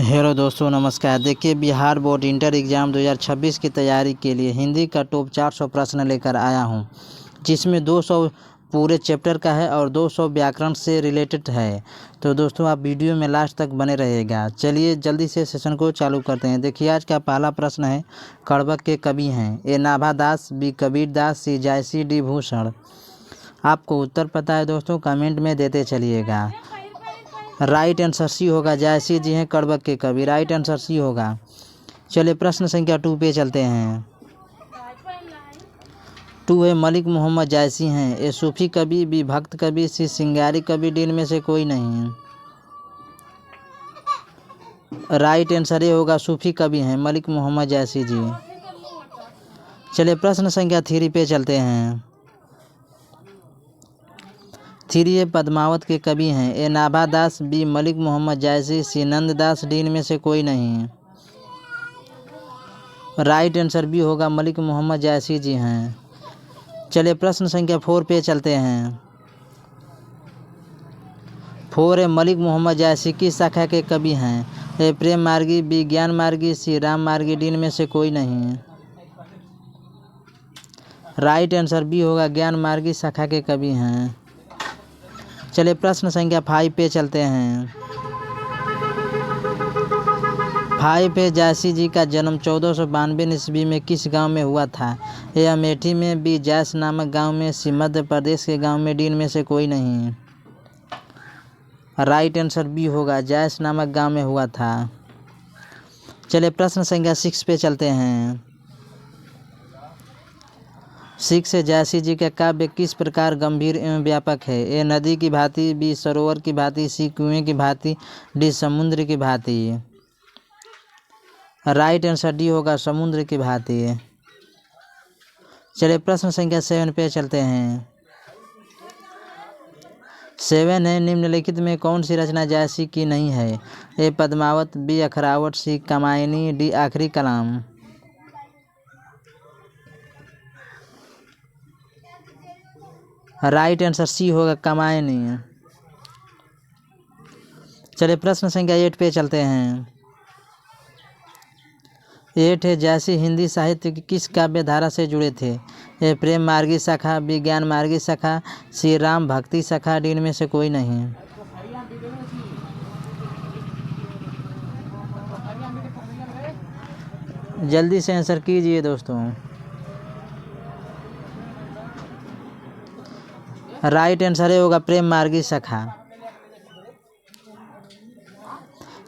Hello दोस्तों, नमस्कार। देखिए, बिहार बोर्ड इंटर एग्ज़ाम 2026 की तैयारी के लिए हिंदी का टॉप 400 प्रश्न लेकर आया हूं, जिसमें 200 पूरे चैप्टर का है और 200 व्याकरण से रिलेटेड है। तो दोस्तों, आप वीडियो में लास्ट तक बने रहिएगा। चलिए जल्दी से सेशन को चालू करते हैं। देखिए, आज का पहला प्रश्न है, कड़बक के कवि हैं? ए नाभादास, बी कबीरदास, सी जायसी, डी भूषण। आपको उत्तर पता है दोस्तों? कमेंट में देते चलिएगा। राइट आंसर सी होगा, जायसी जी हैं कड़बक के कवि। राइट आंसर सी होगा। चलिए प्रश्न संख्या 2 पे चलते हैं। 2 है, मलिक मोहम्मद जायसी हैं? ए सूफी कवि, बी भक्त कवि, सी सिंगारी कवि, डी इनमें से कोई नहीं। राइट आंसर ये होगा, सूफी कवि हैं मलिक मोहम्मद जायसी जी। चलिए प्रश्न संख्या 3 पे चलते हैं। 3 है, पद्मावत के कवि हैं? ए नाभादास, बी मलिक मोहम्मद जायसी, सी नंददास, डी इनमें से कोई नहीं। राइट आंसर बी होगा, मलिक मोहम्मद जायसी जी हैं। चलिए प्रश्न संख्या 4 पे चलते हैं। 4 है, मलिक मोहम्मद जायसी किस शाखा के कवि हैं? ए प्रेम मार्गी, बी ज्ञान मार्गी, सी राम मार्गी, डी इनमें से कोई नहीं। राइट आंसर बी होगा, ज्ञान मार्गी शाखा के कवि हैं। चलिए प्रश्न संख्या 5 पे चलते हैं। 5 है, जायसी जी का जन्म 1492 ईस्वी में किस गांव में हुआ था? ए अमेठी में, बी जायस नामक गांव में, सी मध्य प्रदेश के गांव में, डी इनमें से कोई नहीं। राइट आंसर बी होगा, जायस नामक गांव में हुआ था। चलिए प्रश्न संख्या 6 पे चलते हैं। 6 है, जायसी जी का काव्य किस प्रकार गंभीर एवं व्यापक है? ए नदी की भांति, बी सरोवर की भांति, सी कुएं की भांति, डी समुद्र की भांति। राइट आंसर डी होगा, समुद्र की भांति। चलिए प्रश्न संख्या 7 पे चलते हैं। 7 है, निम्नलिखित में कौन सी रचना जायसी की नहीं है? ए पद्मावत, बी अखरावट, सी कामायनी, डी आखिरी कलाम। राइट आंसर सी होगा, कामायनी। चलिए प्रश्न संख्या 8 पे चलते हैं। 8 है, जायसी हिंदी साहित्य की किस काव्य धारा से जुड़े थे? ए प्रेम मार्गी शाखा, बी ज्ञान मार्गी शाखा, सी राम भक्ति शाखा, डी इनमें से कोई नहीं। जल्दी से आंसर कीजिए दोस्तों। राइट आंसर होगा, प्रेम मार्गी शाखा।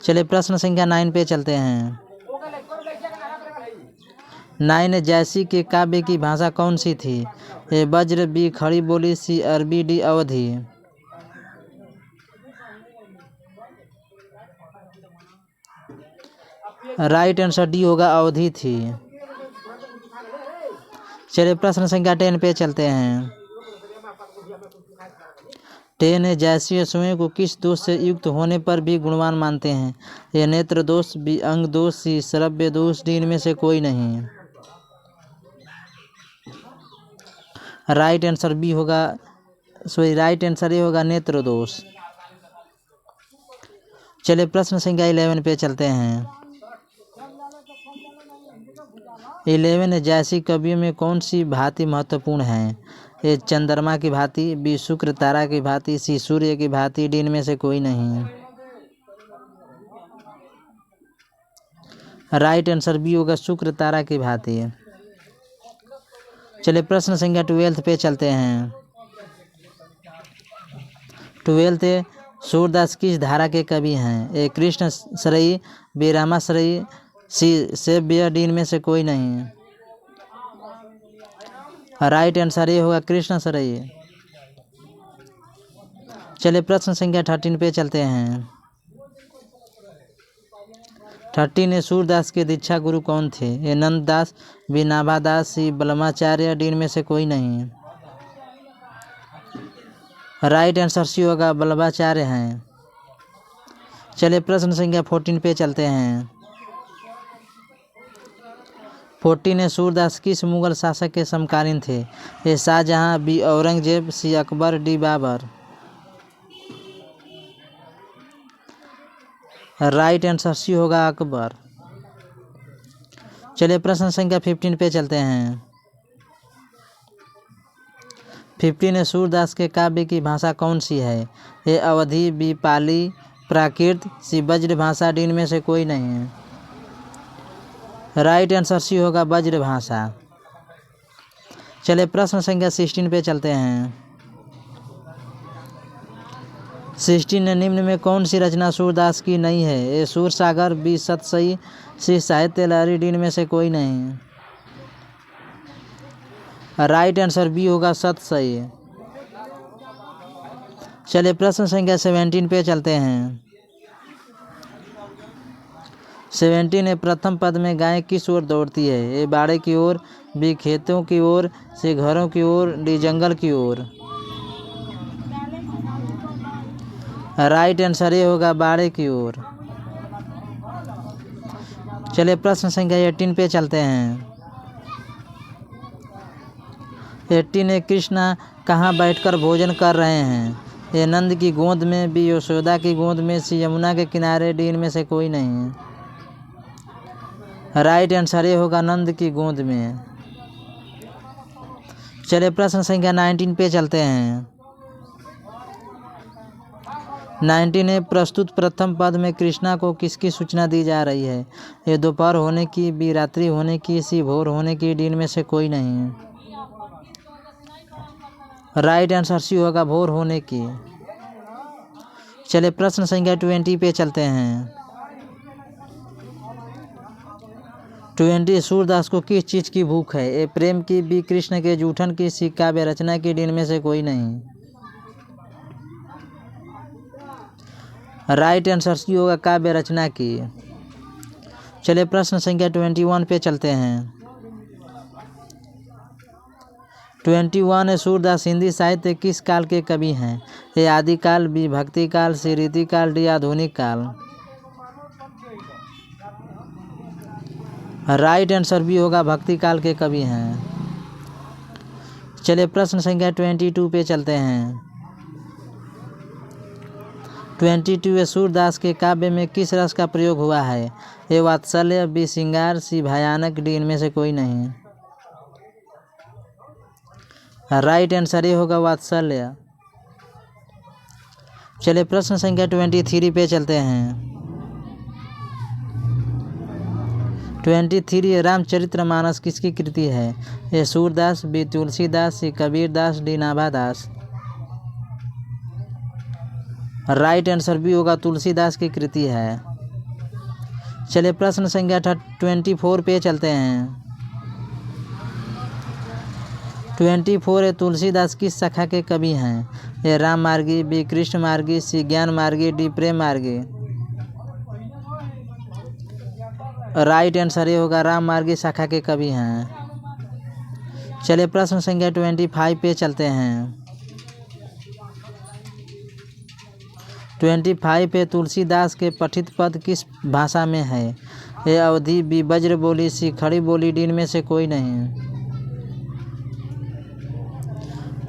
चलिए प्रश्न संख्या 9 पे चलते हैं। 9 जायसी के काव्य की भाषा कौन सी थी? ए वज्र, बी खड़ी बोली, सी अरबी, डी अवधी। राइट आंसर डी होगा, अवधी थी। चलिए प्रश्न संख्या 10 पे चलते हैं। 10 है, जायसी स्वयं को किस दोष से युक्त होने पर भी गुणवान मानते हैं? ये नेत्र दोष, बी अंग दोष, सी श्रव्य दोष, डी इनमें से कोई नहीं। राइट आंसर बी होगा, राइट आंसर ये होगा, नेत्र दोष। चलिए प्रश्न संख्या 11 पे चलते हैं। 11 है, जायसी कवियों में कौन सी भांति महत्वपूर्ण है? ए चंद्रमा की भांति, बी शुक्र तारा की भांति, सी सूर्य की भांति, डी इनमें से कोई नहीं। राइट आंसर बी होगा, शुक्र तारा की भांति। चलिए प्रश्न संख्या 12 पे चलते हैं। 12 है, सूरदास किस धारा के कवि हैं? ए कृष्ण सरई, बी रामाश्रयी, सी सेव्य, डी इनमें से कोई नहीं। राइट आंसर ये होगा, कृष्ण सरई। चलिए प्रश्न संख्या 13 पे चलते हैं। 13 है, सूरदास के दीक्षा गुरु कौन थे? ए नंददास, बी नाभादास, सी बलमाचार्य, डी इनमें से कोई नहीं। राइट आंसर सी होगा, बल्लभाचार्य हैं। चलिए प्रश्न संख्या 14 पे चलते हैं। 14 है, सूरदास किस मुगल शासक के समकालीन थे? A Shahjahan, B Aurangzeb, C Akbar, D Babur. Right answer C होगा अकबर। चलिए प्रश्न संख्या 15 पे चलते हैं। 15 है, सूरदास के काव्य की भाषा कौन सी है? ए अवधी, बी पाली, प्राकृत, सी ब्रज भाषा, डी इनमें से कोई नहीं है। राइट आंसर सी होगा ब्रज भाषा। चलिए प्रश्न संख्या 16 पे चलते हैं। 16 निम्न में कौन सी रचना सूरदास की नहीं है? ए सूर सागर, बी सतसई, सी साहित्य लहरी, डी इनमें से कोई नहीं। राइट आंसर बी होगा सतसई। चलिए प्रश्न संख्या 17 पे चलते हैं। 17 है, प्रथम पद में गाय किस ओर दौड़ती है? ए बाड़े की ओर, बी खेतों की ओर, सी घरों की ओर, डी जंगल की ओर। राइट आंसर ये होगा बाड़े की ओर। चलिए प्रश्न संख्या 18 पे चलते हैं। 18 है, कृष्णा कहाँ बैठकर भोजन कर रहे हैं? ए नंद की गोद में, बी यशोदा की गोद में, सी यमुना के किनारे, डी इनमें से कोई नहीं है। राइट आंसर ये होगा नंद की गोद में। चलिए प्रश्न संख्या 19 पे चलते हैं। 19 है, प्रस्तुत प्रथम पद में कृष्णा को किसकी सूचना दी जा रही है? ये दोपहर होने की, बी रात्रि होने की, सी भोर होने की, डी इनमें से कोई नहीं है। राइट आंसर सी होगा भोर होने की। चलिए प्रश्न संख्या 20 पे चलते हैं। 20 सूरदास को किस चीज़ की भूख है? ए प्रेम की, बी कृष्ण के जूठन की, सी काव्य रचना की, डी इनमें से कोई नहीं। राइट आंसर सी होगा काव्य रचना की। चलिए प्रश्न संख्या 21 पे चलते हैं। 21 है, सूरदास हिंदी साहित्य किस काल के कवि हैं? ए आदिकाल, बी भक्ति काल, सी रीतिकाल, डी आधुनिक काल। राइट आंसर भी होगा भक्ति काल के कवि हैं। चलिए प्रश्न संख्या 22 पे चलते हैं। 22 है, सूरदास के काव्य में किस रस का प्रयोग हुआ है? ए वात्सल्य, बी श्रृंगार, सी भयानक, डी इनमें से कोई नहीं। राइट आंसर ये होगा वात्सल्य। चलिए प्रश्न संख्या 23 पे चलते हैं। 23 रामचरितमानस किसकी कृति है? A Surdas, B Tulsidas, C Kabirdas, D Nabhadas. Right answer B होगा तुलसीदास की कृति है। चलिए प्रश्न संख्या 24 पे चलते हैं। 24 है, तुलसीदास किस शाखा के कवि हैं? ए राम मार्गी, बी कृष्ण मार्गी, सी ज्ञान मार्गी, डी प्रेम मार्गी। राइट आंसर ये होगा राम मार्गी शाखा के कवि हैं। चलिए प्रश्न संख्या 25 पे चलते हैं। 25 पे तुलसीदास के पठित पद किस भाषा में है? ए अवधी, बी ब्रज बोली, सी खड़ी बोली, डी इनमें से कोई नहीं।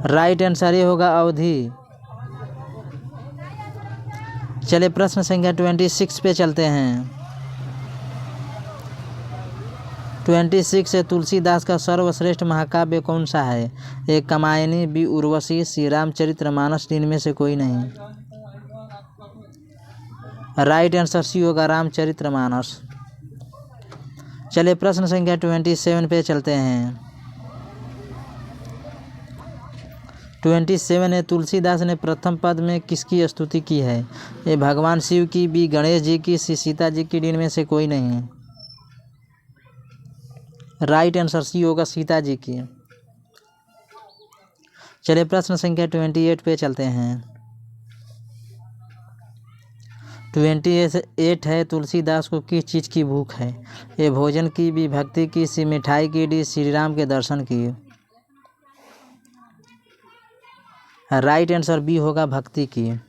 राइट आंसर ये होगा अवधी। चलिए प्रश्न संख्या 26 पे चलते हैं। 26 से तुलसीदास का सर्वश्रेष्ठ महाकाव्य कौन सा है? ए कामायनी, बी उर्वशी, सी रामचरितमानस, डी इनमें से कोई नहीं। राइट आंसर सी होगा रामचरितमानस। चलिए प्रश्न संख्या 27 पे चलते हैं। 27 है, तुलसीदास ने प्रथम पद में किसकी स्तुति की है? ए भगवान शिव की, बी गणेश जी की, सी सीता जी की, डी इनमें से कोई नहीं। राइट आंसर सी होगा सीता जी की। चलिए प्रश्न संख्या 28 पे चलते हैं। 28 है, तुलसीदास को किस चीज़ की भूख है? ए भोजन की, बी भक्ति की, सी मिठाई की, डी श्री राम के दर्शन की। राइट आंसर बी होगा भक्ति की।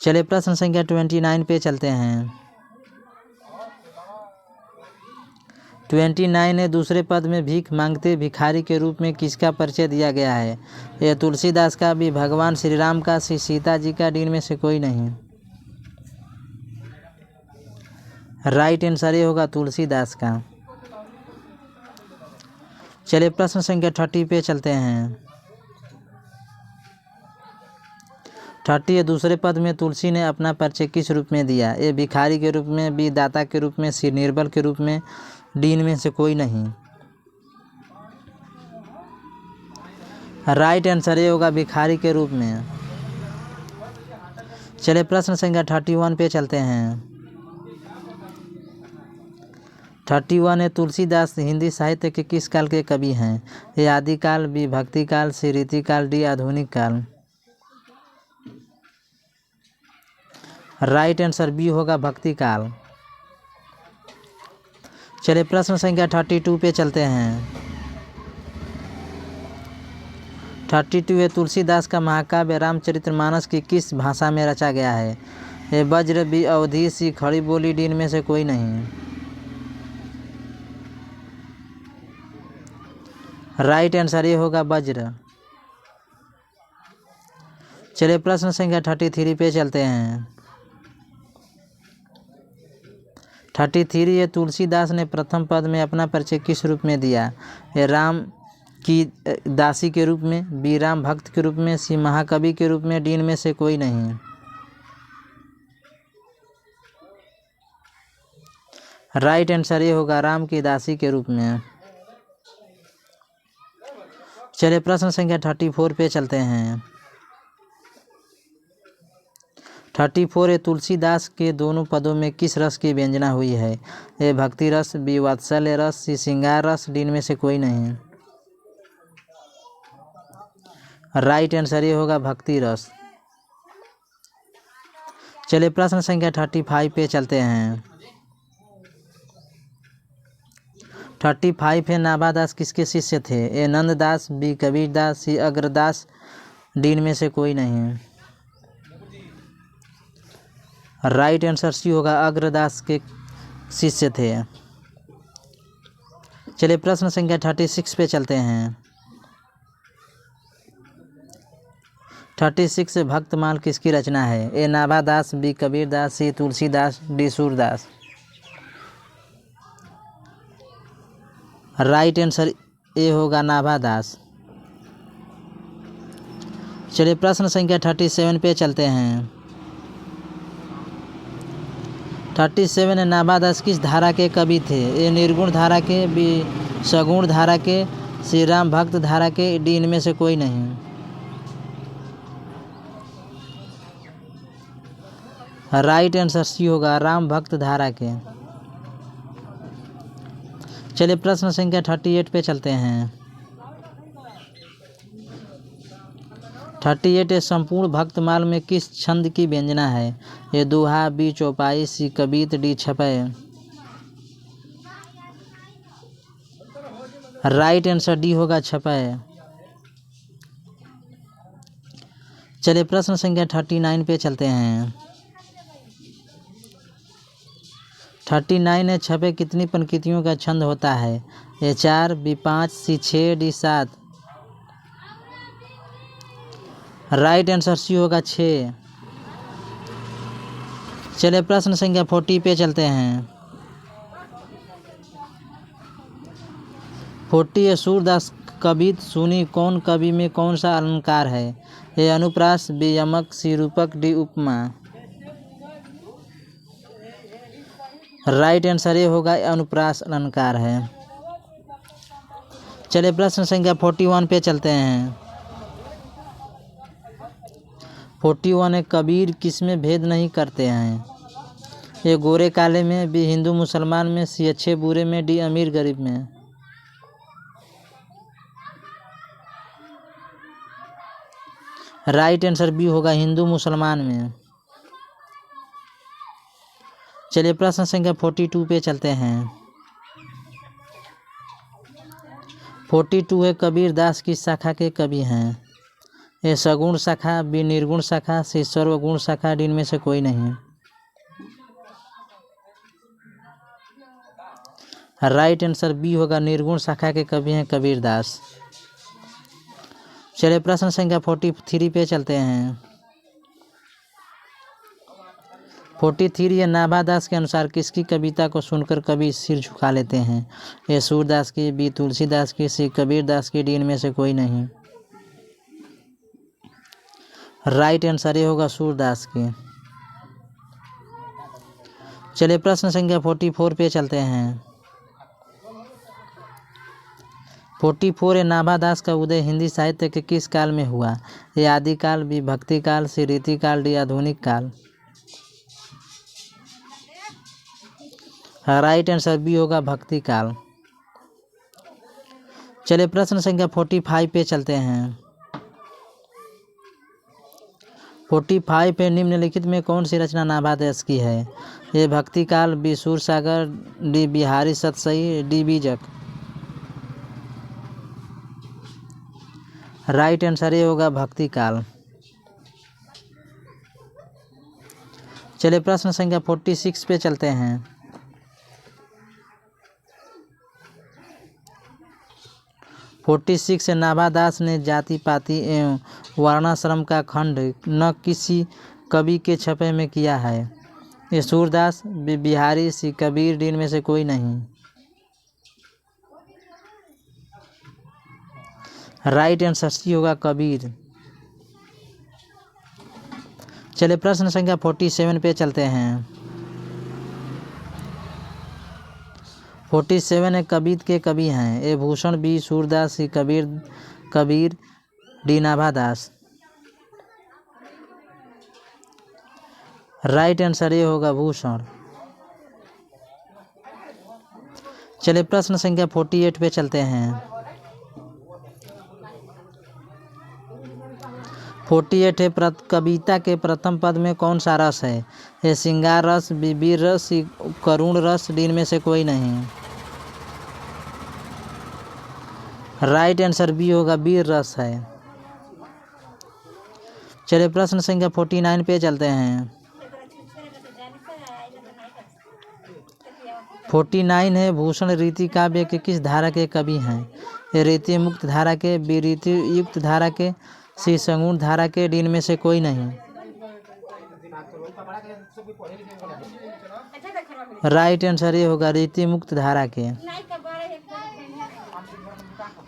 चलिए प्रश्न संख्या 29 पे चलते हैं। 29 है, दूसरे पद में भीख मांगते भिखारी के रूप में किसका परिचय दिया गया है? यह तुलसीदास का, भी भगवान श्री राम का, सी सीता जी का, डी इनमें से कोई नहीं। राइट आंसर ये होगा तुलसीदास का। चलिए प्रश्न संख्या 30 पे चलते हैं। 30 ये दूसरे पद में तुलसी ने अपना परिचय किस रूप में दिया? ए भिखारी के रूप में, बी दाता के रूप में, सी निर्बल के रूप में, डी इनमें से कोई नहीं। राइट आंसर ये होगा भिखारी के रूप में। चलिए प्रश्न संख्या 31 पे चलते हैं। 31 है तुलसीदास हिंदी साहित्य के किस काल के कवि हैं? ए आदिकाल, बी भक्ति काल, सी रीतिकाल, डी आधुनिक काल। राइट आंसर बी होगा भक्ति काल। चलिए प्रश्न संख्या 32 पे चलते हैं। 32 है तुलसीदास का महाकाव्य रामचरितमानस की किस भाषा में रचा गया है? ए वज्र, बी अवधी, सी खड़ी बोली, डी इनमें से कोई नहीं। राइट आंसर ये होगा वज्र। चलिए प्रश्न संख्या 33 पे चलते हैं। 33 ये तुलसीदास ने प्रथम पद में अपना परिचय किस रूप में दिया? ए राम की दासी के रूप में, बी राम भक्त के रूप में, सी महाकवि के रूप में, डी इनमें से कोई नहीं। राइट आंसर ये होगा राम की दासी के रूप में। चलिए प्रश्न संख्या 34 पे चलते हैं। 34 तुलसीदास के दोनों पदों में किस रस की व्यंजना हुई है? ए भक्ति रस, बी वात्सल्य रस, सी श्रृंगार रस, डी इनमें से कोई नहीं। राइट आंसर ये होगा भक्ति रस। चलिए प्रश्न संख्या 35 पे चलते हैं। 35 है नाभादास किसके शिष्य थे? ए नंददास, बी कबीरदास, सी अग्रदास, डी इनमें से कोई नहीं। राइट आंसर सी होगा अग्रदास के शिष्य थे। चलिए प्रश्न संख्या 36 पे चलते हैं। 36 भक्तमाल किसकी रचना है? A Nabhadas, B Kabirdas, C Tulsidas, D Surdas. Right answer A होगा नाभादास। चलिए प्रश्न संख्या 37 पे चलते हैं। 37 नाभादास किस धारा के कवि थे? ए निर्गुण धारा के, बी सगुण धारा के, सी राम भक्त धारा के, डी इनमें से कोई नहीं। राइट आंसर सी होगा राम भक्त धारा के। चलिए प्रश्न संख्या 38 पे चलते हैं। 38 संपूर्ण भक्तमाल में किस छंद की व्यंजना है? ये दोहा, बी चौपाई, सी कवित, डी छपै। राइट आंसर डी होगा छपै। चलिए प्रश्न संख्या 39 पे चलते हैं। 39 है छपे कितनी पंक्तियों का छंद होता है? ए 4, बी 5, सी 6, डी 7। राइट आंसर सी होगा 6। चलिए प्रश्न संख्या 40 पे चलते हैं। 40 है सूरदास कवित सुनी कौन कवि में कौन सा अलंकार है? ए अनुप्रास, बी यमक, सी रूपक, डी उपमा। राइट आंसर ये होगा अनुप्रास अलंकार है। चलिए प्रश्न संख्या 41 पे चलते हैं। 41 है कबीर किसमें भेद नहीं करते हैं? ये गोरे काले में, बी हिंदू मुसलमान में, सी अच्छे बुरे में, डी अमीर गरीब में। राइट आंसर बी होगा हिंदू मुसलमान में। चलिए प्रश्न संख्या 42 पे चलते हैं। 42 है कबीर दास की शाखा के कवि हैं? ए सगुण शाखा, बी निर्गुण शाखा, सी सर्वगुण शाखा, डी इनमें से कोई नहीं। राइट आंसर बी होगा निर्गुण शाखा के कवि हैं कबीर दास। चलिए प्रश्न संख्या 43 पे चलते हैं। 43 ये नाभा दास के अनुसार किसकी कविता को सुनकर कवि सिर झुका लेते हैं? ए सूरदास की, बी तुलसीदास की, सी कबीर दास की, डी इनमें से कोई नहीं। राइट आंसर ये होगा सूरदास की। चलिए प्रश्न संख्या 44 पे चलते हैं। 44 है नाभा दास का उदय हिंदी साहित्य के किस काल में हुआ? ए आदिकाल, बी भक्ति काल, सी रीतिकाल, डी आधुनिक काल। राइट आंसर बी होगा भक्ति काल। चलिए प्रश्न संख्या 45 पे चलते हैं। 45 पे निम्नलिखित में कौन सी रचना नाभा दास की है? ए भक्ति काल, B Sursagar, D Bihari Satsai, D Bijak. Right answer ये होगा भक्ति काल। चलिए प्रश्न संख्या 46 पे चलते हैं। 46 से नाभा दास ने जाति पाति एवं वर्णाश्रम का खंड न किसी कवि के छपे में किया है? ये सूरदास, बिहारी, सी कबीर, डी इनमें से कोई नहीं। राइट आंसर सी होगा कबीर। चलिए प्रश्न संख्या 47 पे चलते हैं। 47 है कबीर के कवि हैं? ए भूषण, बी सूरदास, सी कबीर, डी नाभा दास। राइट आंसर ये होगा भूषण। चलिए प्रश्न संख्या 48 पे चलते हैं। 48 है कविता के प्रथम पद में कौन सा रस है? ए श्रृंगार रस, बी वीर रस, सी करुण रस, डी इनमें से कोई नहीं। राइट आंसर बी होगा वीर रस है। चलिए प्रश्न संख्या 49 पे चलते हैं। 49 है भूषण रीति काव्य के किस धारा के कवि हैं? ए रीति मुक्त धारा के, बी रीति युक्त धारा के, सी संगुण धारा के, डी इनमें से कोई नहीं। राइट आंसर ये होगा रीति मुक्त धारा के।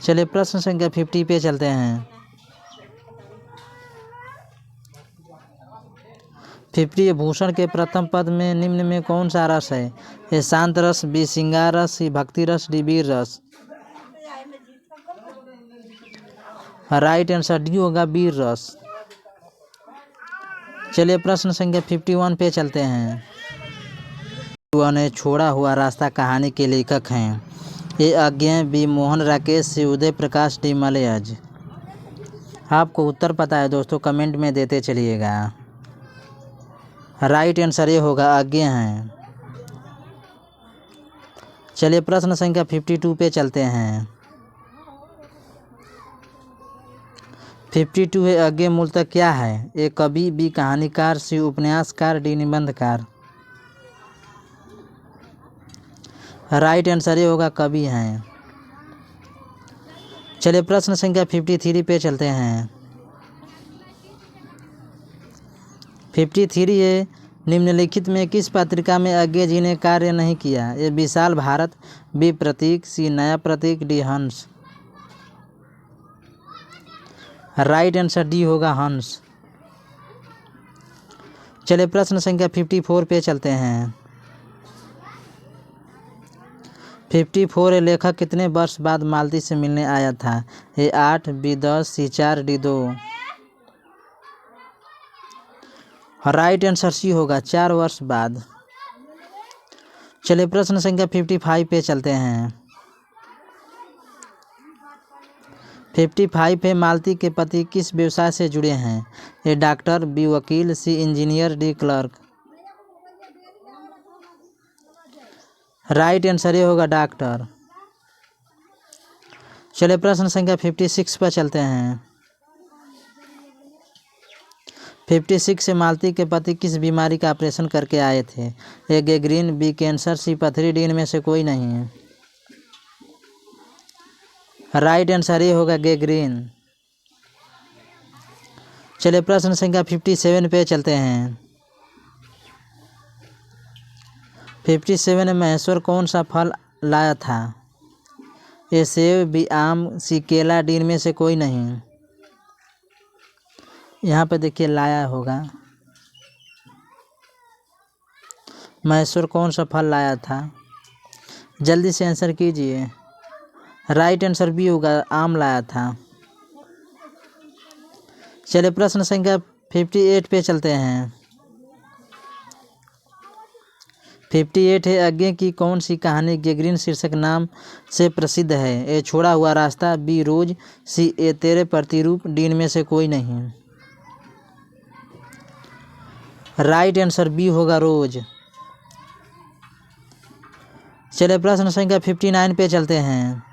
चलिए प्रश्न संख्या 50 पे चलते हैं। 50 भूषण के प्रथम पद में निम्न में कौन सा रस है? ए शांत रस, बी श्रृंगार रस, सी भक्ति रस, डी वीर रस। राइट आंसर डी होगा वीर रस। चलिए प्रश्न संख्या 51 पे चलते हैं। ने छोड़ा हुआ रास्ता कहानी के लेखक हैं? ए अज्ञे, बी मोहन राकेश, सी उदय प्रकाश, डी मलयज। आपको उत्तर पता है दोस्तों, कमेंट में देते चलिएगा। राइट आंसर ये होगा अज्ञे हैं। चलिए प्रश्न संख्या 52 पे चलते हैं। 52 है अज्ञे मूलतः क्या है? ए कवि, बी कहानीकार, सी उपन्यासकार, डी निबंधकार। राइट आंसर ये होगा कवि हैं। चलिए प्रश्न संख्या 53 पे चलते हैं। 53 है निम्नलिखित में किस पत्रिका में अज्ञे जी ने कार्य नहीं किया? ये विशाल भारत, बी प्रतीक, सी नया प्रतीक, डी हंस। राइट आंसर डी होगा हंस। चलिए प्रश्न संख्या 54 पे चलते हैं। 54 लेखक कितने वर्ष बाद मालती से मिलने आया था? ए 8, बी 10, सी 4, डी 2। राइट आंसर सी होगा 4 वर्ष बाद। चलिए प्रश्न संख्या 55 पे चलते हैं। 55 है मालती के पति किस व्यवसाय से जुड़े हैं? ए डॉक्टर, बी वकील, C engineer, D clerk. Right answer ये होगा डॉक्टर। चलिए प्रश्न संख्या 56 पर चलते हैं। 56 से मालती के पति किस बीमारी का ऑपरेशन करके आए थे? ए गैंग्रीन, बी कैंसर, सी पथरी, डी इनमें से कोई नहीं है। राइट आंसर ये होगा गैंग्रीन। चलिए प्रश्न संख्या 57 पे चलते हैं। 57 में महेश्वर कौन सा फल लाया था? ए सेब, बी आम, सी केला, डी इनमें से कोई नहीं। यहाँ पे देखिए लाया होगा। महेश्वर कौन सा फल लाया था? जल्दी से आंसर कीजिए। राइट आंसर बी होगा, आम लाया था। चलिए प्रश्न संख्या 58 पे चलते हैं। 58 है, आगे की कौन सी कहानी गैंग्रीन शीर्षक नाम से प्रसिद्ध है? ए छोड़ा हुआ रास्ता, बी रोज, सी ए तेरे प्रतिरूप, डी इनमें से कोई नहीं। राइट आंसर बी होगा, रोज। चलिए प्रश्न संख्या 59 पे चलते हैं।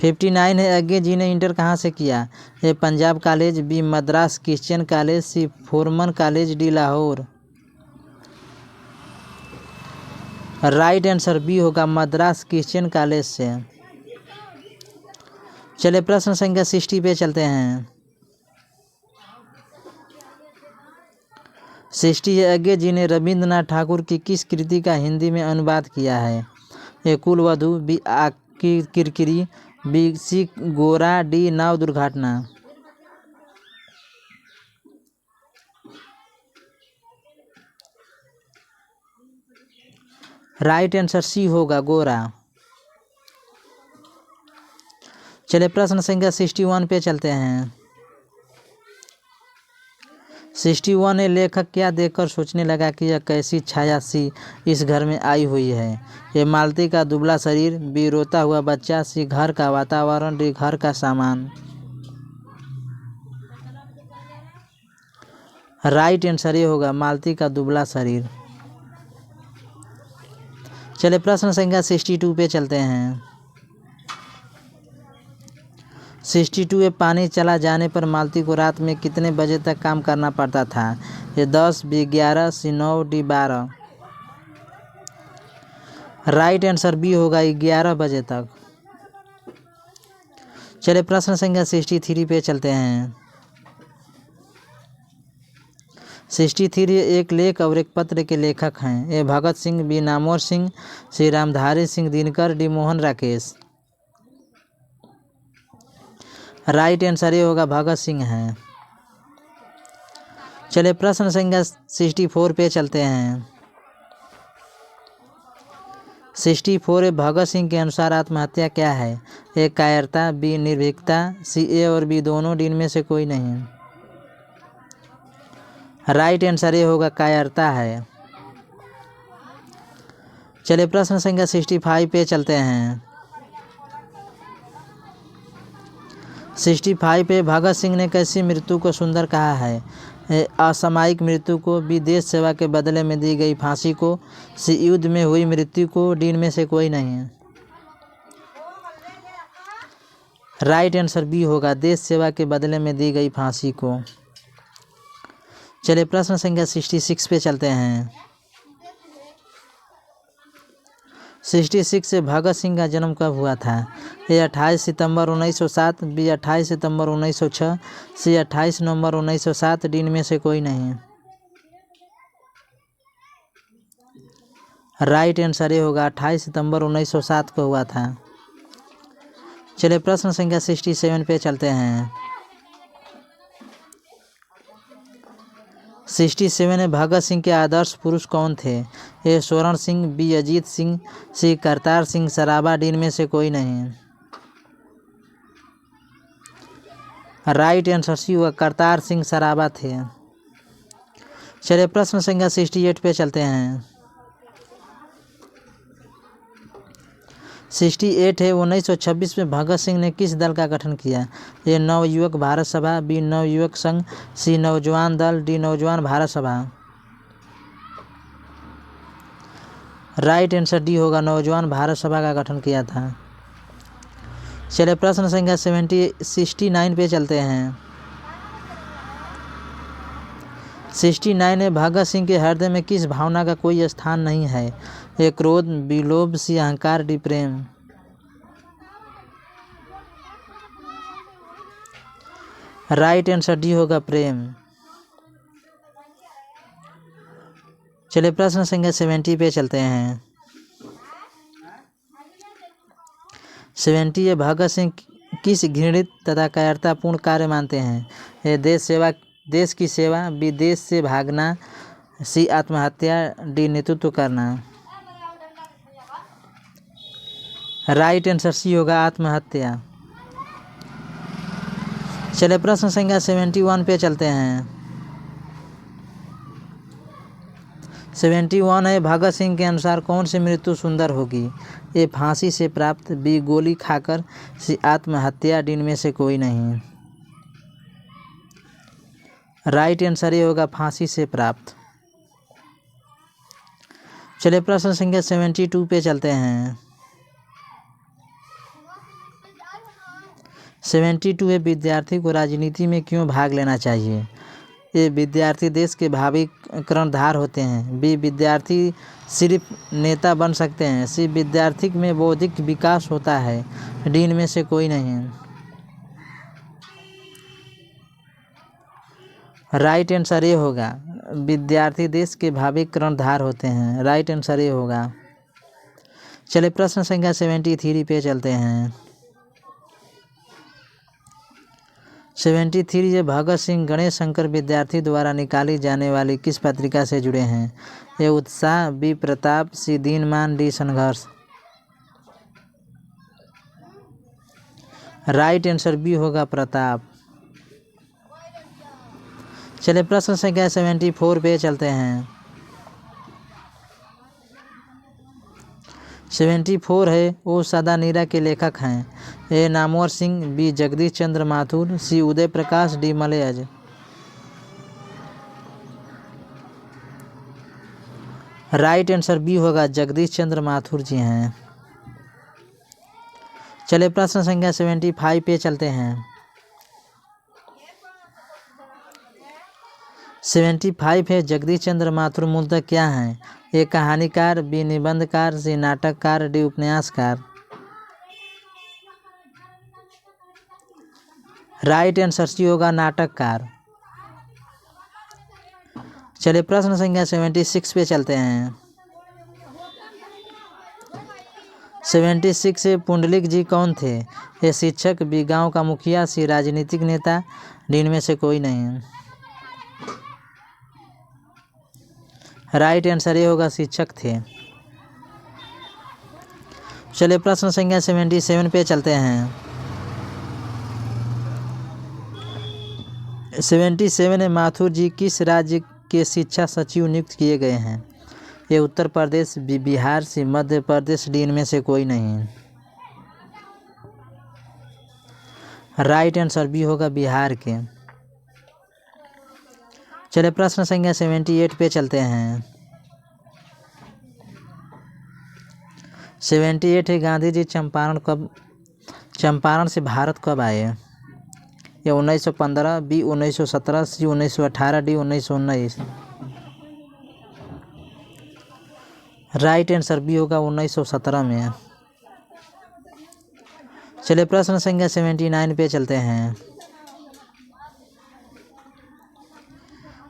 59 है, अज्ञे जी ने इंटर कहाँ से किया? A Punjab college, B Madras Christian college, C Forman college, D Lahore. Right answer B होगा, मद्रास क्रिश्चियन कॉलेज से। चलिए प्रश्न संख्या 60 पे चलते हैं। 60 है, अज्ञे जी ने रविंद्रनाथ ठाकुर की किस कृति का हिंदी में अनुवाद किया है? ए कुलवधु, बी किरकिरी, बी सी गोरा, डी नाव दुर्घटना। राइट आंसर सी होगा, गोरा। चलिए प्रश्न संख्या 61 पे चलते हैं। 61 है, लेखक क्या देखकर सोचने लगा कि यह कैसी छाया सी इस घर में आई हुई है? ये मालती का दुबला शरीर, बी रोता हुआ बच्चा, सी घर का वातावरण, डी घर का सामान। राइट आंसर ये होगा, मालती का दुबला शरीर। चलिए प्रश्न संख्या 62 पे चलते हैं। 62 है, पानी चला जाने पर मालती को रात में कितने बजे तक काम करना पड़ता था? ये 10, बी 11, सी 9, डी 12। राइट आंसर बी होगा, 11 बजे तक। चलिए प्रश्न संख्या 63 पे चलते हैं। 63 एक लेख और एक पत्र के लेखक हैं। A Bhagat Singh, B Namvar Singh, C Ramdhari Singh Dinkar, D Mohan Rakesh. Right answer ये होगा, भगत सिंह हैं। चलिए प्रश्न संख्या 64 पे चलते हैं। 64 भगत सिंह के अनुसार आत्महत्या क्या है? ए कायरता, बी निर्भीकता, सी ए और बी दोनों, डी इनमें से कोई नहीं। राइट आंसर ये होगा, कायरता है। चलिए प्रश्न संख्या 65 पे चलते हैं। 65 पे भगत सिंह ने कैसी मृत्यु को सुंदर कहा है? असामयिक मृत्यु को, बी देश सेवा के बदले में दी गई फांसी को, सी युद्ध में हुई मृत्यु को, डी इनमें से कोई नहीं है। राइट आंसर बी होगा, देश सेवा के बदले में दी गई फांसी को। चलिए प्रश्न संख्या 66 पे चलते हैं। 66 से भगत सिंह का जन्म कब हुआ था? ए 28 सितंबर 1907, बी 28 सितंबर 1906, सी 28 नवंबर 1907, डी इनमें से कोई नहीं। राइट आंसर ये होगा, 28 सितंबर 1907 को हुआ था। चलिए प्रश्न संख्या 67 पे चलते हैं। 67 में भगत सिंह के आदर्श पुरुष कौन थे? ए स्वर्ण सिंह, बी अजीत सिंह, सी करतार सिंह सराबा, डी इनमें से कोई नहीं। राइट आंसर सी हुआ, करतार सिंह सराबा थे। चलिए प्रश्न संख्या 68 पे चलते हैं। 68 है, 1926 में भगत सिंह ने किस दल का गठन किया? ए नवयुवक भारत सभा, बी नवयुवक संघ, सी नौजवान दल, डी नौजवान भारत सभा। राइट आंसर डी होगा, नौजवान भारत सभा का गठन किया था। चलिए प्रश्न संख्या 69 पे चलते हैं। 69 है, भगत सिंह के हृदय में किस भावना का कोई स्थान नहीं है? ए क्रोध, बी लोभ, सी अहंकार, डी प्रेम। राइट आंसर डी होगा, प्रेम। चलिए प्रश्न संख्या 70 पे चलते हैं। 70 ये भगत सिंह किस घृणित तथा कायरतापूर्ण कार्य मानते हैं? ये देश की सेवा, बी देश से भागना, सी आत्महत्या, डी नेतृत्व करना। राइट आंसर सी होगा आत्महत्या। चलिए प्रश्न संख्या 71 पे चलते हैं। 71 है भगत सिंह के अनुसार कौन सी मृत्यु सुंदर होगी? ए फांसी से प्राप्त, बी गोली खाकर, सी आत्महत्या, डी में से कोई नहीं। राइट आंसर ये होगा फांसी से प्राप्त। चलिए प्रश्न संख्या 72 पे चलते हैं। 72 है विद्यार्थी को राजनीति में क्यों भाग लेना चाहिए? ये विद्यार्थी देश के भावी कर्णधार होते हैं, बी विद्यार्थी सिर्फ नेता बन सकते हैं, सी विद्यार्थी में बौद्धिक विकास होता है, डी इनमें से कोई नहीं। राइट आंसर ये होगा विद्यार्थी देश के भावी कर्णधार होते हैं। राइट आंसर ये होगा। चलिए प्रश्न संख्या 73 पे चलते हैं। 73 ये भगत सिंह गणेश शंकर विद्यार्थी द्वारा निकाली जाने वाली किस पत्रिका से जुड़े हैं? ए उत्साह, बी प्रताप, सी दीनमान, डी संघर्ष। राइट आंसर बी होगा प्रताप। चलिए प्रश्न संख्या 74 पे चलते हैं। 74 है वो सदा नीरा के लेखक हैं, ए नामवर सिंह, बी जगदीश चंद्र माथुर, सी Uday Prakash, D मलयज। Right answer B होगा जगदीश चंद्र माथुर जी हैं। चलिए प्रश्न संख्या 75 पे चलते हैं। 75 है जगदीश चंद्र माथुर मूलतः क्या हैं? ए कहानीकार, बी निबंधकार, सी नाटककार, डी उपन्यासकार। राइट आंसर सी होगा नाटककार। चलिए प्रश्न संख्या 76 पे चलते हैं। 76 से पुंडलिक जी कौन थे? ए शिक्षक, बी गांव का मुखिया, सी राजनीतिक नेता, डी इनमें से कोई नहीं। राइट आंसर ये होगा शिक्षक थे। चलिए प्रश्न संख्या 77 पे चलते हैं। 77 है माथुर जी किस राज्य के शिक्षा सचिव नियुक्त किए गए हैं? ये उत्तर प्रदेश, बी बिहार, सी मध्य प्रदेश, डी इनमें से कोई नहीं। राइट आंसर बी होगा बिहार के। चलिए प्रश्न संख्या 78 पे चलते हैं। 78 है गांधी जी चंपारण से भारत कब आए? ये 1915, बी 1917, सी 1918, डी 1919। राइट आंसर बी होगा 1917 में। चलिए प्रश्न संख्या 79 पे चलते हैं।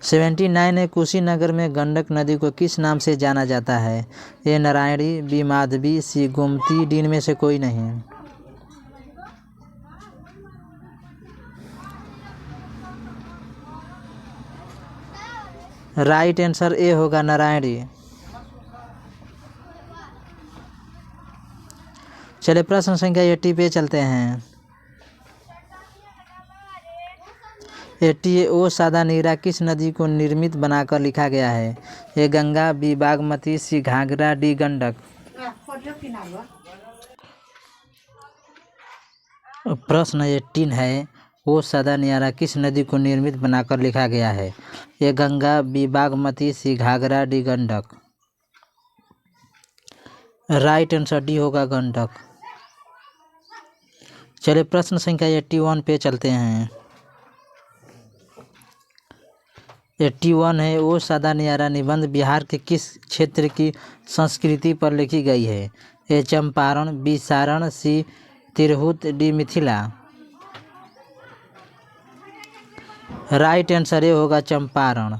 79 है कुशीनगर में गंडक नदी को किस नाम से जाना जाता है? ए नारायणी, बी माधवी, सी गोमती, डी में से कोई नहीं। राइट आंसर ए होगा नारायणी। चलिए प्रश्न संख्या 80 पे चलते हैं। 80 ओ सादा नीरा किस नदी को निर्मित बनाकर लिखा गया है? A Ganga, B Bagmati, C Ghaghara, D Gandak. प्रश्न 18 है वो सादा नीरा किस नदी को निर्मित बनाकर लिखा गया है? A Ganga, B Bagmati, C Ghaghara, D Gandak. Right answer D होगा गंडक। चलिए प्रश्न संख्या 81 पे चलते हैं। 81 है वो सादा न्यारा निबंध बिहार के किस क्षेत्र की संस्कृति पर लिखी गई है? A Champaran, B Saran, C Tirhut, D Mithila. Right answer ये होगा चंपारण।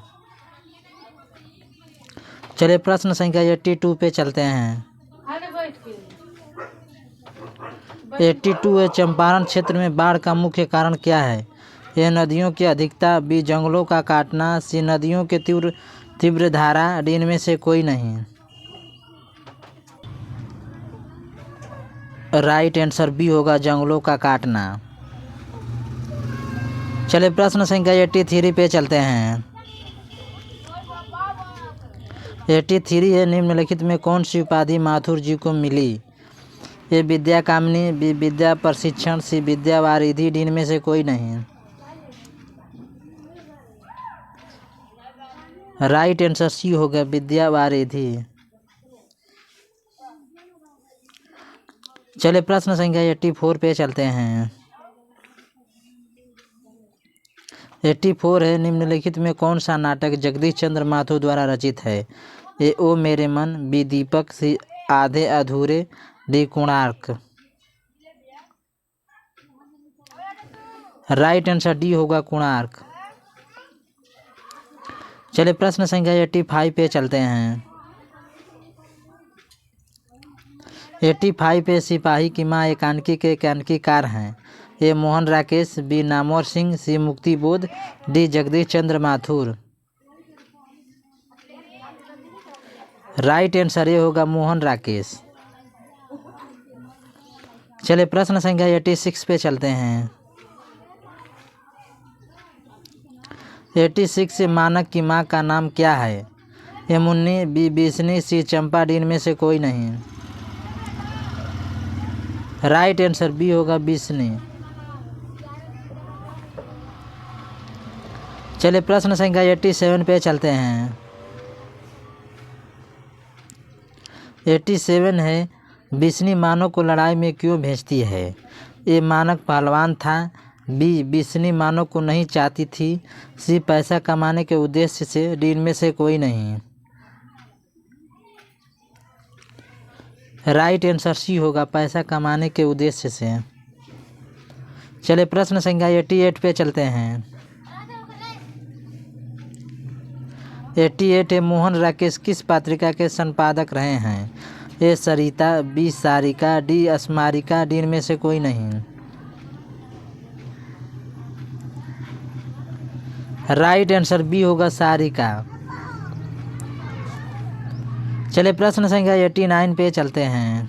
चलिए प्रश्न संख्या 82 पे चलते हैं। 82 है, चंपारण क्षेत्र में बाढ़ का मुख्य कारण क्या है? ए नदियों की अधिकता, बी जंगलों का काटना, सी नदियों के तीव्र धारा, डी इनमें से कोई नहीं। राइट आंसर बी होगा जंगलों का काटना। चलिए प्रश्न संख्या 83 पे चलते हैं। 83 है, निम्नलिखित में कौन सी उपाधि माथुर जी को मिली? ए विद्या कामिनी, बी विद्या प्रशिक्षण, सी विद्या वारिधि, डी इनमें से कोई नहीं। राइट आंसर सी होगा विद्या वारिधि। चलिए प्रश्न संख्या 84 पे चलते हैं। 84 है, निम्नलिखित में कौन सा नाटक जगदीश चंद्र माथुर द्वारा रचित है? ए ओ मेरे मन, बी दीपक, सी आधे अधूरे, D Konark. Right answer D होगा कोणार्क। चलिए प्रश्न संख्या 85 पे चलते हैं। 85 पे सिपाही की माँ एकांकी के एकांकीकार हैं। ए मोहन राकेश, बी नामवर सिंह, सी मुक्ति बोध, डी जगदीश चंद्र माथुर। राइट आंसर ये होगा मोहन राकेश। चलिए प्रश्न संख्या 86 पे चलते हैं। 86 से मानक की माँ का नाम क्या है? ए मुन्नी, बी बिस्नी, सी चंपा, डी इनमें से कोई नहीं। राइट आंसर बी होगा बिस्नी। चलिए प्रश्न संख्या 87 पे चलते हैं। 87 है, बिस्नी मानव को लड़ाई में क्यों भेजती है? ए मानक पहलवान था, बी बिस्नी मानव को नहीं चाहती थी, सी पैसा कमाने के उद्देश्य से, डी इनमें से कोई नहीं। राइट आंसर सी होगा पैसा कमाने के उद्देश्य से। चलिए प्रश्न संख्या 88 पे चलते हैं। 88 है, मोहन राकेश किस पत्रिका के संपादक रहे हैं? ए सरिता, बी सारिका, डी स्मारिका, डी इनमें से कोई नहीं। राइट आंसर बी होगा सारिका। चलिए प्रश्न संख्या 89 पे चलते हैं।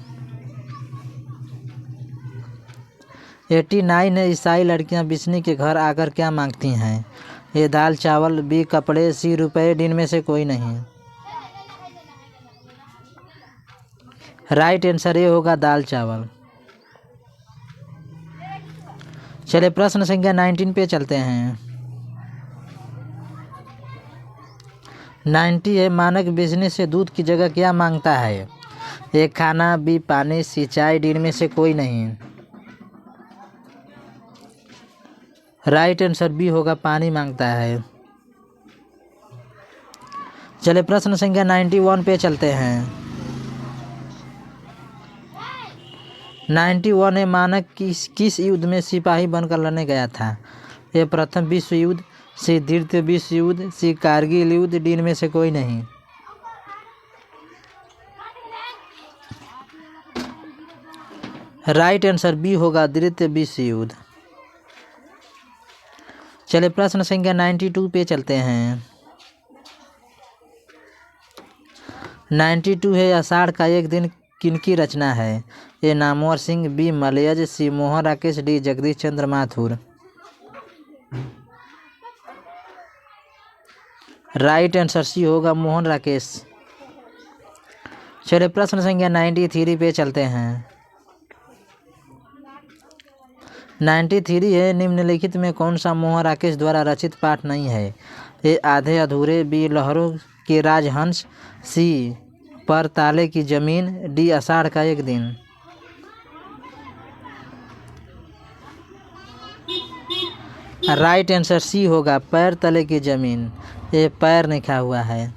89 है, ईसाई लड़कियां बिस्नी के घर आकर क्या मांगती हैं? ए दाल चावल, बी कपड़े, सी रुपए, डी इनमें से कोई नहीं। राइट आंसर ये होगा दाल चावल। चलिए प्रश्न संख्या 19 पे चलते हैं। 90 है, मानक बिजनेस से दूध की जगह क्या मांगता है? ए खाना, बी पानी, सी चाय, डी इनमें से कोई नहीं। राइट आंसर बी होगा पानी मांगता है। चलिए प्रश्न संख्या 91 पे चलते हैं। 91 है, मानक किस युद्ध में सिपाही बनकर लड़ने गया था? ए प्रथम विश्व युद्ध, सी द्वितीय विश्व युद्ध, सी कारगिल युद्ध, डी इनमें से कोई नहीं। राइट आंसर बी होगा द्वितीय विश्व युद्ध। चलिए प्रश्न संख्या 92 पे चलते हैं। 92 है, आषाढ़ का एक दिन किनकी रचना है? ए नामवर सिंह, बी मलयज, सी मोहन राकेश, डी जगदीश चंद्र माथुर। राइट आंसर सी होगा मोहन राकेश। चलिए प्रश्न संख्या 93 पे चलते हैं। 93 है, निम्नलिखित में कौन सा मोहन राकेश द्वारा रचित पाठ नहीं है? ए आधे अधूरे, बी लहरों के राजहंस, सी पर ताले की जमीन, डी आषाढ़ का एक दिन। राइट आंसर सी होगा पैर तले की जमीन। ये पैर लिखा हुआ है,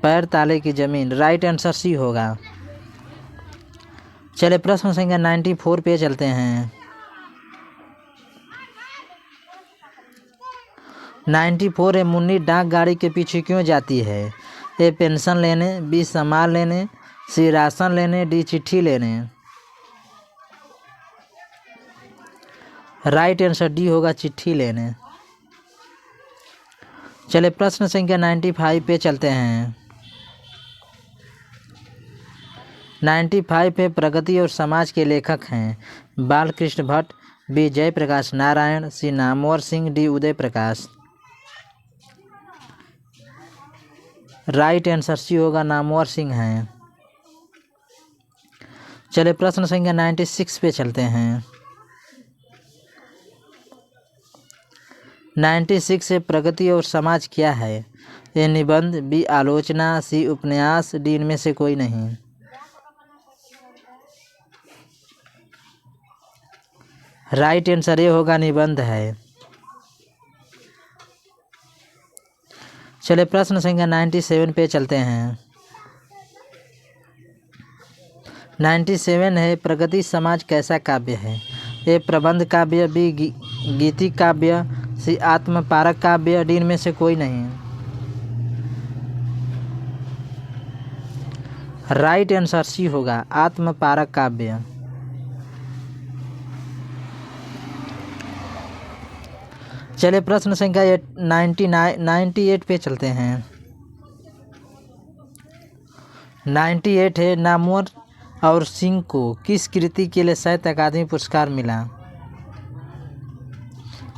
पैर ताले की जमीन। राइट आंसर सी होगा। चलिए प्रश्न संख्या 94 पे चलते हैं। 94 है, मुन्नी डाक गाड़ी के पीछे क्यों जाती है? ए पेंशन लेने, बी सामान लेने, सी राशन लेने, डी चिट्ठी लेने। राइट आंसर डी होगा, चिट्ठी लेने। चलिए प्रश्न संख्या 95 पे चलते हैं। 95 पे प्रगति और समाज के लेखक हैं बालकृष्ण भट्ट, बी जयप्रकाश नारायण, सी Namvar Singh, D Uday Prakash. Right answer C होगा, नामवर सिंह हैं। चलिए प्रश्न संख्या 96 पे चलते हैं। 96 से प्रगति और समाज क्या है? ए निबंध, बी आलोचना, सी उपन्यास, डी इनमें से कोई नहीं। राइट आंसर ये होगा, निबंध है। चलिए प्रश्न संख्या 97 पे चलते हैं। 97 है, प्रगति समाज कैसा काव्य है? ए प्रबंध काव्य, बी गीति काव्य, सी आत्मपारक काव्य, डी इनमें से कोई नहीं। राइट आंसर सी होगा, आत्मपारक काव्य। चलिए प्रश्न संख्या 98 पे चलते हैं। 98 है, नामवर और सिंह को किस कृति के लिए साहित्य अकादमी पुरस्कार मिला?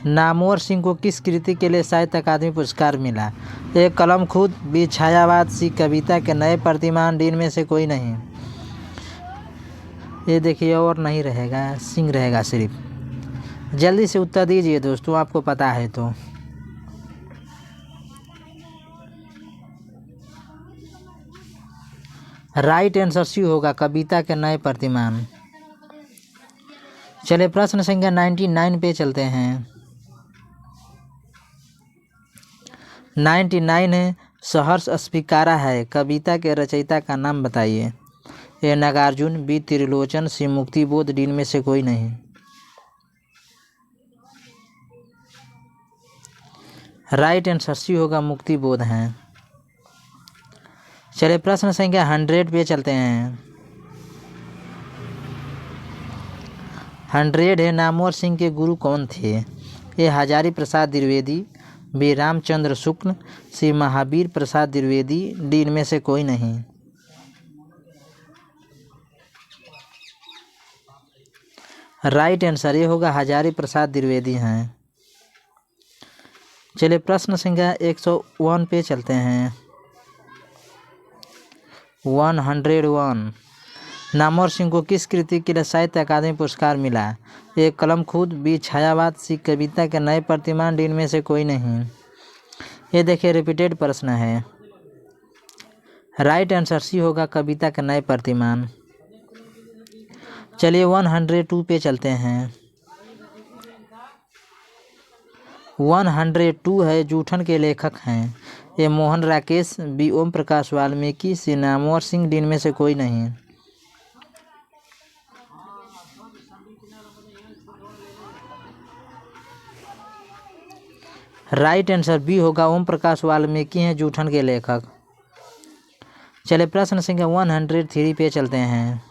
नामवर सिंह को किस कृति के लिए साहित्य अकादमी पुरस्कार मिला? ए कलम खुद, बी छायावाद, सी कविता के नए प्रतिमान, डी इनमें से कोई नहीं। ये देखिए और नहीं रहेगा, सिंह रहेगा सिर्फ। जल्दी से उत्तर दीजिए दोस्तों, आपको पता है तो। राइट आंसर सी होगा, कविता के नए प्रतिमान। चलिए प्रश्न संख्या 99 पे चलते हैं। 99 है, सहर्ष स्वीकारा है कविता के रचयिता का नाम बताइए। ए नागार्जुन, बी त्रिलोचन, सी मुक्तिबोध, डी इनमें से कोई नहीं। राइट आंसर सी होगा, मुक्तिबोध हैं। चलिए प्रश्न संख्या 100 पे चलते हैं। 100 है, नामवर सिंह के गुरु कौन थे? ए हजारी प्रसाद द्विवेदी, बी रामचंद्र शुक्ल, सी महावीर प्रसाद द्विवेदी, डी इनमें से कोई नहीं। राइट आंसर ये होगा, हजारी प्रसाद द्विवेदी हैं। चलिए प्रश्न संख्या 101 पे चलते हैं। 101, नामवर सिंह को किस कृति के लिए साहित्य अकादमी पुरस्कार मिला? ए कलम खुद, बी छायावाद, सी कविता के नए प्रतिमान, डी इनमें से कोई नहीं। ये देखिए रिपीटेड प्रश्न है। राइट आंसर सी होगा, कविता के नए प्रतिमान। चलिए 102 पे चलते हैं। 102 है, जूठन के लेखक हैं A Mohan Rakesh, B Om Prakash Valmiki, C Namvar Singh, D इनमें से कोई नहीं। राइट आंसर बी होगा, ओम प्रकाश वाल्मीकि हैं जूठन के लेखक। चलिए प्रश्न संख्या 103 पे चलते हैं।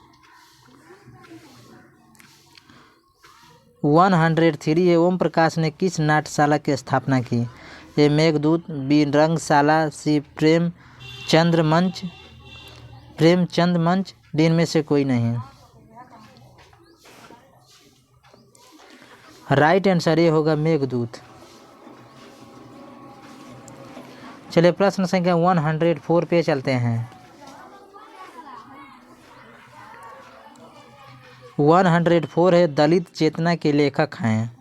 103 है, ओम प्रकाश ने किस नाट्यशाला की स्थापना की? ए मेघदूत, बी रंगशाला, सी प्रेमचंद मंच, डी इनमें से कोई नहीं। राइट आंसर ये होगा, मेघदूत। चलिए प्रश्न संख्या 104 पे चलते हैं। 104 है, दलित चेतना के लेखक हैं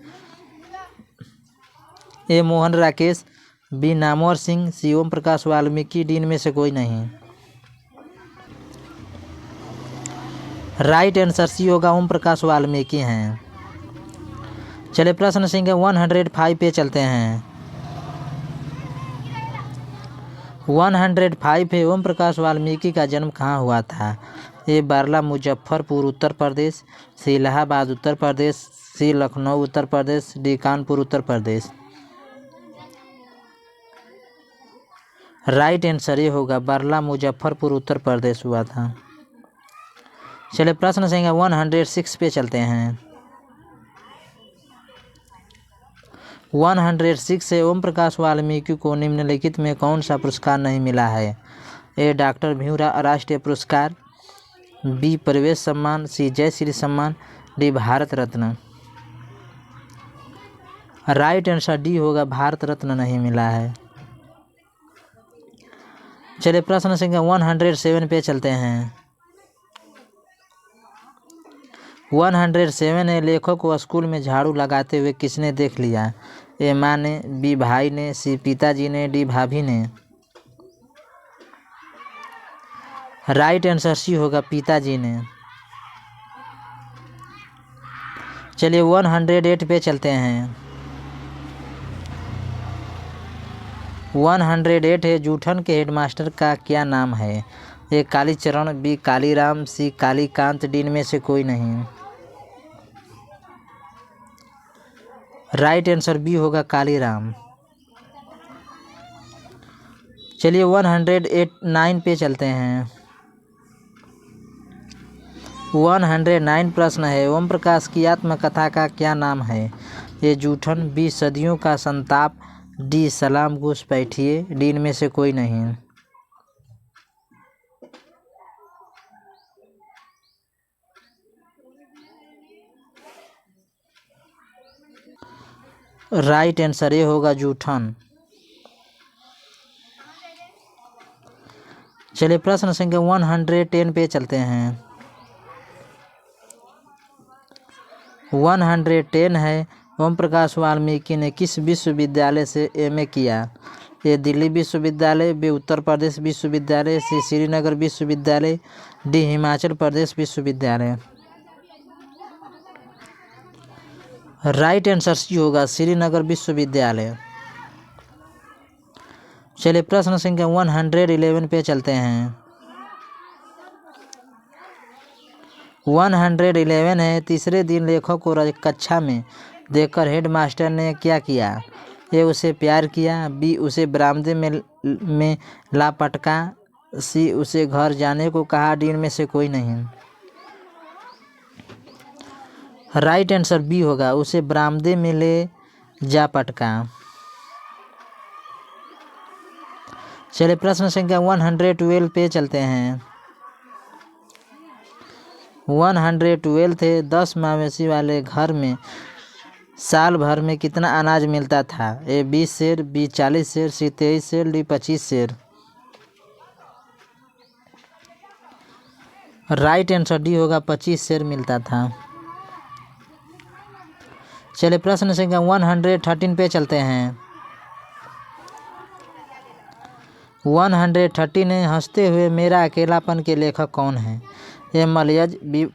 A Mohan Rakesh, B Namvar Singh, C Om Prakash Valmiki, D इनमें से कोई नहीं। राइट आंसर सी होगा, ओम प्रकाश वाल्मीकि हैं। चलिए प्रश्न संख्या 105 पे चलते हैं। 105 है, ओम प्रकाश वाल्मीकि का जन्म कहाँ हुआ था? ए बारला मुजफ्फरपुर उत्तर प्रदेश, सी इलाहाबाद उत्तर प्रदेश, सी Lucknow Uttar Pradesh, D Kanpur Uttar Pradesh. Right answer ये होगा बारला मुजफ्फरपुर उत्तर प्रदेश हुआ था। चलिए प्रश्न संख्या 106 पे चलते हैं। 106 है, ओम प्रकाश वाल्मीकि को निम्नलिखित में कौन सा पुरस्कार नहीं मिला है? ए डॉक्टर भीमराव राष्ट्रीय पुरस्कार, बी प्रवेश सम्मान, सी जयश्री सम्मान, D Bharat Ratna. Right answer D होगा भारत रत्न नहीं मिला है। चलिए प्रश्न संख्या 107 पे चलते हैं। 107 है, लेखक को स्कूल में झाड़ू लगाते हुए किसने देख लिया? ए माँ ने, बी भाई ने, सी पिताजी ने, डी भाभी ने। राइट आंसर सी होगा पिताजी ने। चलिए 108 पे चलते हैं। 108 है, जूठन के हेडमास्टर का क्या नाम है? ए कालीचरण, बी कालीराम, सी कालीकांत, डी इनमें से कोई नहीं। राइट आंसर बी होगा कालीराम। चलिए 109 पे चलते हैं। 109 प्रश्न है, ओम प्रकाश की आत्मकथा का क्या नाम है? ए जूठन, बी सदियों का संताप, डी सलाम घुसपैठिए, डी इनमें से कोई नहीं। राइट आंसर ये होगा जूठन। चलिए प्रश्न संख्या 110 पे चलते हैं। 110 है, ओम प्रकाश वाल्मीकि ने किस विश्वविद्यालय से एमए किया? ए दिल्ली विश्वविद्यालय, बी उत्तर प्रदेश विश्वविद्यालय, सी श्रीनगर विश्वविद्यालय, डी हिमाचल प्रदेश विश्वविद्यालय। राइट आंसर सी होगा श्रीनगर विश्वविद्यालय। चलिए प्रश्न संख्या 111 पे चलते हैं। 111 है, तीसरे दिन लेखक को कक्षा में देखकर हेडमास्टर ने क्या किया? ए उसे प्यार किया, बी उसे बरामदे में ला पटका, सी उसे घर जाने को कहा, डी इनमें से कोई नहीं। राइट आंसर बी होगा उसे बरामदे में ले जा पटका। चलिए प्रश्न संख्या 112 पे चलते हैं। 112 थे, 10 मवेशी वाले घर में साल भर में कितना अनाज मिलता था? ए 20 सेर, बी 40 सेर, सी 23 सेर, डी 25 सेर। राइट आंसर डी होगा 25 सेर मिलता था। चलिए प्रश्न संख्या 113 पे चलते हैं। 113 है, हंसते हुए मेरा अकेलापन के लेखक कौन है? ए मलयज, बी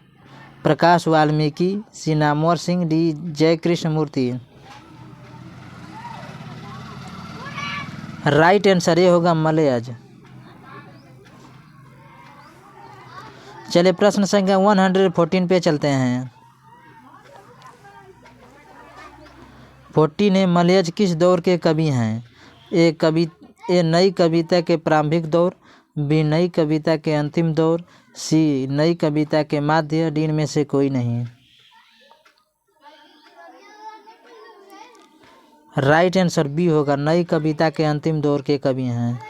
प्रकाश वाल्मीकि, सी नामवर सिंह, डी जय कृष्ण मूर्ति। राइट आंसर ये होगा मलयज। चलिए प्रश्न संख्या 114 पे चलते हैं। 14 है, मलयज किस दौर के कवि हैं? ए नई कविता के प्रारंभिक दौर, बी नई कविता के अंतिम दौर, सी नई कविता के माध्य, डी इनमें से कोई नहीं। राइट आंसर बी होगा नई कविता के अंतिम दौर के कवि हैं।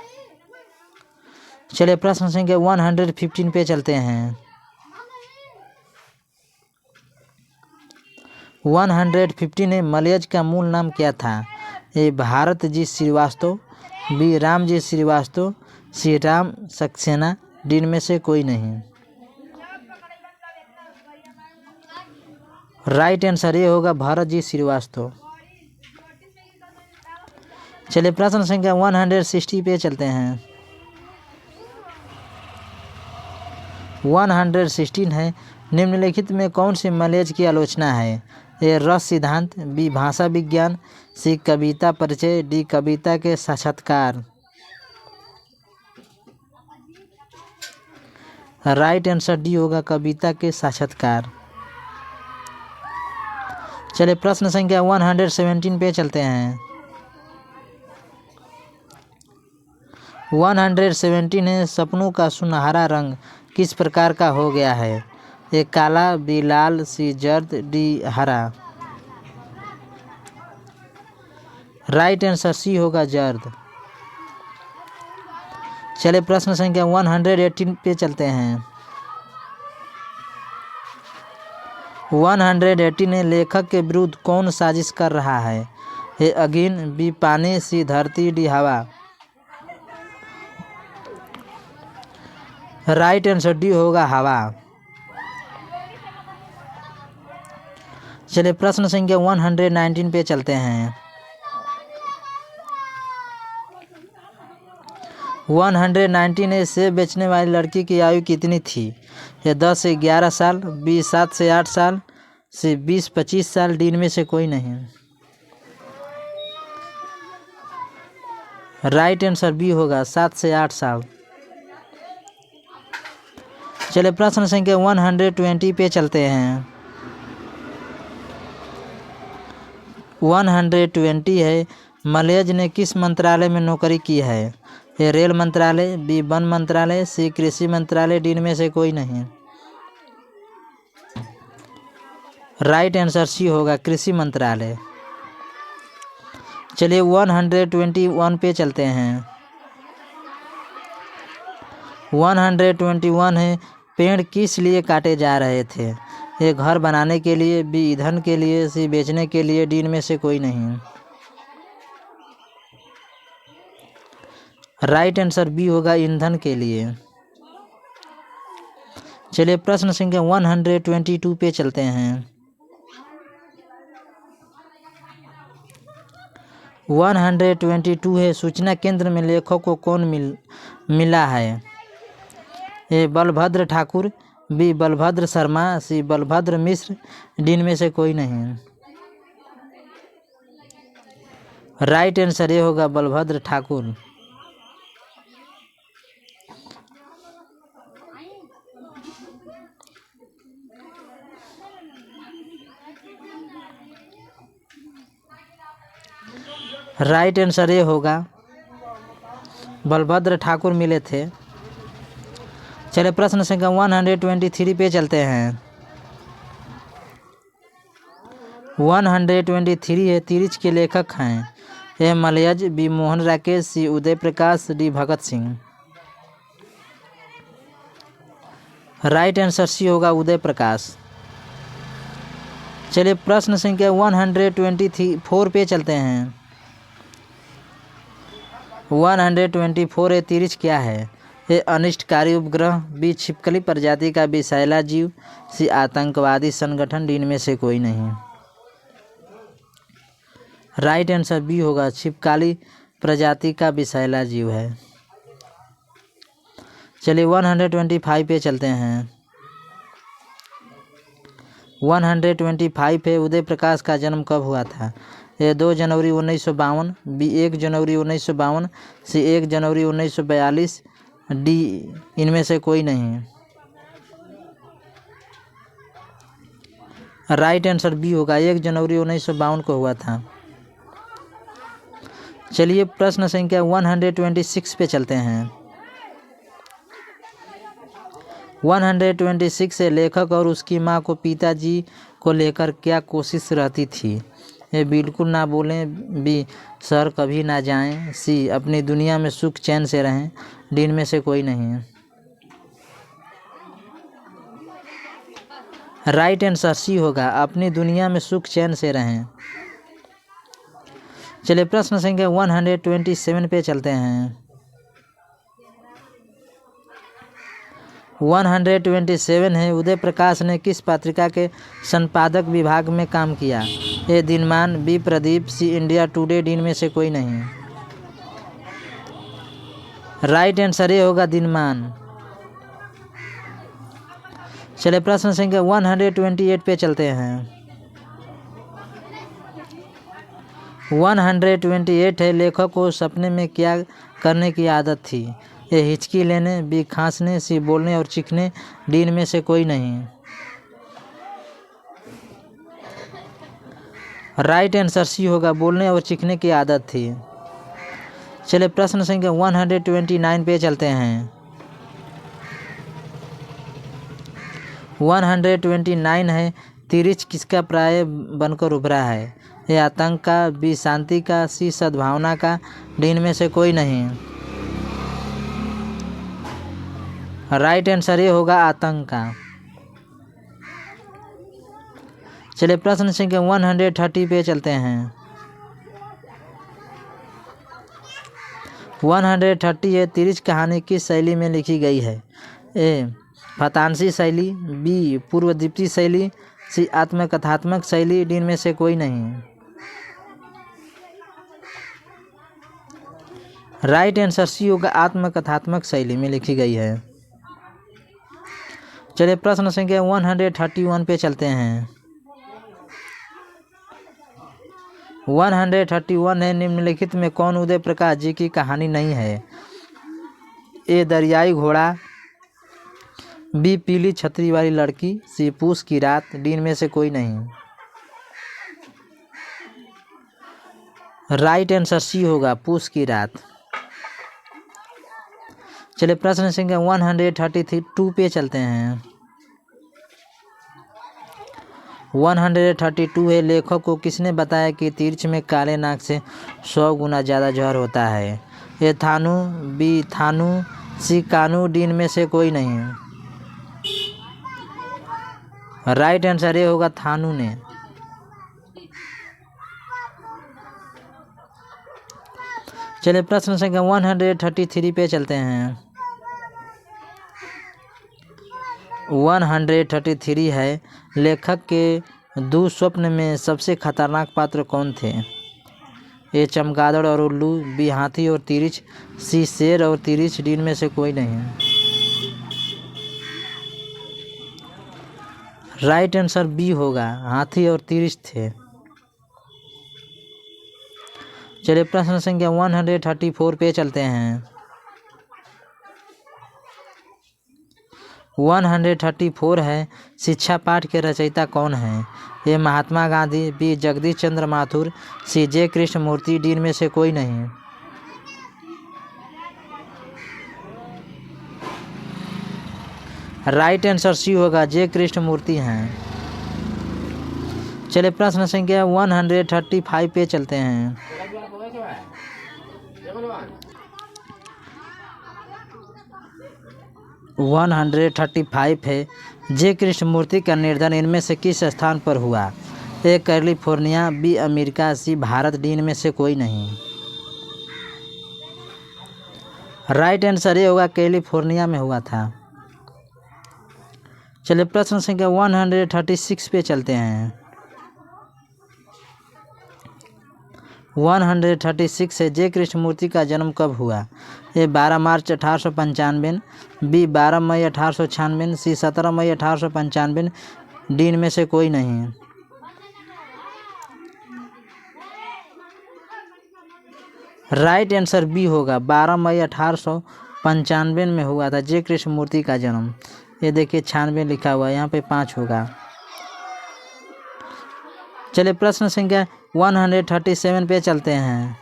चलिए प्रश्न संख्या 115 पे चलते हैं। 115 है, मलयज का मूल नाम क्या था? ए भारत जी श्रीवास्तव, बी राम जी श्रीवास्तव, सी राम सक्सेना, डी इनमें से कोई नहीं। राइट आंसर ये होगा भारत जी श्रीवास्तव। चलिए प्रश्न संख्या 160 पे चलते हैं। 116 है, निम्नलिखित में कौन से मलयज की आलोचना है? ए रस सिद्धांत, बी भाषा विज्ञान, सी कविता परिचय, डी कविता के साक्षात्कार। राइट आंसर डी होगा कविता के साक्षात्कार। चलिए प्रश्न संख्या 117 पे चलते हैं। 117 है, सपनों का सुनहरा रंग किस प्रकार का हो गया है? ए काला, बी लाल, सी जर्द, डी हरा। राइट आंसर सी होगा जर्द। चलिए प्रश्न संख्या 118 पे चलते हैं। 118 है, लेखक के विरुद्ध कौन साजिश कर रहा है? ए अगिन, बी पानी, सी धरती, डी हवा। राइट आंसर डी होगा हवा। चलिए प्रश्न संख्या 119 पे चलते हैं। 119 है, सेब बेचने वाली लड़की की आयु कितनी थी? ये 10 से 11 साल, बी 7 से 8 साल, सी 20-25 साल, डी इनमें से कोई नहीं। राइट आंसर बी होगा 7 से 8 साल। चलिए प्रश्न संख्या 120 पे चलते हैं। 120 है, मलयज ने किस मंत्रालय में नौकरी की है? ए रेल मंत्रालय, बी वन मंत्रालय, सी कृषि मंत्रालय, डी इनमें से कोई नहीं। राइट आंसर सी होगा कृषि मंत्रालय। चलिए 121 पे चलते हैं। 121 है, पेड़ किस लिए काटे जा रहे थे? ए घर बनाने के लिए, बी ईंधन के लिए, सी बेचने के लिए, डी इनमें से कोई नहीं। राइट आंसर बी होगा ईंधन के लिए। चलिए प्रश्न संख्या 122 पे चलते हैं। 122 है, सूचना केंद्र में लेखक को कौन मिला है? ए बलभद्र ठाकुर, बी बलभद्र शर्मा, सी बलभद्र मिश्र, डी इनमें से कोई नहीं। राइट आंसर ये होगा बलभद्र ठाकुर। राइट आंसर ये होगा बलभद्र ठाकुर मिले थे। चलिए प्रश्न संख्या 123 पे चलते हैं। 123 है, तिरिच के लेखक हैं? A Malayaj, B Mohan Rakesh, C Uday Prakash, D Bhagat Singh. Right answer C होगा उदय प्रकाश। चलिए प्रश्न संख्या 124 पे चलते हैं। 124 है, तिरिच क्या है? ए अनिष्टकारी उपग्रह, बी छिपकली प्रजाति का विषैला जीव, सी आतंकवादी संगठन, डी इनमें से कोई नहीं। राइट आंसर बी होगा छिपकली प्रजाति का विषैला जीव है। चलिए 125 पे चलते हैं। 125 है, उदय प्रकाश का जन्म कब हुआ था? ए 2 जनवरी 1952, बी 1 जनवरी 1952, सी 1 जनवरी 1942, डी इनमें से कोई नहीं। राइट आंसर बी होगा 1 जनवरी 1952 को हुआ था। चलिए प्रश्न संख्या 126 पे चलते हैं। 126 से लेखक और उसकी माँ को पिताजी को लेकर क्या कोशिश रहती थी? ये बिल्कुल ना बोलें, बी शहर कभी ना जाएं, सी अपनी दुनिया में सुख चैन से रहें, डी इनमें से कोई नहीं है। राइट आंसर सी होगा अपनी दुनिया में सुख चैन से रहें। चलिए प्रश्न संख्या 127 पे चलते हैं। 127 है, उदय प्रकाश ने किस पत्रिका के संपादक विभाग में काम किया? ए दिनमान, बी प्रदीप, सी इंडिया टुडे, डी इनमें से कोई नहीं। राइट आंसर ये होगा दिनमान। चलिए प्रश्न संख्या 128 पे चलते हैं। 128 है, लेखक को सपने में क्या करने की आदत थी? ए हिचकी लेने, बी खांसने, सी बोलने और चीखने, डी इनमें से कोई नहीं। राइट आंसर सी होगा बोलने और चीखने की आदत थी। चलिए प्रश्न संख्या 129 पे चलते हैं। 129 है, तिरछ किसका प्राय बनकर उभरा है? ए आतंक का, बी शांति का, सी सद्भावना का, डी इनमें से कोई नहीं। राइट आंसर ये होगा आतंक का। चलिए प्रश्न संख्या 130 पे चलते हैं। 130 है, तिरछ कहानी किस शैली में लिखी गई है? ए फतांसी शैली, बी पूर्वदीप्ति शैली, सी आत्मकथात्मक शैली, डी इनमें से कोई नहीं। राइट आंसर सी होगा आत्मकथात्मक शैली में लिखी गई है। चलिए प्रश्न संख्या 131 पे चलते हैं। 131 है, निम्नलिखित में कौन उदय प्रकाश जी की कहानी नहीं है? ए दरियाई घोड़ा, बी पीली छतरी वाली लड़की, सी पूस की रात, डी इनमें से कोई नहीं। राइट आंसर सी होगा पूस की रात। चलिए प्रश्न संख्या 132 पे चलते हैं। 132 है, लेखक को किसने बताया कि तिरछ में काले नाग से 100 गुना ज़्यादा जहर होता है? ए थानू, बी थानू, सी कानू, डी इनमें से कोई नहीं। राइट आंसर ये होगा थानू ने। चलिए प्रश्न संख्या 133 पे चलते हैं। 133 है, लेखक के दुःस्वप्न में सबसे खतरनाक पात्र कौन थे? ए चमगादड़ और उल्लू, बी हाथी और तिरछ, सी शेर और तिरछ, डी इनमें से कोई नहीं। राइट आंसर बी होगा हाथी और तिरछ थे। चलिए प्रश्न संख्या 134 पे चलते हैं। 134 है, शिक्षा पाठ के रचयिता कौन है? ए महात्मा गांधी, बी जगदीश चंद्र माथुर, सी जे कृष्णमूर्ति, डी इनमें से कोई नहीं। राइट आंसर सी होगा जे कृष्णमूर्ति हैं। चलिए प्रश्न संख्या 135 पे चलते हैं। 135 है, जे कृष्णमूर्ति का निर्धन इनमें से किस स्थान पर हुआ? ए कैलिफोर्निया, बी अमेरिका, सी भारत, डी इनमें से कोई नहीं। राइट आंसर ये होगा कैलिफोर्निया में हुआ था। चलिए प्रश्न संख्या 136 पे चलते हैं। 136 है, जे कृष्णमूर्ति का जन्म कब हुआ? ए 12 मार्च 1895, बी 12 मई 1896, सी 17 मई 1895, डी इनमें से कोई नहीं। राइट आंसर बी होगा 12 मई 1895 में हुआ था जे कृष्णमूर्ति का जन्म। ये देखिए 96 लिखा हुआ है, यहाँ पे 5 होगा। चलिए प्रश्न संख्या 137 पे चलते हैं।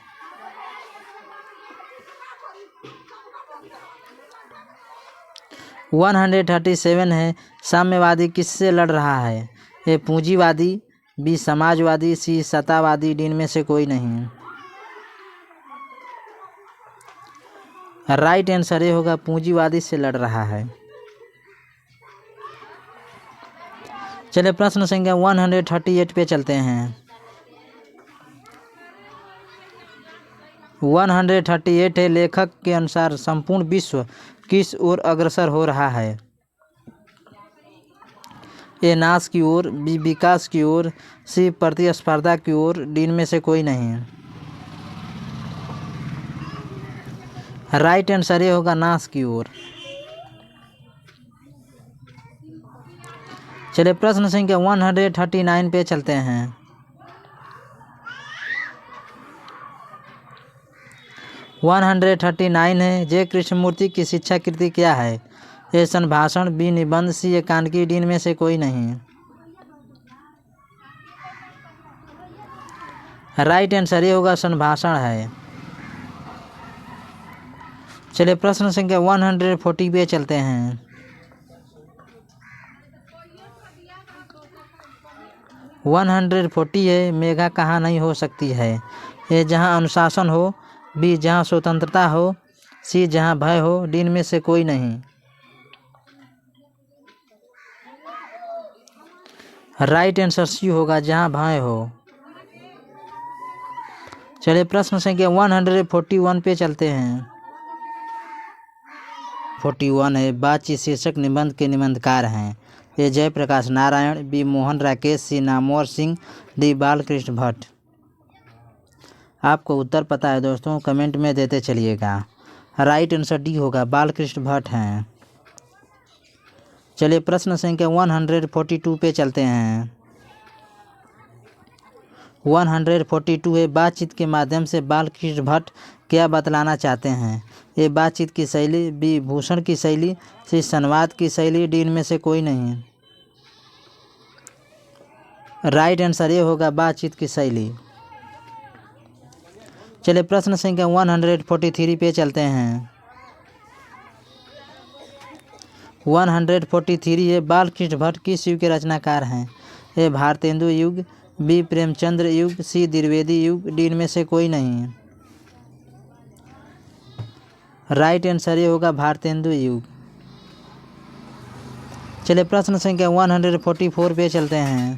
137 है, साम्यवादी किससे लड़ रहा है? ए पूंजीवादी, बी समाजवादी, सी सत्तावादी, डी इनमें से कोई नहीं। राइट आंसर ये होगा पूंजीवादी से लड़ रहा है। चलिए प्रश्न संख्या 138 पे चलते हैं। 138 है, लेखक के अनुसार संपूर्ण विश्व किस ओर अग्रसर हो रहा है? ए नाश की ओर, बी विकास की ओर, सी प्रतिस्पर्धा की ओर, डी इनमें से कोई नहीं। राइट आंसर ये होगा नाश की ओर। चलिए प्रश्न संख्या 139 पे चलते हैं। 139 है, जे कृष्णमूर्ति की शिक्षा कृति क्या है? ए संभाषण, बी निबंध, सी एकांकी, डी इनमें से कोई नहीं। राइट आंसर ये होगा संभाषण है। चलिए प्रश्न संख्या 140 पे चलते हैं। 140 है, मेघा कहाँ नहीं हो सकती है। ए जहाँ अनुशासन हो, बी जहाँ स्वतंत्रता हो, सी जहाँ भय हो, डी इनमें से कोई नहीं। राइट आंसर सी होगा, जहाँ भय हो। चलिए प्रश्न संख्या 141 पे चलते हैं। 41 है, बातचीत शीर्षक निबंध के निबंधकार हैं। ए जयप्रकाश नारायण, बी मोहन राकेश, सी नामवर सिंह, डी बालकृष्ण भट्ट। आपको उत्तर पता है दोस्तों, कमेंट में देते चलिएगा। राइट आंसर डी होगा, बालकृष्ण भट्ट हैं। चलिए प्रश्न संख्या 142 पे चलते हैं। 142 है, बातचीत के माध्यम से बालकृष्ण भट्ट क्या बतलाना चाहते हैं। ए बातचीत की शैली, बी भूषण की शैली, सी संवाद की शैली, डी इनमें से कोई नहीं। राइट आंसर ये होगा, बातचीत की शैली। चलिए प्रश्न संख्या 143 पे चलते हैं। 143 है, बालकृष्ण भट्ट किस युग के रचनाकार हैं। ए भारतेंदु युग, बी प्रेमचंद्र युग, सी द्विवेदी युग, डी इनमें से कोई नहीं। राइट आंसर ये होगा, भारतेंदु युग। चलिए प्रश्न संख्या 144 पे चलते हैं।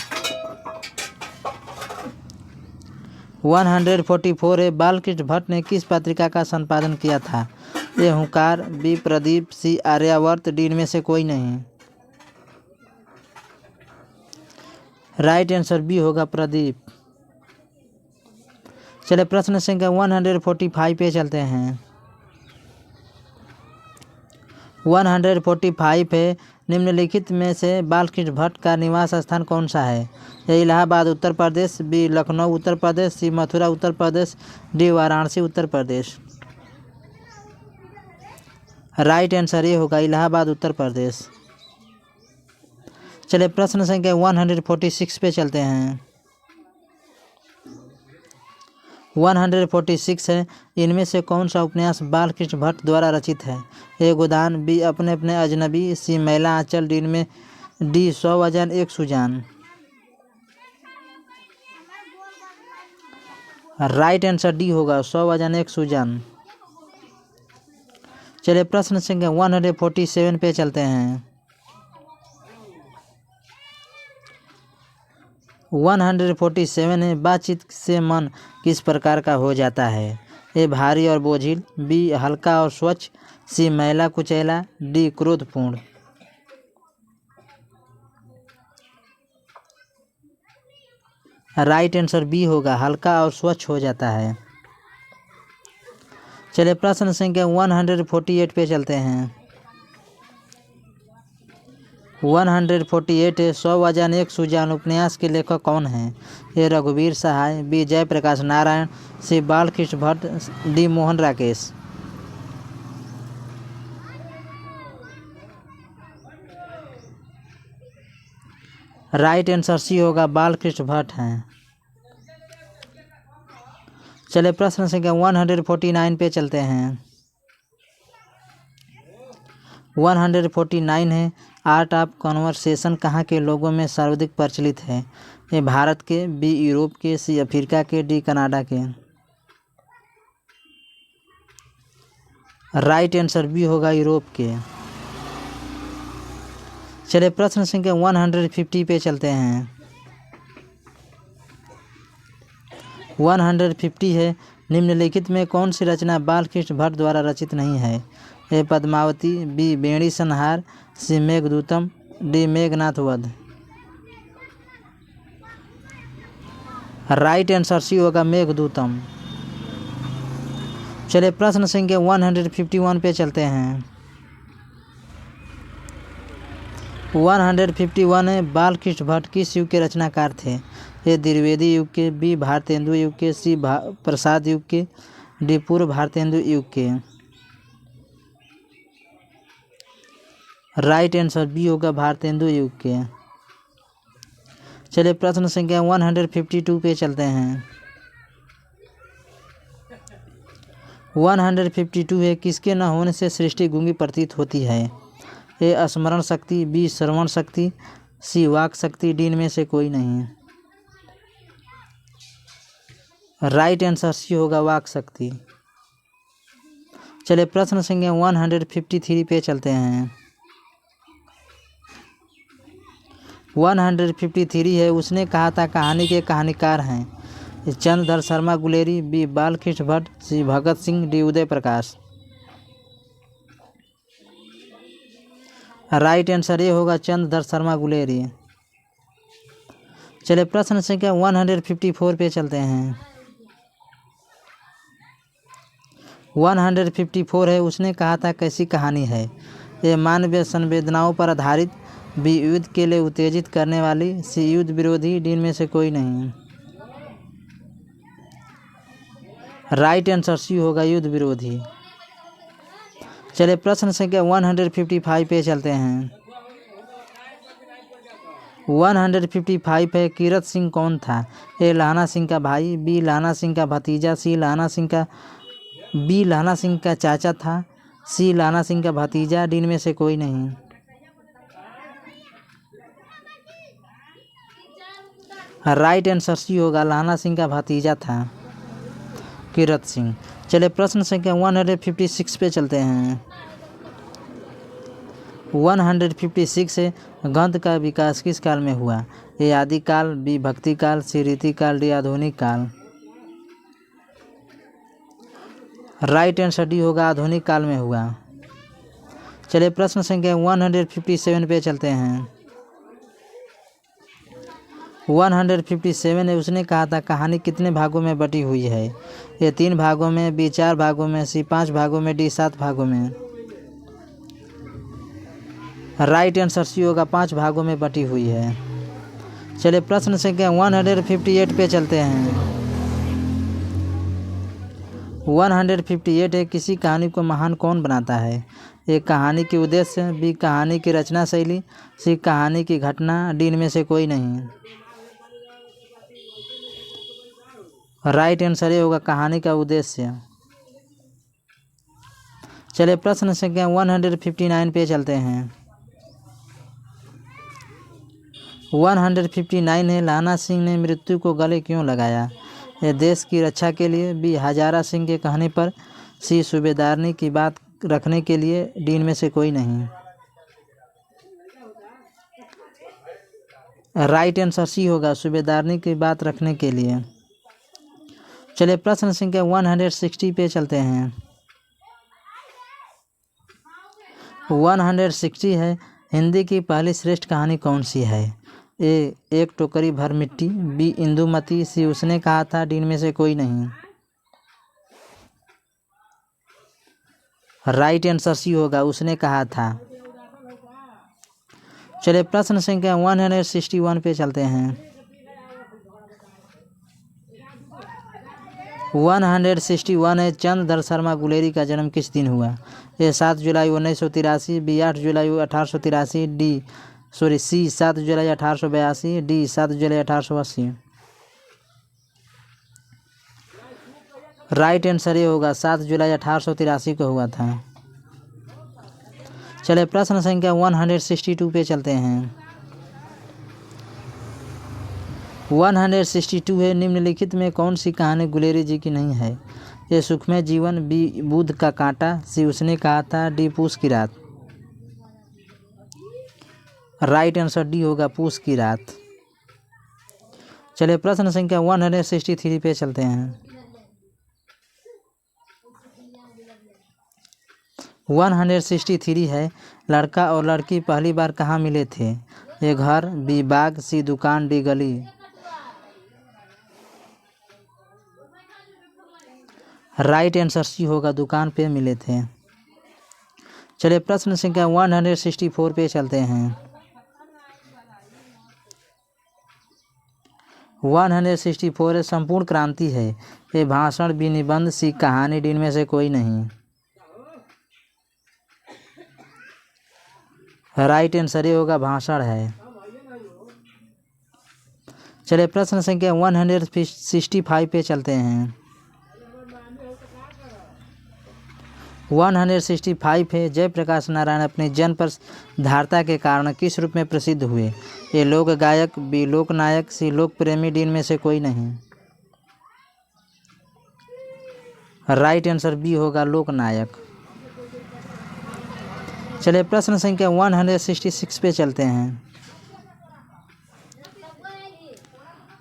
144 है, बालकृष्ण भट्ट ने किस पत्रिका का संपादन किया था। ए हुंकार, बी प्रदीप, सी आर्यावर्त, डी इनमें से कोई नहीं। राइट आंसर बी होगा, प्रदीप। चलिए प्रश्न संख्या 145 पे चलते हैं। 145 है, निम्नलिखित में से बालकृष्ण भट्ट का निवास स्थान कौन सा है। ए इलाहाबाद उत्तर प्रदेश, बी लखनऊ उत्तर प्रदेश, सी Mathura Uttar Pradesh, D Varanasi Uttar Pradesh. Right answer ये होगा, इलाहाबाद उत्तर प्रदेश। चलिए प्रश्न संख्या 146 पे चलते हैं। 146 है, इनमें से कौन सा उपन्यास बालकृष्ण भट्ट द्वारा रचित है। ए गोदान, बी अपने अपने अजनबी, सी मैला आंचल, डी में डी 100 अजान 1 सुजान। राइट आंसर डी होगा, 100 अजान 1 सुजान। चलिए प्रश्न संख्या 147 पे चलते हैं। 147 है, बातचीत से मन किस प्रकार का हो जाता है। ए भारी और बोझिल, बी हल्का और स्वच्छ, सी मैला कुचैला, डी क्रोधपूर्ण। राइट आंसर बी होगा, हल्का और स्वच्छ हो जाता है। चलिए प्रश्न संख्या 148 पे चलते हैं। 148 है, 100 अजान 1 सुजान उपन्यास के लेखक कौन हैं। ए रघुवीर Sahay, B Jayaprakash Narayan, C Balkrishna Bhatt, D Mohan Rakesh. Right answer C होगा, बालकृष्ण भट्ट हैं। चलिए प्रश्न संख्या 149 पे चलते हैं। 149 है, आर्ट ऑफ कन्वर्सेशन कहाँ के लोगों में सर्वाधिक प्रचलित है। ए भारत के, बी यूरोप के, सी अफ्रीका के, डी कनाडा के। राइट आंसर बी होगा, यूरोप के। चलिए प्रश्न संख्या 150 पे चलते हैं। 150 है, निम्नलिखित में कौन सी रचना बालकृष्ण भट्ट द्वारा रचित नहीं है। ए पद्मावती, बी बेड़ी संहार, सी मेघदूतम, डी मेघनाथ वध। राइट आंसर सी होगा, मेघदूतम। चलिए प्रश्न संख्या 151 पे चलते हैं। 151 है, बालकृष्ण भट्ट किस युग के रचनाकार थे। ए द्विवेदी युग के, बी भारतेंदु युग के, सी प्रसाद युग के, डी पूर्व भारतेंदु युग के। राइट आंसर बी होगा, भारतेंदु युग के। चलिए प्रश्न संख्या 152 पे चलते हैं। 152 है, किसके न होने से सृष्टि गूंगी प्रतीत होती है? ए स्मरण शक्ति, बी श्रवण शक्ति, सी वाक शक्ति, डी इनमें से कोई नहीं है। राइट आंसर सी होगा, वाक शक्ति। चलिए प्रश्न संख्या 153 पे चलते हैं। 153 है, उसने कहा था कहानी के कहानीकार हैं चंद्रधर शर्मा गुलेरी, बी बालकृष्ण भट्ट, सी Bhagat Singh, D Uday Prakash. Right answer ये होगा, चंद्रधर शर्मा गुलेरी। चलिए प्रश्न संख्या 154 पे चलते हैं। 154 है, उसने कहा था कैसी कहानी है? ये मानवीय संवेदनाओं पर आधारित, बी युद्ध के लिए उत्तेजित करने वाली, सी युद्ध विरोधी, डी में से कोई नहीं है। राइट आंसर सी होगा, युद्ध विरोधी। चलिए प्रश्न संख्या 155 पे चलते हैं। 155 है, कीरत सिंह कौन था? ए लाना सिंह का भाई, बी लाना सिंह का भतीजा, सी लाना सिंह का चाचा था, सी लाना सिंह का भतीजा, डी में से कोई नहीं। राइट आंसर सी होगा, लाना सिंह का भतीजा था कीरत सिंह। चलिए प्रश्न संख्या 156 पे चलते हैं। 156 है, गद्य का विकास किस काल में हुआ? ए आदिकाल, बी भक्ति काल, सी रीतिकाल, डी आधुनिक काल। राइट आंसर डी होगा, आधुनिक काल में हुआ। चलिए प्रश्न संख्या 157 पे चलते हैं। 157 है, उसने कहा था कहानी कितने भागों में बटी हुई है? ए 3 भागों में, बी 4 भागों में, सी 5 भागों में, डी 7 भागों में। राइट आंसर सी होगा, 5 भागों में बटी हुई है। चलिए प्रश्न संख्या 158 पे चलते हैं। 158 है, किसी कहानी को महान कौन बनाता है? ए कहानी के उद्देश्य, बी कहानी की रचना शैली, सी कहानी की घटना, डी इनमें से कोई नहीं। राइट आंसर ये होगा, कहानी का उद्देश्य। चलिए प्रश्न संख्या 159 पे चलते हैं। 159 है, लाना सिंह ने मृत्यु को गले क्यों लगाया? ये देश की रक्षा के लिए, बी हजारा सिंह के कहने पर, सी सूबेदारनी की बात रखने के लिए, डी में से कोई नहीं। राइट आंसर सी होगा, सूबेदारनी की बात रखने के लिए। चलिए प्रश्न संख्या 160 पे चलते हैं। 160 है, हिंदी की पहली श्रेष्ठ कहानी कौन सी है? ए एक टोकरी भर मिट्टी, बी इंदुमती, सी उसने कहा था, डी में से कोई नहीं। राइट आंसर सी होगा, उसने कहा था। चलिए प्रश्न संख्या 161 पे चलते हैं। 161 है, चंद्रधर शर्मा गुलेरी का जन्म किस दिन हुआ? ए 7 जुलाई 1983, बी 8 जुलाई 1883, सी 7 जुलाई 1882, डी 7 जुलाई 1880। राइट आंसर ये होगा, 7 जुलाई 1883 को हुआ था। चलिए प्रश्न संख्या 162 पे चलते हैं। 162 है, निम्नलिखित में कौन सी कहानी गुलेरी जी की नहीं है? ए सुखमय जीवन, बी बुध का कांटा, सी उसने कहा था, डी पूस की रात। राइट आंसर डी होगा, पूस की रात। चलिए प्रश्न संख्या 163 पे चलते हैं। 163 है, लड़का और लड़की पहली बार कहाँ मिले थे? ए घर, बी बाग, सी दुकान, डी गली। राइट आंसर सी होगा, दुकान पे मिले थे। चलिए प्रश्न संख्या 164 पे चलते हैं। 164 संपूर्ण क्रांति है, ये भाषण, बी निबंध, सी कहानी, डी में से कोई नहीं। राइट आंसर ये होगा, भाषण है। चलिए प्रश्न संख्या 165 पे चलते हैं। 165 है, जयप्रकाश नारायण अपनी जनप्रधारता के कारण किस रूप में प्रसिद्ध हुए? ए लोक गायक, बी लोक नायक, सी लोक प्रेमी, डी इनमें से कोई नहीं। राइट आंसर बी होगा लोक नायक। चलिए प्रश्न संख्या 166 पे चलते हैं।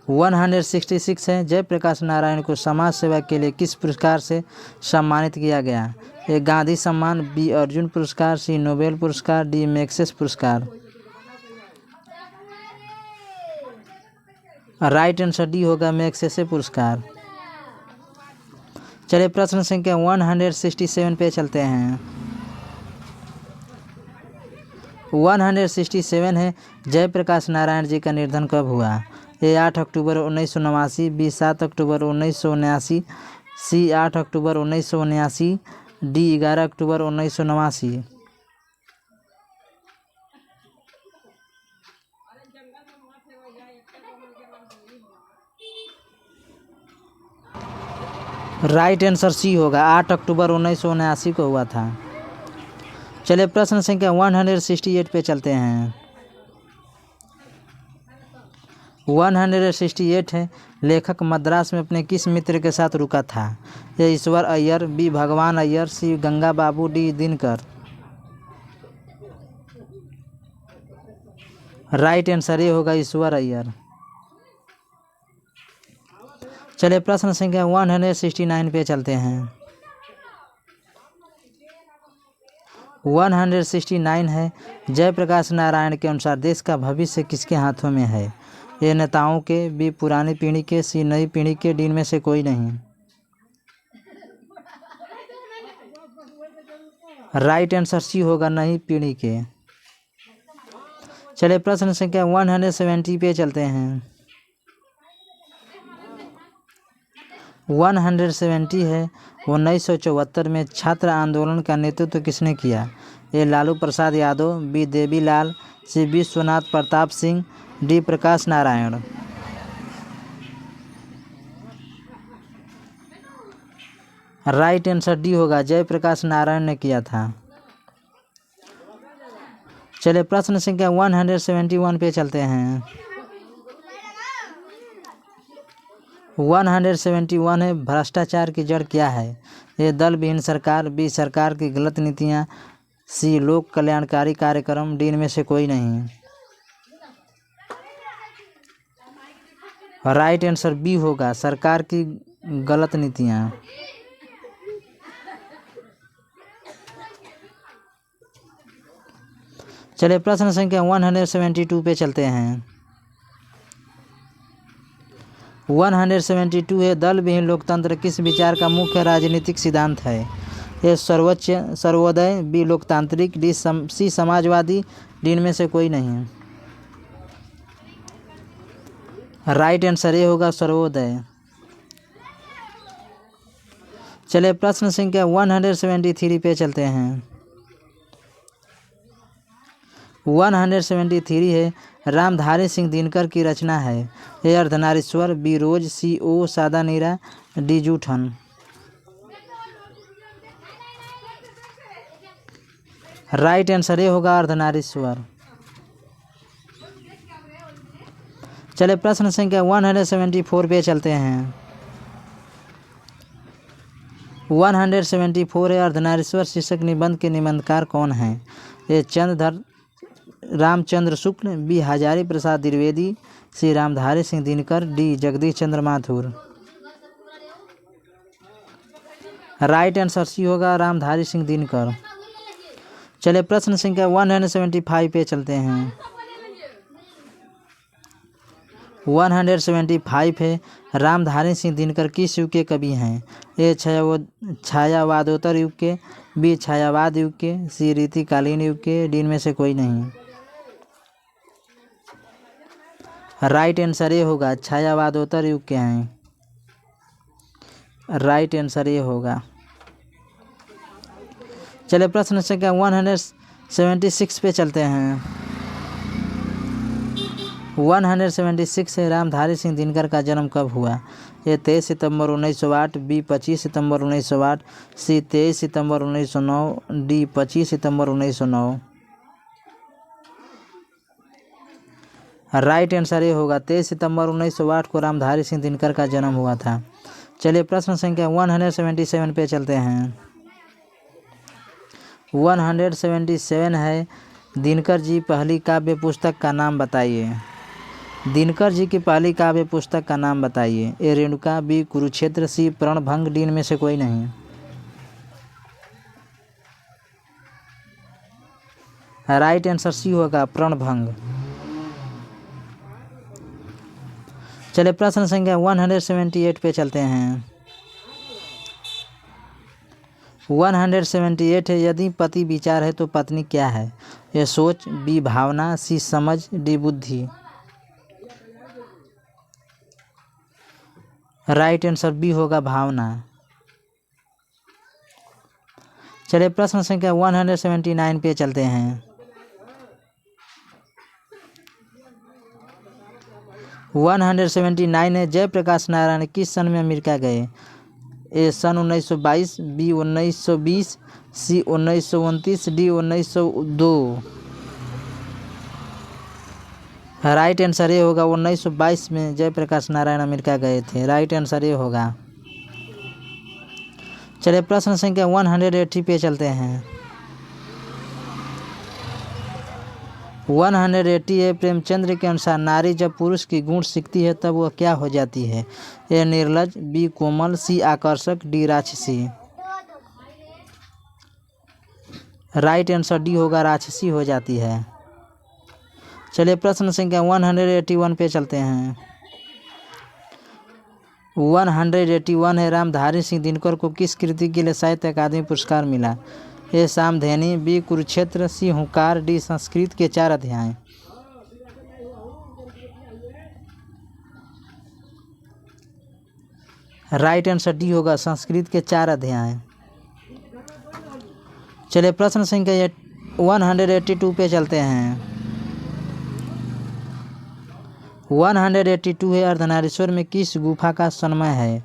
166 है, जयप्रकाश नारायण को समाज सेवा के लिए किस पुरस्कार से सम्मानित किया गया? ए गांधी सम्मान, बी अर्जुन पुरस्कार, सी नोबेल पुरस्कार, डी मैक्सेस पुरस्कार। राइट आंसर डी होगा मैक्सेस पुरस्कार। चलिए प्रश्न संख्या 167 पे चलते हैं। 167 है, जयप्रकाश नारायण जी का निधन कब हुआ? ए 8 अक्टूबर 1989, बी 7 अक्टूबर 1979, सी 8 अक्टूबर 1979, डी 11 अक्टूबर 1989। राइट आंसर सी होगा, 8 अक्टूबर 1979 को हुआ था। चलिए प्रश्न संख्या 168 पे चलते हैं। 168 है, लेखक मद्रास में अपने किस मित्र के साथ रुका था? ए ईश्वर अय्यर, बी भगवान अय्यर, सी गंगा बाबू, डी दिनकर। राइट आंसर ये होगा ईश्वर अय्यर। चलिए प्रश्न संख्या 169 पे चलते हैं। 169 है, जयप्रकाश नारायण के अनुसार देश का भविष्य किसके हाथों में है? ए नेताओं के, बी पुरानी पीढ़ी के, सी नई पीढ़ी के, डी इनमें से कोई नहीं। राइट आंसर सी होगा नई पीढ़ी के। चलिए प्रश्न संख्या 170 पे चलते हैं। 170 है, 1974 में छात्र आंदोलन का नेतृत्व किसने किया? ए लालू प्रसाद यादव, बी देवीलाल, सी Vishwanath Pratap Singh, D Prakash Narayan. Right answer D होगा, जयप्रकाश नारायण ने किया था। चलिए प्रश्न संख्या 171 पे चलते हैं। 171 है, भ्रष्टाचार की जड़ क्या है? ए दल विहीन सरकार, बी सरकार की गलत नीतियाँ, सी लोक कल्याणकारी कार्यक्रम, डी इनमें से कोई नहीं। राइट आंसर बी होगा, सरकार की गलत नीतियाँ। चलिए प्रश्न संख्या 172 पे चलते हैं। 172 है, दल विहीन लोकतंत्र किस विचार का मुख्य राजनीतिक सिद्धांत है? ए सर्वोच्च सर्वोदय, बी लोकतांत्रिक, डी सी समाजवादी, डी इनमें से कोई नहीं। राइट आंसर ये होगा सर्वोदय। चलिए प्रश्न संख्या 173 पे चलते हैं। 173 है, रामधारी सिंह दिनकर की रचना है। ए अर्धनारीश्वर, बी रोज, सी ओ सादा नीरा, डी जूठन। राइट आंसर ये होगा अर्धनारीश्वर। चलिए प्रश्न संख्या 174 पे चलते हैं। 174 है, अर्धनारीश्वर शीर्षक निबंध के निबंधकार कौन हैं? ए चंद्रधर रामचंद्र शुक्ल, बी हजारी प्रसाद द्विवेदी, सी रामधारी सिंह दिनकर, डी जगदीश चंद्र माथुर। राइट आंसर सी होगा रामधारी सिंह दिनकर। चलिए प्रश्न संख्या 175 पे चलते हैं। 175 है, रामधारी सिंह दिनकर किस युग के कवि हैं? ए छायावादोत्तर युग के, बी छायावाद युग के, सी रीतिकालीन युग के, डी में से कोई नहीं। राइट आंसर ये होगा छायावादोत्तर युग के हैं। राइट आंसर ये होगा। चलिए प्रश्न संख्या 176 पे चलते हैं। 176 है रामधारी सिंह दिनकर का जन्म कब हुआ? ए 23 सितंबर 1908, बी 25 सितंबर 1908, सी 23 सितंबर 1909, डी 25 सितंबर 1909। राइट आंसर ये होगा 23 सितंबर 1908 को रामधारी सिंह दिनकर का जन्म हुआ था। चलिए प्रश्न संख्या 177 पे चलते हैं। 177 है दिनकर जी पहली काव्य पुस्तक का नाम बताइए। दिनकर जी की पहली काव्य पुस्तक का नाम बताइए। ए रेणुका, बी कुरुक्षेत्र, सी प्रणभंग, डी में से कोई नहीं। राइट आंसर सी होगा प्रणभंग। चलिए प्रश्न संख्या 178 पे चलते हैं। 178 है यदि पति विचार है तो पत्नी क्या है? ए सोच, बी भावना, सी समझ, डी बुद्धि। राइट आंसर बी होगा भावना। चलिए प्रश्न संख्या 179 पे चलते हैं। 179 है जयप्रकाश नारायण किस सन में अमेरिका गए? ए सन 1922, बी 1920, सी 1929, डी 1902। राइट आंसर ये होगा 1922 में जयप्रकाश नारायण अमेरिका गए थे। राइट आंसर ये होगा। चलिए प्रश्न संख्या 180 पे चलते हैं। 180 है प्रेमचंद्र के अनुसार नारी जब पुरुष की गुण सीखती है तब वह क्या हो जाती है? ए निर्लज, बी कोमल, सी आकर्षक, डी राक्षसी। राइट आंसर डी होगा राक्षसी हो जाती है। चलिए प्रश्न संख्या 181 पे चलते हैं। 181 है रामधारी सिंह दिनकर को किस कृति के लिए साहित्य अकादमी पुरस्कार मिला? ए सामधेनी, बी कुरुक्षेत्र, सी हुंकार, डी संस्कृत के 4 अध्याय। राइट आंसर डी होगा संस्कृत के 4 अध्याय। चलिए प्रश्न संख्या 182 पे चलते हैं। 182 है अर्धनारीश्वर में किस गुफा का सन्मय है?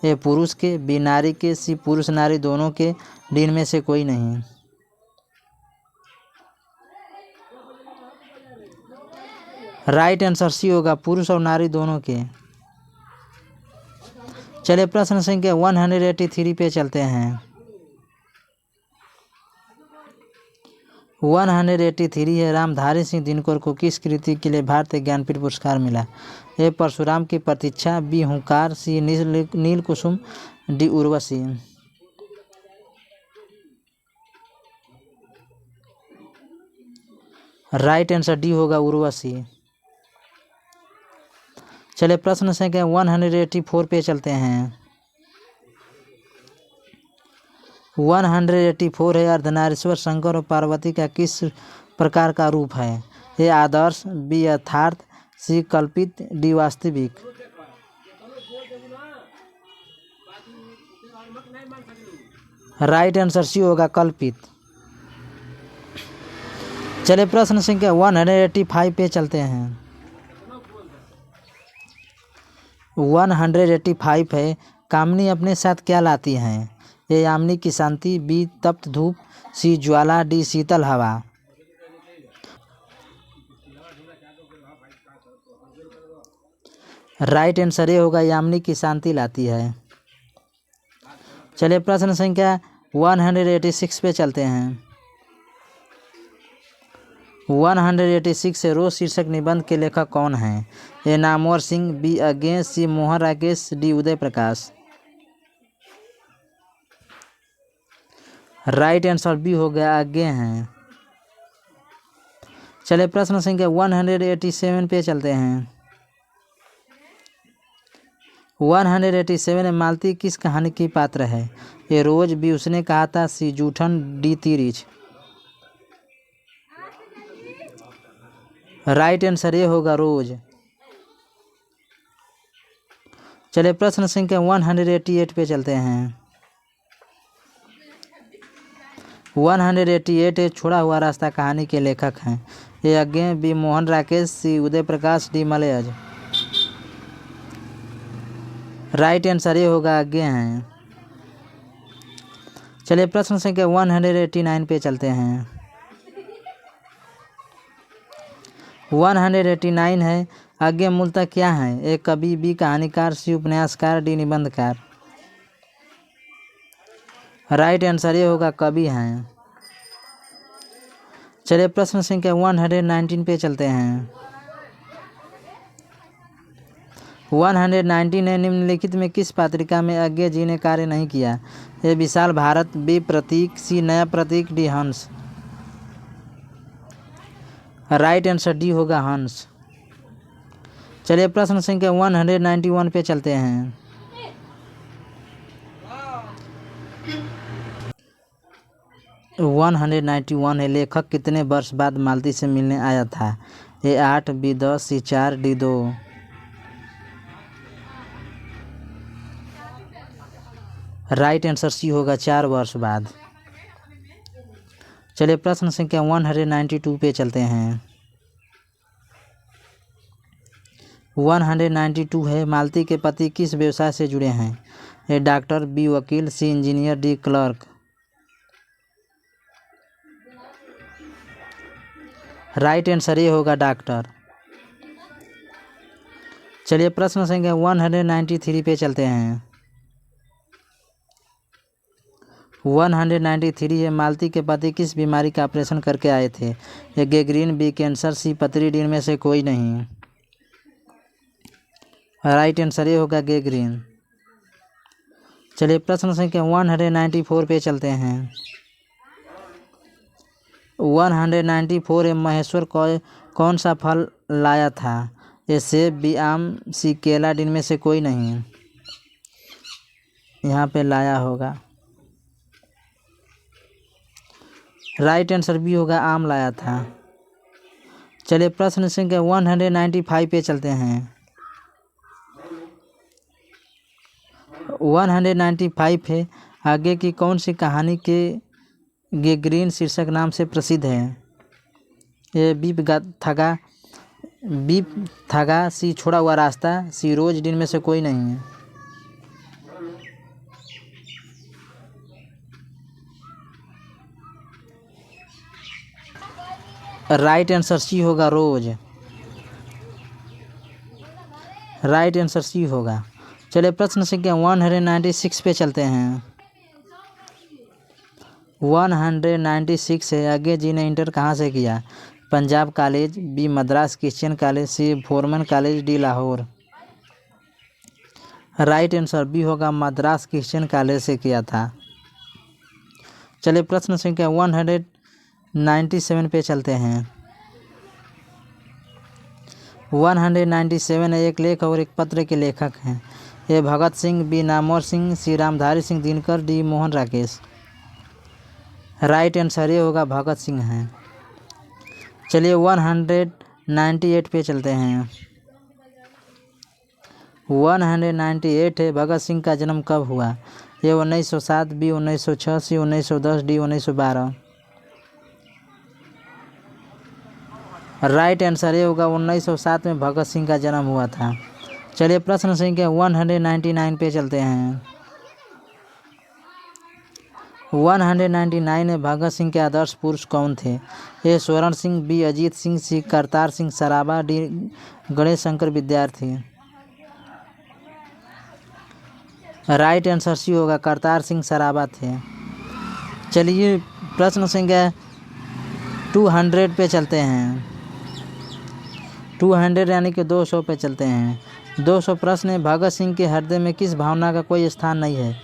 ए पुरुष के, बी नारी के, सी पुरुष नारी दोनों के, डी में से कोई नहीं। राइट आंसर सी होगा पुरुष और नारी दोनों के। चलिए प्रश्न संख्या 183 पे चलते हैं। 183 है रामधारी सिंह दिनकर को किस कृति के लिए भारतीय ज्ञानपीठ पुरस्कार मिला? ए परशुराम की प्रतीक्षा, B Hunkar, C Neel Kusum, D Urvashi. Right answer D होगा उर्वशी। चलिए प्रश्न संख्या 184 पे चलते हैं। 184 है अर्धनारीश्वर शंकर और पार्वती का किस प्रकार का रूप है? ए आदर्श, बी यथार्थ, सी कल्पित, डी वास्तविक। राइट आंसर सी होगा कल्पित। चलिए प्रश्न संख्या 185 पे चलते हैं। 185 है कामनी अपने साथ क्या लाती हैं? ए यामिनी की शांति, बी तप्त धूप, सी ज्वाला, डी शीतल हवा। राइट आंसर ये होगा यामिनी की शांति लाती है। चलिए प्रश्न संख्या 186 पे चलते हैं। 186 से रोज शीर्षक निबंध के लेखक कौन हैं? ए नामवर सिंह, बी अज्ञे, सी Mohan Rakesh, D Uday Prakash. Right answer B हो गया अज्ञे हैं। चलिए प्रश्न संख्या 187 पे चलते हैं। 187 में मालती किस कहानी की पात्र है? ए रोज, बी उसने कहा था, सी जूठन, डी तिरिच। राइट आंसर ये होगा रोज। चलिए प्रश्न संख्या 188 पे चलते हैं। 188 छोड़ा हुआ रास्ता कहानी के लेखक हैं? ए अज्ञे, बी मोहन राकेश, सी Uday Prakash, D मलयज। Right answer ये होगा अज्ञे हैं। चलिए प्रश्न संख्या 189 पे चलते हैं। 189 है, अज्ञे मूलतः क्या है? ए कवि, बी कहानीकार, सी उपन्यासकार, डी निबंधकार। राइट आंसर ये होगा कवि हैं। चलिए प्रश्न संख्या 119 पे चलते हैं। 119 है, निम्नलिखित में किस पत्रिका में अज्ञे जी ने कार्य नहीं किया? ए विशाल भारत, बी प्रतीक, सी नया प्रतीक, डी हंस। राइट आंसर डी होगा हंस। चलिए प्रश्न संख्या 191 पे चलते हैं। 191 है, लेखक कितने वर्ष बाद मालती से मिलने आया था? ए 8, बी 10, सी 4, डी 2। राइट आंसर सी होगा 4 वर्ष बाद। चलिए प्रश्न संख्या 192 पे चलते हैं। 192 है, मालती के पति किस व्यवसाय से जुड़े हैं? ए डॉक्टर, बी वकील, C engineer, D clerk. Right answer ये होगा डॉक्टर। चलिए प्रश्न संख्या 193 पे चलते हैं। 193 है, मालती के पति किस बीमारी का ऑपरेशन करके आए थे? ए गैंग्रीन, बी कैंसर, सी पथरी, डी में से कोई नहीं। राइट आंसर ये होगा गैंग्रीन। चलिए प्रश्न संख्या 194 पे चलते हैं। 194 है, महेश्वर कौन सा फल लाया था? ए सेब, बी आम, सी केला, डी में से कोई नहीं। यहाँ पे लाया होगा। राइट आंसर बी होगा आम लाया था। चलिए प्रश्न संख्या 195 पे चलते हैं। 195 है, आगे की कौन सी कहानी के गैंग्रीन शीर्षक नाम से प्रसिद्ध है? ए बीप थगा, सी छोड़ा हुआ रास्ता, सी रोज, डी में से कोई नहीं है। राइट आंसर सी होगा रोज। राइट आंसर सी होगा। चलिए प्रश्न संख्या 196 पे चलते हैं। 196 है, अज्ञे जी ने इंटर कहाँ से किया? Punjab college, B Madras Christian college, C Forman college, D Lahore. Right answer B होगा मद्रास क्रिश्चियन कॉलेज से किया था। चलिए प्रश्न संख्या 197 पे चलते हैं। 197 है, एक लेख और एक पत्र के लेखक हैं। A Bhagat Singh, B Namvar Singh, C Ramdhari Singh Dinkar, D Mohan Rakesh. Right answer ये होगा भगत सिंह हैं। चलिए 198 पे चलते हैं। 198 है, भगत सिंह का जन्म कब हुआ? ए 1907, बी 1906, सी 1910, डी 1912। राइट आंसर ये होगा 1907 में भगत सिंह का जन्म हुआ था। चलिए प्रश्न संख्या 199 पे चलते हैं। 199 है, भगत सिंह के आदर्श पुरुष कौन थे? ए स्वर्ण सिंह, बी अजीत सिंह, सी करतार सिंह सराबा, डी गणेश शंकर विद्यार्थी। राइट आंसर सी होगा करतार सिंह सराबा थे। चलिए प्रश्न संख्या 200 पे चलते हैं। 200 यानी कि 200 पे चलते हैं। 200 प्रश्न है, भगत सिंह के हृदय में किस भावना का कोई स्थान नहीं है?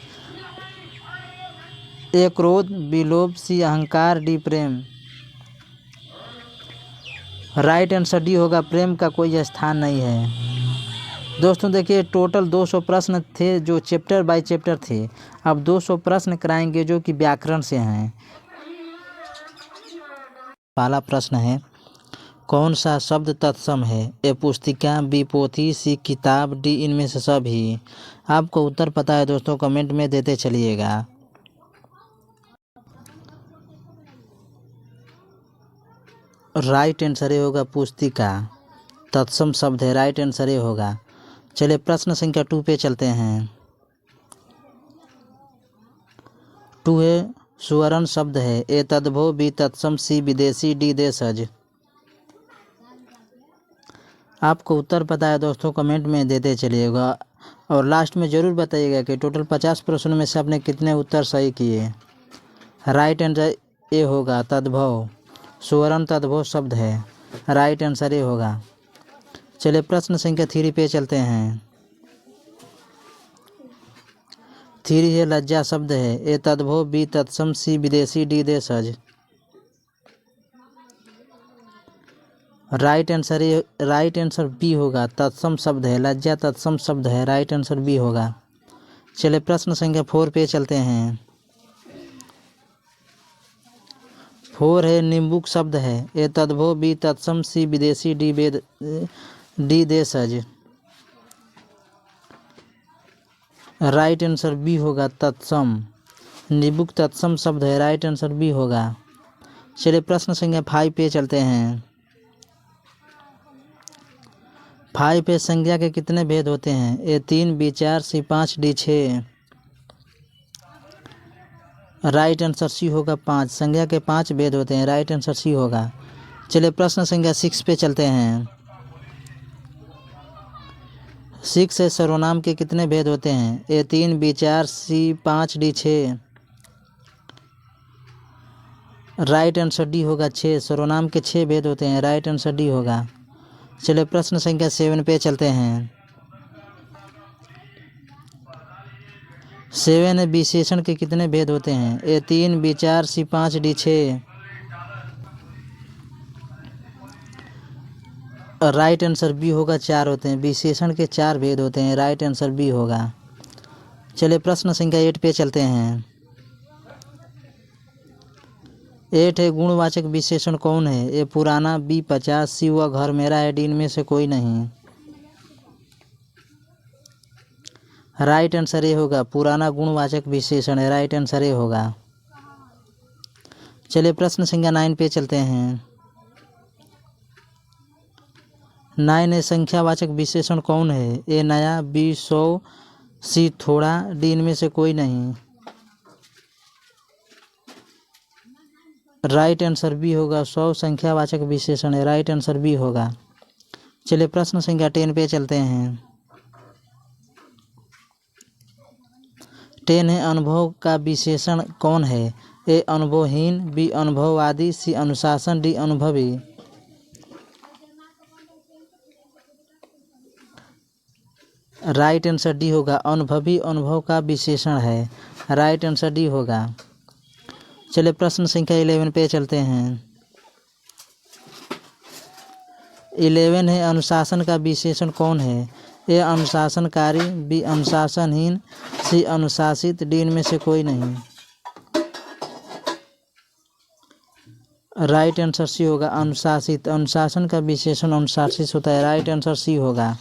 ए क्रोध, बी लोभ, सी अहंकार, डी प्रेम। राइट आंसर डी होगा प्रेम का कोई स्थान नहीं है। दोस्तों देखिए टोटल 200 प्रश्न थे जो चैप्टर बाय चैप्टर थे। अब 200 प्रश्न कराएंगे जो कि व्याकरण से हैं। पहला प्रश्न है, कौन सा शब्द तत्सम है? ए पुस्तिका, बी पोथी, सी किताब, डी इनमें से सभी। आपको उत्तर पता है दोस्तों, कमेंट में देते चलिएगा। राइट आंसर ए होगा पुस्तिका। तत्सम शब्द है, राइट आंसर ए होगा। चलिए प्रश्न संख्या 2 पे चलते हैं। 2 है सुवर्ण शब्द है। ए तद्भव, बी तत्सम, सी विदेशी, डी देशज। आपको उत्तर पता है दोस्तों, कमेंट में देते चलिएगा और लास्ट में ज़रूर बताइएगा कि टोटल 50 प्रश्नों में से आपने कितने उत्तर सही किए। राइट आंसर ए होगा तद्भव। सुवर्ण तद्भव शब्द है, राइट आंसर ए होगा। चलिए प्रश्न संख्या 3 पे चलते हैं। 3 है लज्जा शब्द है। ए तद्भव, बी तत्सम, सी विदेशी, डी देशज। राइट आंसर बी होगा तत्सम शब्द है। लज्जा तत्सम शब्द है, राइट आंसर बी होगा। चलिए प्रश्न संख्या 4 पे चलते हैं। 4 है निम्बुक शब्द है। ए तद्भव, बी तत्सम, सी विदेशी, डी देशज। राइट आंसर बी होगा तत्सम। निम्बुक तत्सम शब्द है, राइट आंसर बी होगा। चलिए प्रश्न संख्या 5 पे चलते हैं। 5 पे संज्ञा के कितने भेद होते हैं। ए 3, बी 4, सी 5, डी 6। राइट आंसर सी होगा 5। संज्ञा के 5 भेद होते हैं, राइट आंसर सी होगा। चलिए प्रश्न संख्या 6 पे चलते हैं। 6 है सर्वनाम के कितने भेद होते हैं। ए 3, बी 4, सी 5, डी 6। राइट आंसर डी होगा 6। सर्वनाम के 6 भेद होते हैं, राइट आंसर डी होगा। चलिए प्रश्न संख्या 7 पे चलते हैं। 7 है विशेषण के कितने भेद होते हैं। ए 3, बी 4, सी 5, डी 6। राइट आंसर बी होगा 4 होते हैं। विशेषण के 4 भेद होते हैं, राइट आंसर बी होगा। चलिए प्रश्न संख्या 8 पे चलते हैं। 8 है गुणवाचक विशेषण कौन है। ए पुराना, बी 50, सी वह घर मेरा है, डी इनमें से कोई नहीं। राइट आंसर ए होगा पुराना गुणवाचक विशेषण है, राइट आंसर ए होगा। चलिए प्रश्न संख्या 9 पे चलते हैं। 9 है संख्यावाचक विशेषण कौन है। ए नया, बी 100, सी थोड़ा, डी इनमें से कोई नहीं। राइट आंसर बी होगा 100 संख्यावाचक विशेषण है, राइट आंसर बी होगा। चलिए प्रश्न संख्या 10 पे चलते हैं। 10 है अनुभव का विशेषण कौन है। ए अनुभवहीन, बी अनुभववादी, सी अनुशासन, डी अनुभवी। राइट आंसर डी होगा अनुभवी अनुभव का विशेषण है, राइट आंसर डी होगा। चलिए प्रश्न संख्या 11 पे चलते हैं। 11 है अनुशासन का विशेषण कौन है। ए अनुशासनकारी, बी अनुशासनहीन, सी अनुशासित, डी इनमें से कोई नहीं। राइट आंसर सी होगा अनुशासित। अनुशासन का विशेषण अनुशासित होता है, राइट आंसर सी होगा।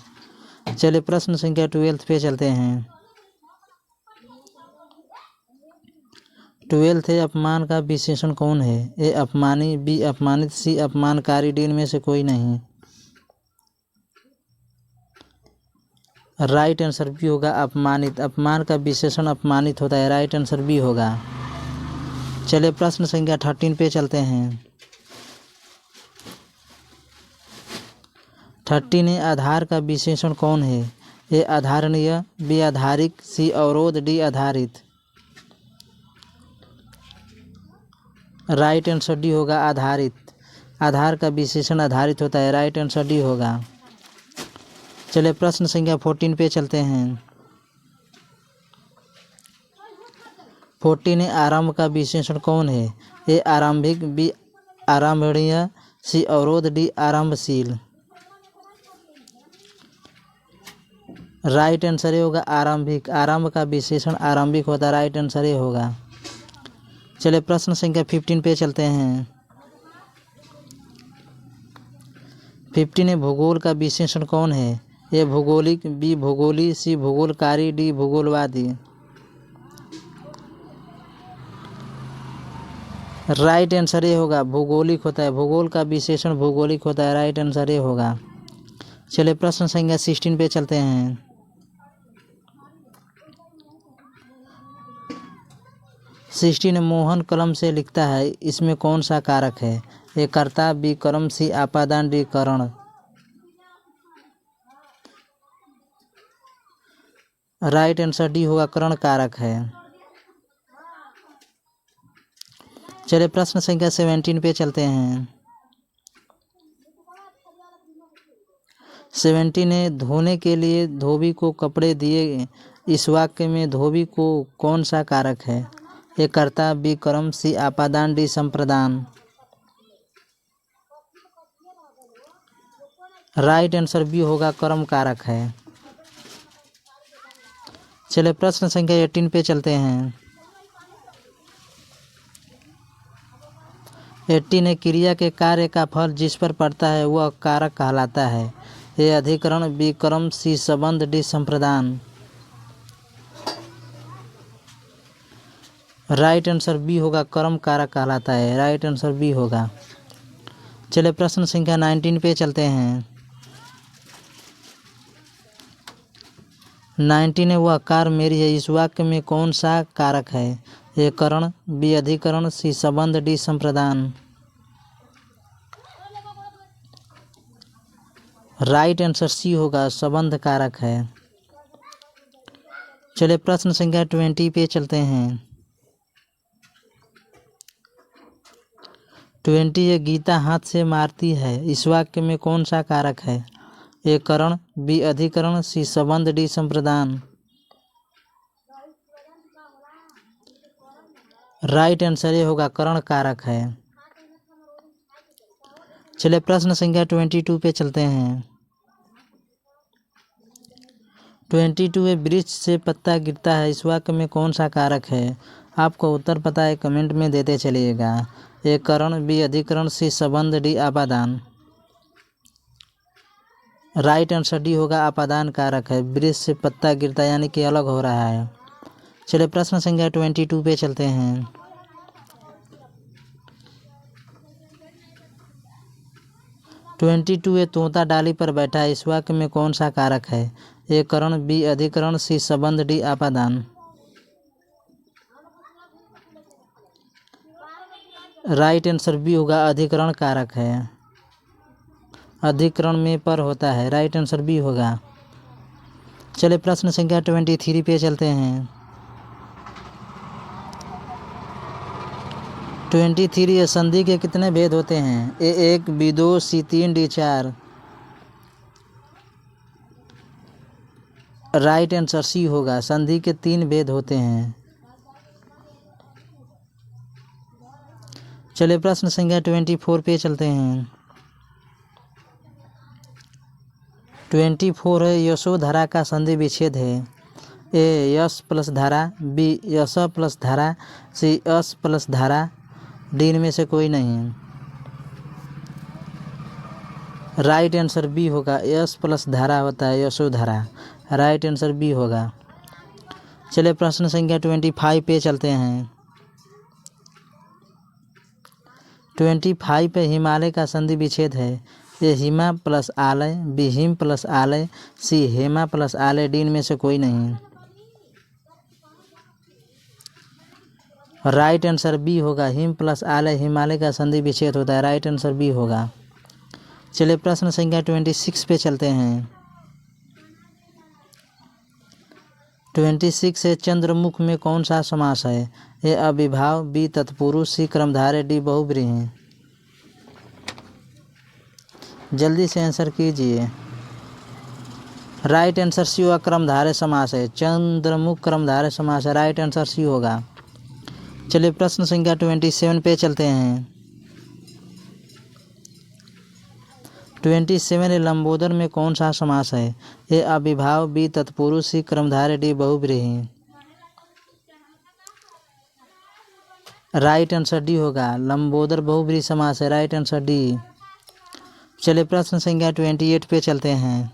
चलिए प्रश्न संख्या 12 पे चलते हैं। 12 है अपमान का विशेषण कौन है। ए अपमानी, बी अपमानित, सी अपमानकारी, डी इनमें से कोई नहीं। राइट आंसर बी होगा अपमानित। अपमान का विशेषण अपमानित होता है, राइट आंसर बी होगा। चलिए प्रश्न संख्या 13 पे चलते हैं। 13 है आधार का विशेषण कौन है। ए आधारणीय, बी आधारिक, सी अवरोध, डी आधारित। राइट आंसर डी होगा आधारित। आधार का विशेषण आधारित होता है, राइट आंसर डी होगा। चलिए प्रश्न संख्या 14 पे चलते हैं। 14 है आरंभ का विशेषण कौन है। ए आरंभिक, बी आरंभणीय, सी अवरोध, डी आरंभशील। राइट आंसर ए होगा आरंभिक। आरंभ का विशेषण आरंभिक होता है, राइट आंसर ए होगा। चलिए प्रश्न संख्या 15 पे चलते हैं। 15 है भूगोल का विशेषण कौन है। ए भूगोलिक, बी भूगोली, सी भूगोलकारी, डी भूगोलवादी। राइट आंसर ये होगा, भौगोलिक होता है। भूगोल का विशेषण भौगोलिक होता है। राइट आंसर ये होगा। चलिए प्रश्न संख्या 16 पे चलते हैं। मोहन कलम से लिखता है, इसमें कौन सा कारक है? ए कर्ता, बी कर्म, सी आपादान, डी करण। राइट आंसर डी होगा, करण कारक है। चलिए प्रश्न संख्या 17 पे चलते हैं। 17 है, धोने के लिए धोबी को कपड़े दिए। इस वाक्य में धोबी को कौन सा कारक है? ए कर्ता, बी कर्म, सी आपादान, डी संप्रदान। राइट आंसर बी होगा, कर्म कारक है। चलिए प्रश्न संख्या 18 पे चलते हैं। 18 है, क्रिया के कार्य का फल जिस पर पड़ता है वह कारक कहलाता है। ए अधिकरण, बी कर्म, सी संबंध, डी संप्रदान। राइट आंसर बी होगा, कर्म कारक कहलाता है। राइट आंसर बी होगा। चलिए प्रश्न संख्या 19 पे चलते हैं। 19 है, वह कार मेरी है। इस वाक्य में कौन सा कारक है? ए करण, बी अधिकरण, सी संबंध, डी संप्रदान। राइट आंसर सी होगा, संबंध कारक है। चलिए प्रश्न संख्या 20 पे चलते हैं। 20 है, गीता हाथ से मारती है। इस वाक्य में कौन सा कारक है? ए करण, बी अधिकरण, सी संबंध, डी संप्रदान। राइट आंसर ये होगा, करण कारक है। चलिए प्रश्न संख्या 22 पे चलते हैं। 22 है, वृक्ष से पत्ता गिरता है। इस वाक्य में कौन सा कारक है? आपको उत्तर पता है, कमेंट में देते चलिएगा। ए करण, बी अधिकरण, सी संबंध, डी आपादान। राइट आंसर डी होगा, आपादान कारक है। वृक्ष से पत्ता गिरता है यानी कि अलग हो रहा है। चलिए प्रश्न संख्या 22 पे चलते हैं। 22 है, तोता डाली पर बैठा है। इस वाक्य में कौन सा कारक है? ए करण, बी अधिकरण, सी संबंध, डी आपादान। राइट आंसर बी होगा, अधिकरण कारक है। अधिकरण में पर होता है। राइट आंसर बी होगा। चलिए प्रश्न संख्या 23 पे चलते हैं। 23 संधि के कितने भेद होते हैं? ए 1, बी 2, सी 3, डी 4। राइट आंसर सी होगा, संधि के 3 भेद होते हैं। चलिए प्रश्न संख्या 24 पे चलते हैं। 24 है, यशोधरा का संधि विच्छेद है। ए यश प्लस धारा, बी यश प्लस धारा, सी यश प्लस धारा, डी इनमें से कोई नहीं है। राइट आंसर बी होगा, यश प्लस धारा होता है यशोधरा। राइट आंसर बी होगा। चलिए प्रश्न संख्या 25 पे चलते हैं। 25 पे हिमालय का संधि विच्छेद है। ए हिमा प्लस आलय, बी हिम प्लस आलय, सी हेमा प्लस आलय, डी इनमें से कोई नहीं है। राइट आंसर बी होगा, हिम प्लस आलय हिमालय का संधि विच्छेद होता है। राइट आंसर बी होगा। चलिए प्रश्न संख्या 26 पे चलते हैं। 26 है, चंद्रमुख में कौन सा समास है? ए अविभाव, बी तत्पुरुष, सी कर्मधारय, डी बहुव्रीहि। जल्दी से आंसर कीजिए। राइट आंसर सी होगा, कर्मधारय समास है। चंद्रमुख कर्मधारय समास है। राइट आंसर सी होगा। चलिए प्रश्न संख्या 27 पे चलते हैं। 27 है, लंबोदर में कौन सा समास है? ए अविभाव, बी तत्पुरुष, सी कर्मधारय, डी बहुव्रीहि। राइट आंसर डी होगा, लंबोदर बहुव्रीहि समास है। Right answer D. चलिए प्रश्न संख्या 28 पे चलते हैं।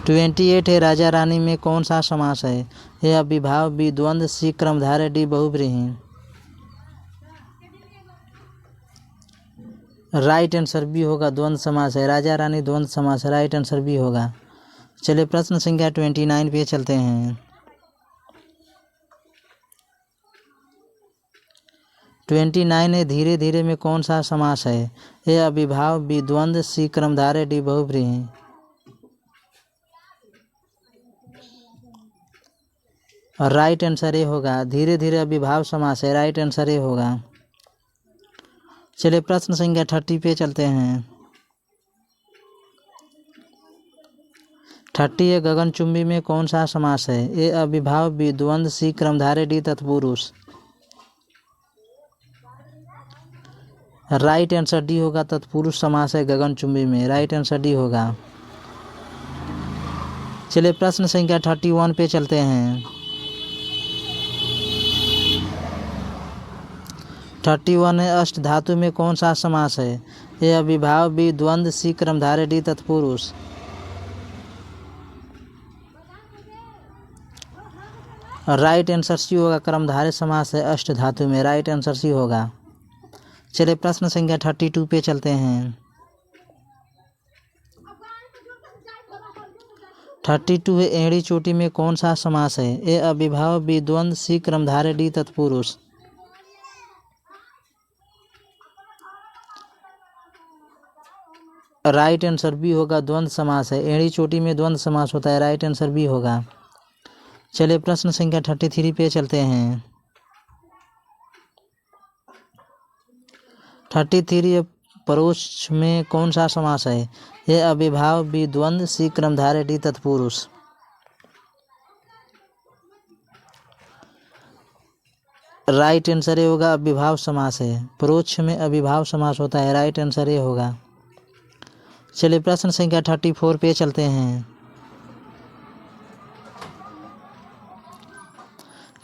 28 है राजा रानी में कौन सा समास है? ए अभिभाव, बी द्वंद्व, सी क्रमधारय, डी बहुव्रीहि। राइट आंसर बी होगा, द्वंद्व समास है। राजा रानी द्वंद्व समास है, राइट आंसर बी होगा। चलिए प्रश्न संख्या 29 पे चलते हैं। 29 है धीरे धीरे में कौन सा समास है? ए अभिभाव, बी द्वंद्व, सी क्रमधारय, डी बहुव्रीहि। राइट आंसर ए होगा, धीरे धीरे अभिभाव समास है, राइट आंसर ए होगा। चलिए प्रश्न संख्या 30 पे चलते हैं। 30 है गगनचुंबी में कौन सा समास है? ए अभिभाव, बी द्वंद्व, सी क्रमधारय, डी तत्पुरुष। राइट आंसर डी होगा, तत्पुरुष समास है गगनचुंबी में, राइट आंसर डी होगा। चलिए प्रश्न संख्या 31 पे चलते हैं। 31 है अष्ट धातु में कौन सा समास है? ए अभिभाव, बी द्वंद्व, सी क्रमधारय, डी तत्पुरुष। राइट आंसर सी होगा, क्रमधारय समास है अष्ट धातु में, राइट आंसर सी होगा। चलिए प्रश्न संख्या 32 पे चलते हैं। 32 है एड़ी चोटी में कौन सा समास है? ए अभिभाव, बी द्वंद्व, सी क्रमधारय, डी तत्पुरुष। राइट आंसर बी होगा, द्वंद्व समास है। एड़ी चोटी में द्वंद्व समास होता है, राइट आंसर बी होगा। चलिए प्रश्न संख्या 33 पे चलते हैं। 33 परोक्ष में कौन सा समास है? ए अभिभाव, बी द्वंद्व, सी क्रमधारय, डी तत्पुरुष। राइट आंसर ए होगा, अभिभाव समास है। परोक्ष में अभिभाव समास होता है, राइट आंसर ए होगा। चलिए प्रश्न संख्या 34 पे चलते हैं।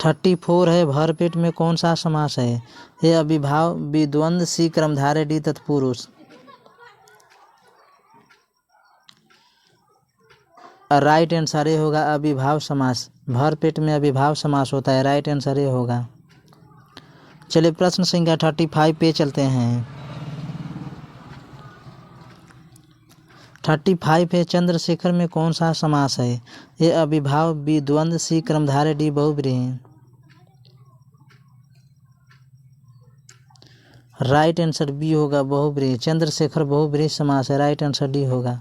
34 है भरपेट में कौन सा समास है? ए अभिभाव, बी द्वंद्व, सी क्रमधारय, डी तत्पुरुष। राइट आंसर ए होगा, अभिभाव समास। भरपेट में अभिभाव समास होता है, राइट आंसर ए होगा। चलिए प्रश्न संख्या 35 पे चलते हैं। 35 है चंद्रशेखर में कौन सा समास है? ए अभिभाव, बी द्वंद्व, सी क्रमधारय, डी बहुव्रीहि। राइट आंसर बी होगा, बहुव्रीहि। चंद्रशेखर बहुव्रीहि समास है, राइट आंसर डी होगा।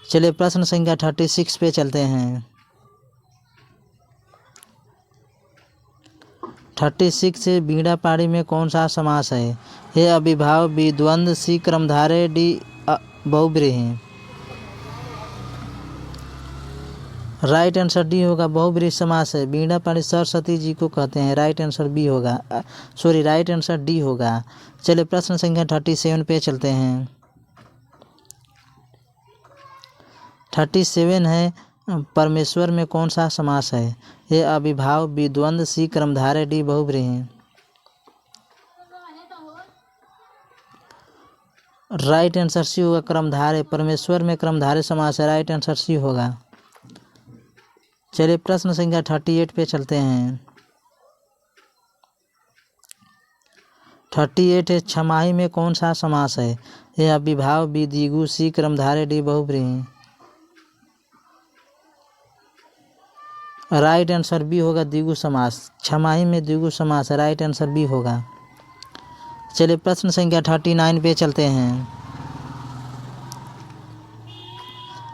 चलिए प्रश्न संख्या 36 पे चलते हैं। 36 से बीड़ा पाड़ी में कौन सा समास है? ए अभिभाव, बी द्वंद्व, सी क्रमधारय, डी बहुव्रीहि। राइट आंसर डी होगा, बहुव्रीहि समास है। बीड़ा पाड़ी सरस्वती जी को कहते हैं, राइट आंसर बी होगा, राइट आंसर डी होगा। चलिए प्रश्न संख्या 37 पे चलते हैं। 37 है परमेश्वर में कौन सा समास है? ए अभिभाव, बी द्वंद्व, सी क्रमधारय, डी बहुव्रीहि। राइट आंसर सी होगा, क्रमधारय। परमेश्वर में क्रमधारय समास है, राइट आंसर सी होगा। चलिए प्रश्न संख्या 38 पे चलते हैं। 38 है छमाही में कौन सा समास है? ए अभिभाव, बी द्विगु, सी क्रमधारय, डी बहुव्रीहि। राइट आंसर बी होगा, द्विगु समास। छमाही में द्विगु समास है, राइट आंसर बी होगा। चलिए प्रश्न संख्या 39 पे चलते हैं।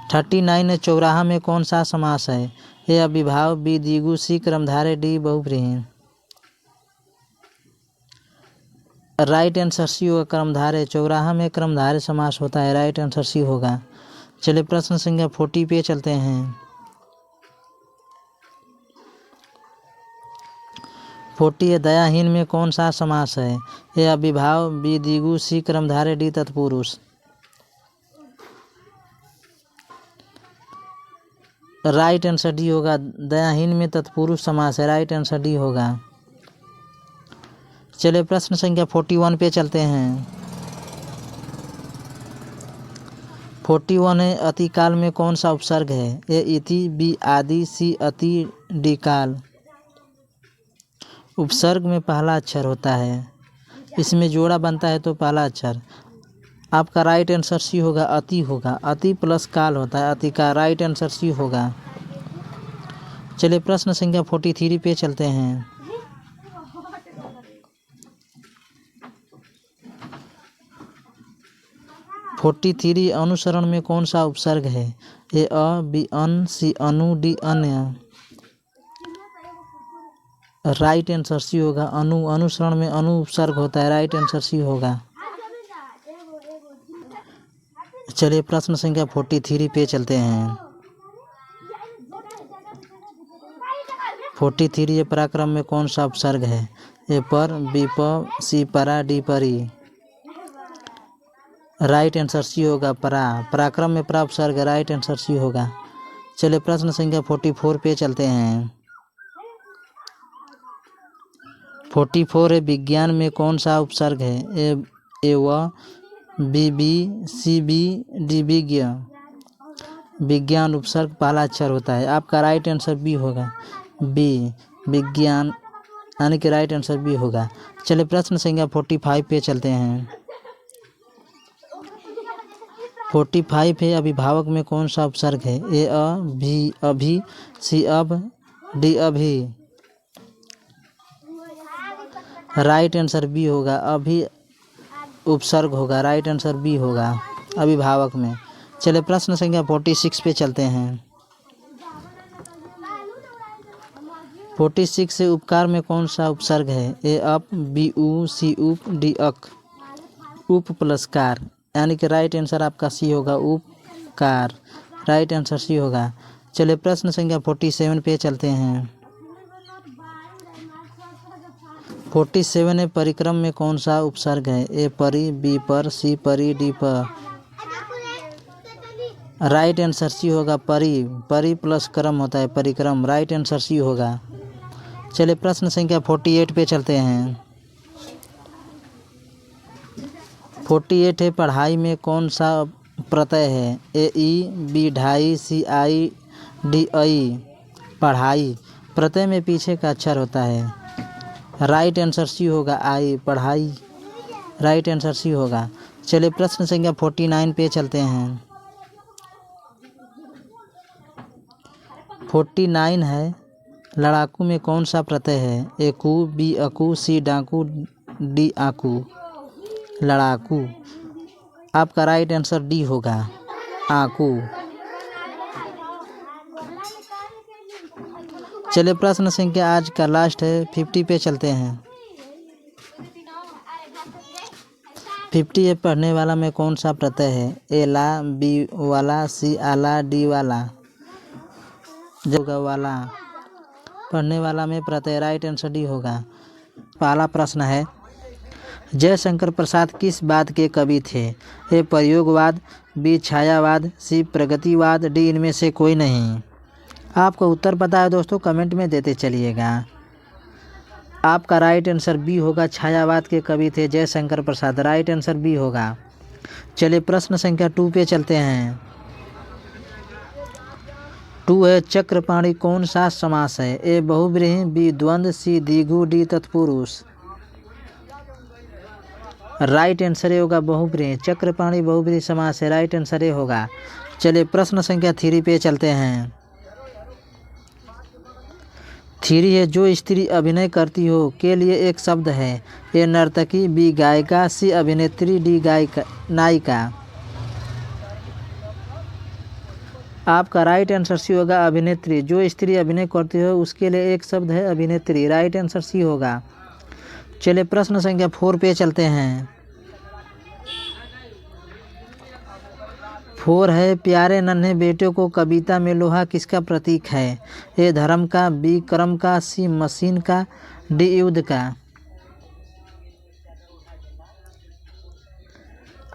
39 है चौराहा में कौन सा समास है? ए अभिभाव, बी द्विगु, सी क्रमधारय, डी बहुव्रीहि। राइट आंसर सी होगा, क्रमधारय। चौराहा में क्रमधारय समास होता है, राइट आंसर सी होगा। चलिए प्रश्न संख्या 40 पे चलते हैं। 40 है दयाहीन में कौन सा समास है? ए अभिभाव, बी द्विगु, सी क्रमधारय, डी तत्पुरुष। राइट आंसर डी होगा, दयाहीन में तत्पुरुष समास है, राइट आंसर डी होगा। चलिए प्रश्न संख्या 41 पे चलते हैं। 41 है, अतिकाल में कौन सा उपसर्ग है? ए इति, बी आदि, सी अति, डी काल। उपसर्ग में पहला अक्षर होता है, इसमें जोड़ा बनता है तो पहला अक्षर। आपका राइट आंसर सी होगा, अति होगा। अति प्लस काल होता है, अति का। राइट आंसर सी होगा। चलिए प्रश्न संख्या 43 पे चलते हैं। अनुसरण में कौन सा उपसर्ग है? ए अ, बी अन, सी अनु, डी अन्य। राइट आंसर सी होगा, अनु। अनुसरण में अनु उपसर्ग होता है, राइट आंसर सी होगा। चलिए प्रश्न संख्या 43 पे चलते हैं। 43 पराक्रम में कौन सा उपसर्ग है? ए पर, बी प, सी परा, डी परी। राइट आंसर सी होगा, परा। पराक्रम में परा उपसर्ग, राइट आंसर सी होगा। चलिए प्रश्न संख्या 44 पे चलते हैं। 44 है, विज्ञान में कौन सा उपसर्ग है? ए व, बी बी, सी बी, डी विज्ञ। विज्ञान उपसर्ग पहला अक्षर होता है, आपका राइट आंसर बी होगा, बी विज्ञान, यानी कि राइट आंसर बी होगा। चलिए प्रश्न संख्या 45 पे चलते हैं। 45 है, अभिभावक में कौन सा उपसर्ग है? ए अ, भी अभी, सी अब, डी अभी। राइट आंसर बी होगा, अभी उपसर्ग होगा, राइट आंसर बी होगा अभिभावक में। चलिए प्रश्न संख्या 46 पे चलते हैं। 46 से उपकार में कौन सा उपसर्ग है? ए अप, बी उ, सी उप, डी अक। उप प्लस कार, यानी कि राइट आंसर आपका सी होगा, उपकार। राइट आंसर सी होगा। चलिए प्रश्न संख्या 47 पे चलते हैं। 47 है, परिक्रम में कौन सा उपसर्ग है? ए परी, बी पर, सी परी, डी पर। राइट आंसर सी होगा, परी। परी प्लस क्रम होता है, परिक्रम। राइट आंसर सी होगा। चलिए प्रश्न संख्या 48 पे चलते हैं। 48 है, पढ़ाई में कौन सा प्रत्यय है? ए ई, बी ढाई, सी आई, डी आई। पढ़ाई प्रत्यय में पीछे का अक्षर होता है, राइट आंसर सी होगा, आई, पढ़ाई। राइट आंसर सी होगा। चलिए प्रश्न संख्या 49 पे चलते हैं। 49 है, लड़ाकू में कौन सा प्रत्यय है? ए कू, बी अकू, सी डाकू, डी आकू। लड़ाकू, आपका राइट आंसर डी होगा, आकू। चलिए प्रश्न संख्या आज का लास्ट है, 50 पे चलते हैं। 50 है, पढ़ने वाला में कौन सा प्रत्यय है? ए ला, बी वाला, सी आला, डी वाला। जगह वाला, पढ़ने वाला में प्रत्यय, राइट आंसर डी होगा। पहला प्रश्न है, जयशंकर प्रसाद किस बात के कवि थे? ए प्रयोगवाद, बी छायावाद, सी प्रगतिवाद, डी इनमें से कोई नहीं। आपको उत्तर पता है दोस्तों, कमेंट में देते चलिएगा। आपका राइट आंसर बी होगा, छायावाद के कवि थे Jaishankar Prasad. Right answer B होगा। चलिए प्रश्न संख्या 2 पे चलते हैं। 2 है, चक्रपाणी कौन सा समास है? ए बहुब्रीहि, बी द्वंद्व, सी द्विगु, डी तत्पुरुष। राइट आंसर होगा बहुब्रीहि। चक्रपाणी बहुब्रीहि समास है, राइट आंसर होगा। चलिए प्रश्न संख्या 3 पे चलते हैं। 3 है, जो स्त्री अभिनय करती हो के लिए एक शब्द है? ए नर्तकी, बी गायिका, सी अभिनेत्री, डी गायिका नायिका। आपका राइट आंसर सी होगा, अभिनेत्री। जो स्त्री अभिनय करती हो उसके लिए एक शब्द है अभिनेत्री। राइट आंसर सी होगा। चलिए प्रश्न संख्या 4 पे चलते हैं। 4 है, प्यारे नन्हे बेटे को कविता में लोहा किसका प्रतीक है? ए धर्म का, बी कर्म का, सी मशीन का, डी युद्ध का।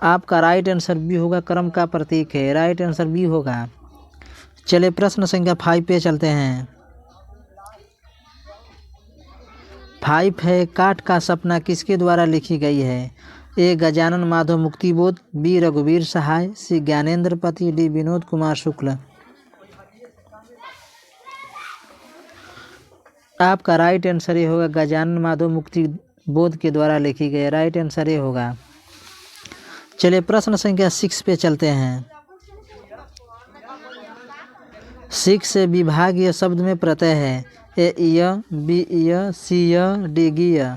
आपका राइट आंसर बी होगा, कर्म का प्रतीक है। राइट आंसर बी होगा। चलिए प्रश्न संख्या 5 पे चलते हैं। 5 है, काठ का सपना किसके द्वारा लिखी गई है? ए गजानन माधव मुक्तिबोध, बी रघुवीर सहाय, सी ज्ञानेंद्र पति, डी विनोद कुमार शुक्ल। आपका राइट आंसर ये होगा गजानन माधव मुक्तिबोध के द्वारा लिखी गई। राइट आंसर ये होगा। चलिए प्रश्न संख्या 6 पे चलते हैं। 6 विभागीय शब्द में प्रत्यय है। ए य, बी य, सी य, डी गी य।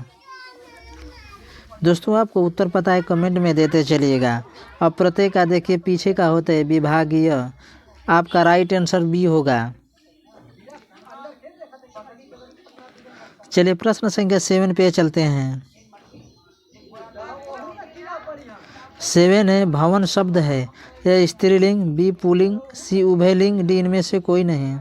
दोस्तों आपको उत्तर पता है कमेंट में देते चलिएगा। अब प्रत्यय का देखिए पीछे का होता है विभागीय। आपका राइट आंसर बी होगा। चलिए प्रश्न संख्या 7 पे चलते हैं। 7 है भवन शब्द है। ए स्त्रीलिंग, बी पुल्लिंग, सी उभयलिंग, डी इनमें से कोई नहीं।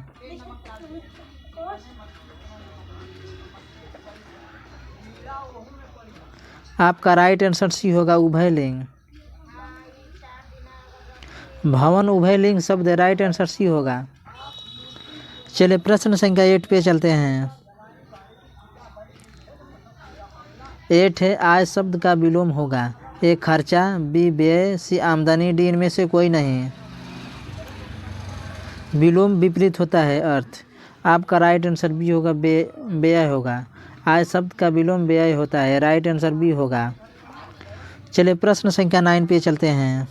आपका राइट आंसर सी होगा उभयलिंग। भवन उभयलिंग शब्द है। राइट आंसर सी होगा। चलिए प्रश्न संख्या 8 पे चलते हैं। 8 है आय शब्द का विलोम होगा। ए खर्चा, बी व्यय, सी आमदनी, डी इनमें से कोई नहीं। विलोम विपरीत होता है अर्थ। आपका राइट आंसर बी होगा व्यय होगा। आय शब्द का विलोम व्यय होता है। राइट आंसर बी होगा। चलिए प्रश्न संख्या 9 पे चलते हैं।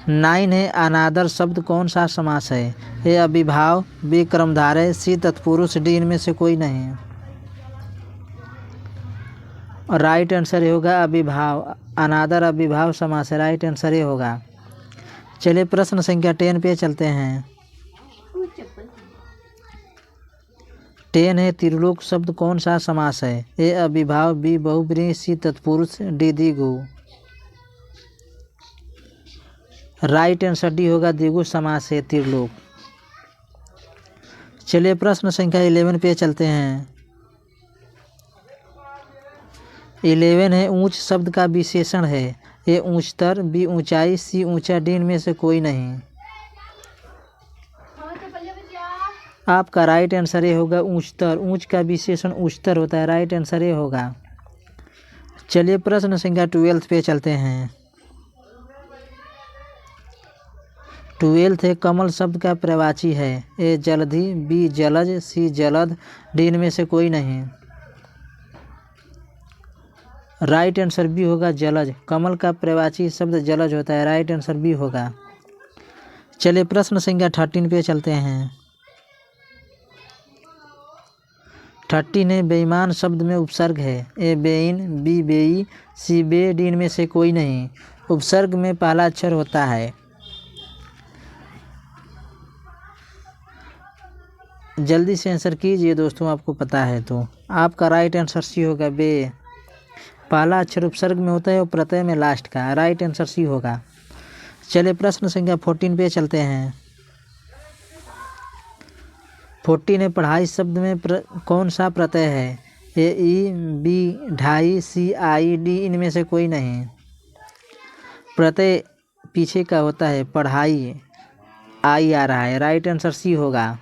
9 है अनादर शब्द कौन सा समास है। ए अभिभाव, बी कर्मधारय, सी तत्पुरुष, डी इनमें से कोई नहीं। और राइट आंसर ये होगा अभिभाव। अनादर अभिभाव समास है। राइट आंसर ये होगा। चलिए प्रश्न संख्या 10 पे चलते हैं। 10 है त्रिलोक शब्द कौन सा समास है। ए अभिभाव, बी बहुब्रीहि, सी तत्पुरुष, डी द्विगु। राइट आंसर डी होगा द्विगु समास है त्रिलोक। चलिए प्रश्न संख्या 11 पे चलते हैं। 11 है ऊंच शब्द का विशेषण है। ए ऊंचतर, बी ऊंचाई, सी ऊंचा, डी इनमें से कोई नहीं। आपका राइट आंसर ये होगा ऊंचतर। ऊंच का विशेषण ऊंचतर होता है। राइट आंसर ये होगा। चलिए प्रश्न संख्या 12 पे चलते हैं। 12 है कमल शब्द का प्रवाची है। ए जलधि, बी जलज, सी जलद, डी इनमें से कोई नहीं। राइट आंसर बी होगा जलज। कमल का प्रवाची शब्द जलज होता है। राइट आंसर बी होगा। चलिए प्रश्न संख्या 13 पे चलते हैं। 13 है बेईमान शब्द में उपसर्ग है। ए बेईन, बी बेई, सी बे, डी इनमें से कोई नहीं। उपसर्ग में पहला अक्षर होता है। जल्दी से आंसर कीजिए दोस्तों आपको पता है तो। आपका राइट आंसर सी होगा बे। पहला अक्षर उपसर्ग में होता है और प्रत्यय में लास्ट का। राइट आंसर सी होगा। चलिए प्रश्न संख्या 14 पे चलते हैं। 14 है पढ़ाई शब्द में कौन सा प्रत्यय है। ए ई, बी ढाई, सी आई, डी इनमें से कोई नहीं। प्रत्यय पीछे का होता है पढ़ाई, आई आ रहा है। राइट आंसर सी होगा।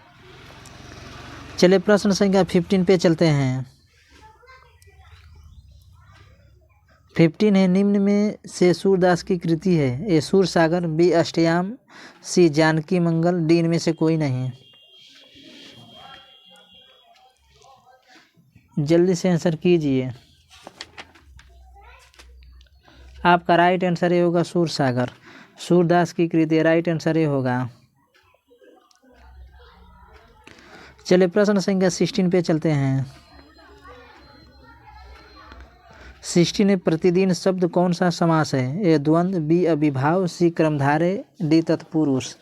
चलिए प्रश्न संख्या 15 पे चलते हैं। 15 है निम्न में से सूरदास की कृति है। ए सूरसागर, बी अष्टयाम, सी जानकी मंगल, डी इनमें से कोई नहीं। जल्दी से आंसर कीजिए। आपका राइट आंसर ये होगा सूरसागर। सूरदास की कृति। राइट आंसर ये होगा। चलिए प्रश्न संख्या 16 पे चलते हैं। 16 प्रतिदिन शब्द कौन सा समास है। ए द्वंद्व, बी अभिभाव, सी कर्मधारय, डी तत्पुरुष।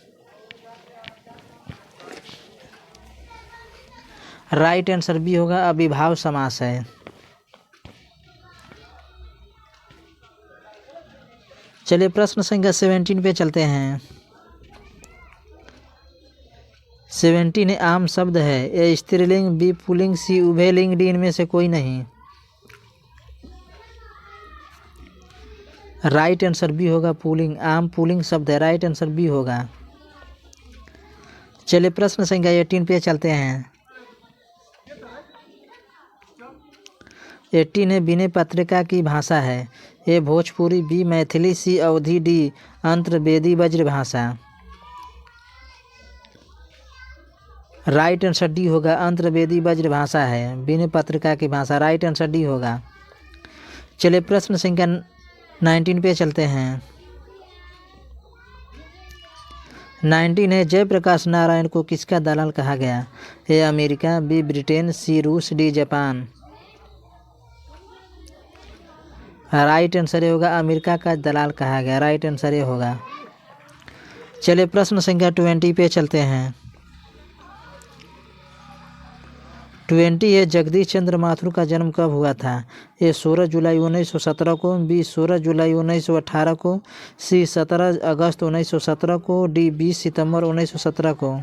राइट आंसर बी होगा अभिभाव समास है। चलिए प्रश्न संख्या 17 पे चलते हैं। 17 आम शब्द है। ए स्त्रीलिंग, बी पुल्लिंग, सी उभयलिंग, डी इनमें से कोई नहीं। राइट आंसर बी होगा पुल्लिंग। आम पुल्लिंग शब्द है। राइट आंसर बी होगा। चलिए प्रश्न संख्या 18 पे चलते हैं। 18 है विनय पत्रिका की भाषा है। A Bhojpuri, B Maithili, C Awadhi, D Antarvedi Brajbhasha. Right answer D होगा, अंतर्वेदी ब्रजभाषा है विनय पत्रिका की भाषा। राइट आंसर डी होगा। चलिए प्रश्न संख्या 19 पे चलते हैं। 19 है जयप्रकाश नारायण को किसका दलाल कहा गया? ए अमेरिका, बी ब्रिटेन, सी रूस, डी जापान। राइट आंसर ये होगा, अमेरिका का दलाल कहा गया। राइट आंसर ये होगा। चलिए प्रश्न संख्या 20 पे चलते हैं। 20 है जगदीश चंद्र माथुर का जन्म कब हुआ था? ए 16 जुलाई 1917 को, बी 16 जुलाई 1918 को, सी 17 अगस्त 1917 को, डी 20 सितंबर 1917 को।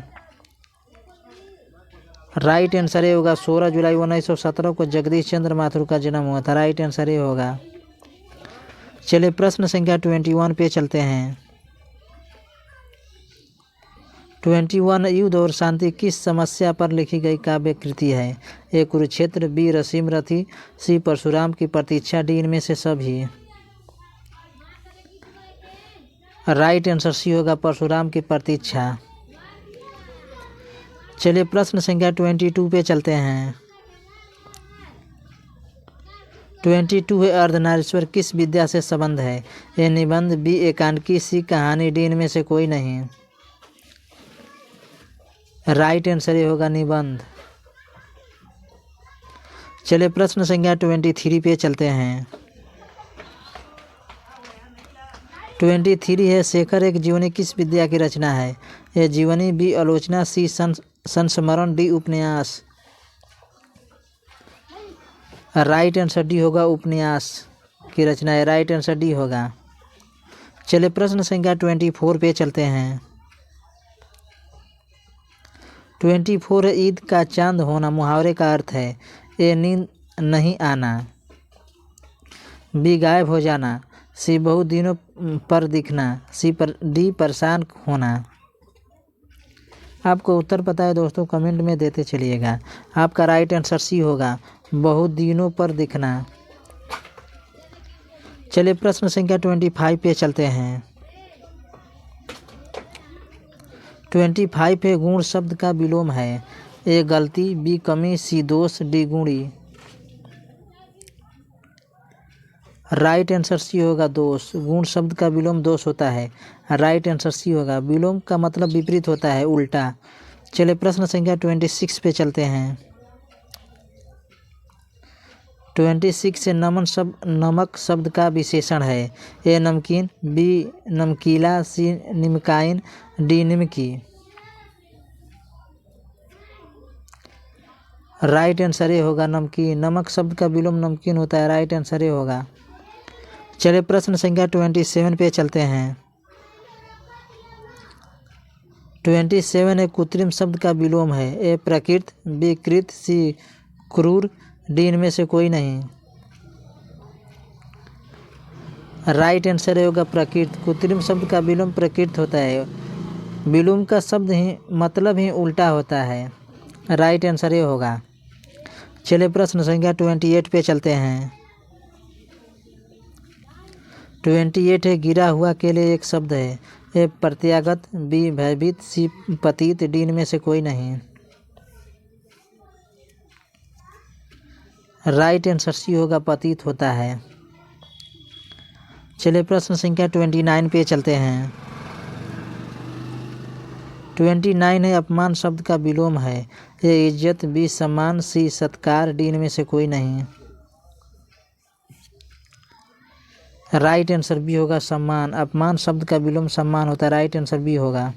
राइट आंसर ये होगा, 16 जुलाई 1917 को जगदीश चंद्र माथुर का जन्म हुआ था। राइट आंसर ये होगा। चलिए प्रश्न संख्या 21 पे चलते हैं। 21 युद्ध और शांति किस समस्या पर लिखी गई काव्य कृति है? ए कुरुक्षेत्र, बी रसीम रथी, सी परशुराम की प्रतीक्षा, डी इनमें से सभी। राइट आंसर सी होगा, परशुराम की प्रतीक्षा। चलिए प्रश्न संख्या 22 पे चलते हैं। 22 है अर्धनारीश्वर किस विद्या से संबंध है? ए निबंध, बी एकांकी, सी कहानी, डी इनमें से कोई नहीं। राइट आंसर ये होगा, निबंध। चलिए प्रश्न संख्या 23 पे चलते हैं। 23 है शेखर एक जीवनी किस विद्या की रचना है? ए जीवनी, बी आलोचना, सी संस्मरण, डी उपन्यास। राइट आंसर डी होगा, उपन्यास की रचना है। राइट आंसर डी होगा। चलिए प्रश्न संख्या 24 पे चलते हैं। 24 है ईद का चांद होना मुहावरे का अर्थ है? ए नींद नहीं आना, बी गायब हो जाना, सी बहुत दिनों पर दिखना, डी परेशान होना। आपको उत्तर पता है दोस्तों, कमेंट में देते चलिएगा। आपका राइट आंसर सी होगा, बहुत दिनों पर दिखना। चलिए प्रश्न संख्या 25 पे चलते हैं। 25 है गुण शब्द का विलोम है? ए गलती, बी कमी, सी दोष, डी गुणी। राइट आंसर सी होगा, दोष। गुण शब्द का विलोम दोष होता है। राइट आंसर सी होगा। विलोम का मतलब विपरीत होता है, उल्टा। चलिए प्रश्न संख्या 26 पे चलते हैं। 26 से नमक शब्द का विशेषण है? ए नमकीन, बी नमकीला, सी निमकाइन, डी निमकी। राइट आंसर ये होगा, नमकीन। नमक शब्द का विलोम नमकीन होता है। राइट आंसर ये होगा। चलिए प्रश्न संख्या 27 पे चलते हैं। 27 एक कृत्रिम शब्द का विलोम है? ए प्रकृत, बी कृत, सी क्रूर, डी इनमें से कोई नहीं। राइट आंसर होगा, प्रकृत। कृत्रिम शब्द का विलोम प्रकृत होता है। विलोम का शब्द ही मतलब ही उल्टा होता है। राइट आंसर ये होगा। चलिए प्रश्न संख्या 28 पे चलते हैं। 28 है गिरा हुआ के लिए एक शब्द है? ए प्रत्यागत, बी भयभीत, सी पतित, डी इनमें से कोई नहीं। राइट आंसर सी होगा, पतित होता है। चलिए प्रश्न संख्या 29 पे चलते हैं। 29 है अपमान शब्द का विलोम है? ए इज्जत, बी सम्मान, सी सत्कार, डी इनमें से कोई नहीं। राइट आंसर बी होगा, सम्मान। अपमान शब्द का विलोम सम्मान होता है। राइट आंसर बी होगा।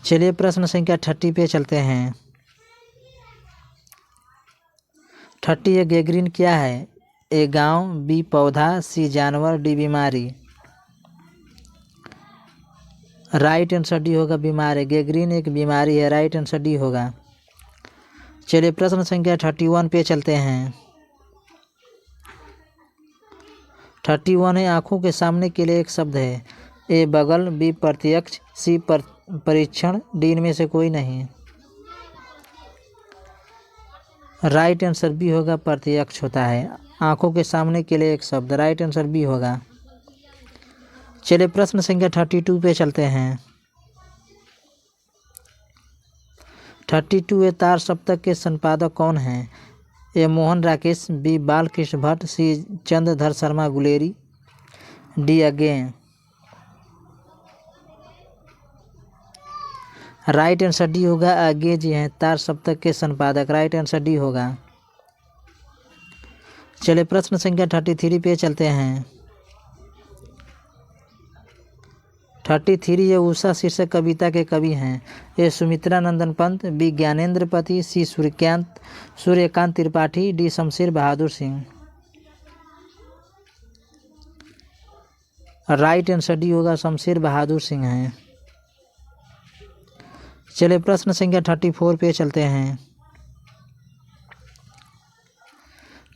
चलिए प्रश्न संख्या 30 पे चलते हैं। 30 है गैंग्रीन क्या है? ए गांव, बी पौधा, सी जानवर, डी बीमारी। राइट आंसर डी होगा, बीमारी। गैंग्रीन एक बीमारी है। राइट आंसर डी होगा। चलिए प्रश्न संख्या 31 पे चलते हैं। 31 है आँखों के सामने के लिए एक शब्द है? ए बगल, बी प्रत्यक्ष, सी परीक्षण, डी इनमें से कोई नहीं। राइट आंसर बी होगा, प्रत्यक्ष होता है। आंखों के सामने के लिए एक शब्द, राइट आंसर बी होगा। चलिए प्रश्न संख्या 32 पे चलते हैं। 32 तार सप्तक के संपादक कौन हैं? A Mohan Rakesh, B Balkrishna Bhatt, C Chandradhar Sharma Guleri, D Agyeya. Right answer D होगा, अज्ञे जी हैं तार सप्तक के संपादक, राइट आंसर डी होगा। चलिए प्रश्न संख्या 33 पे चलते हैं। 33 ये उषा शीर्षक कविता के कवि हैं। ए सुमित्रा नंदन पंत, बी ज्ञानेंद्र पति, सी Suryakant Tripathi, D Shamsher Bahadur Singh. Right answer D होगा, शमशेर बहादुर सिंह हैं। चलिए प्रश्न संख्या 34 पे चलते हैं।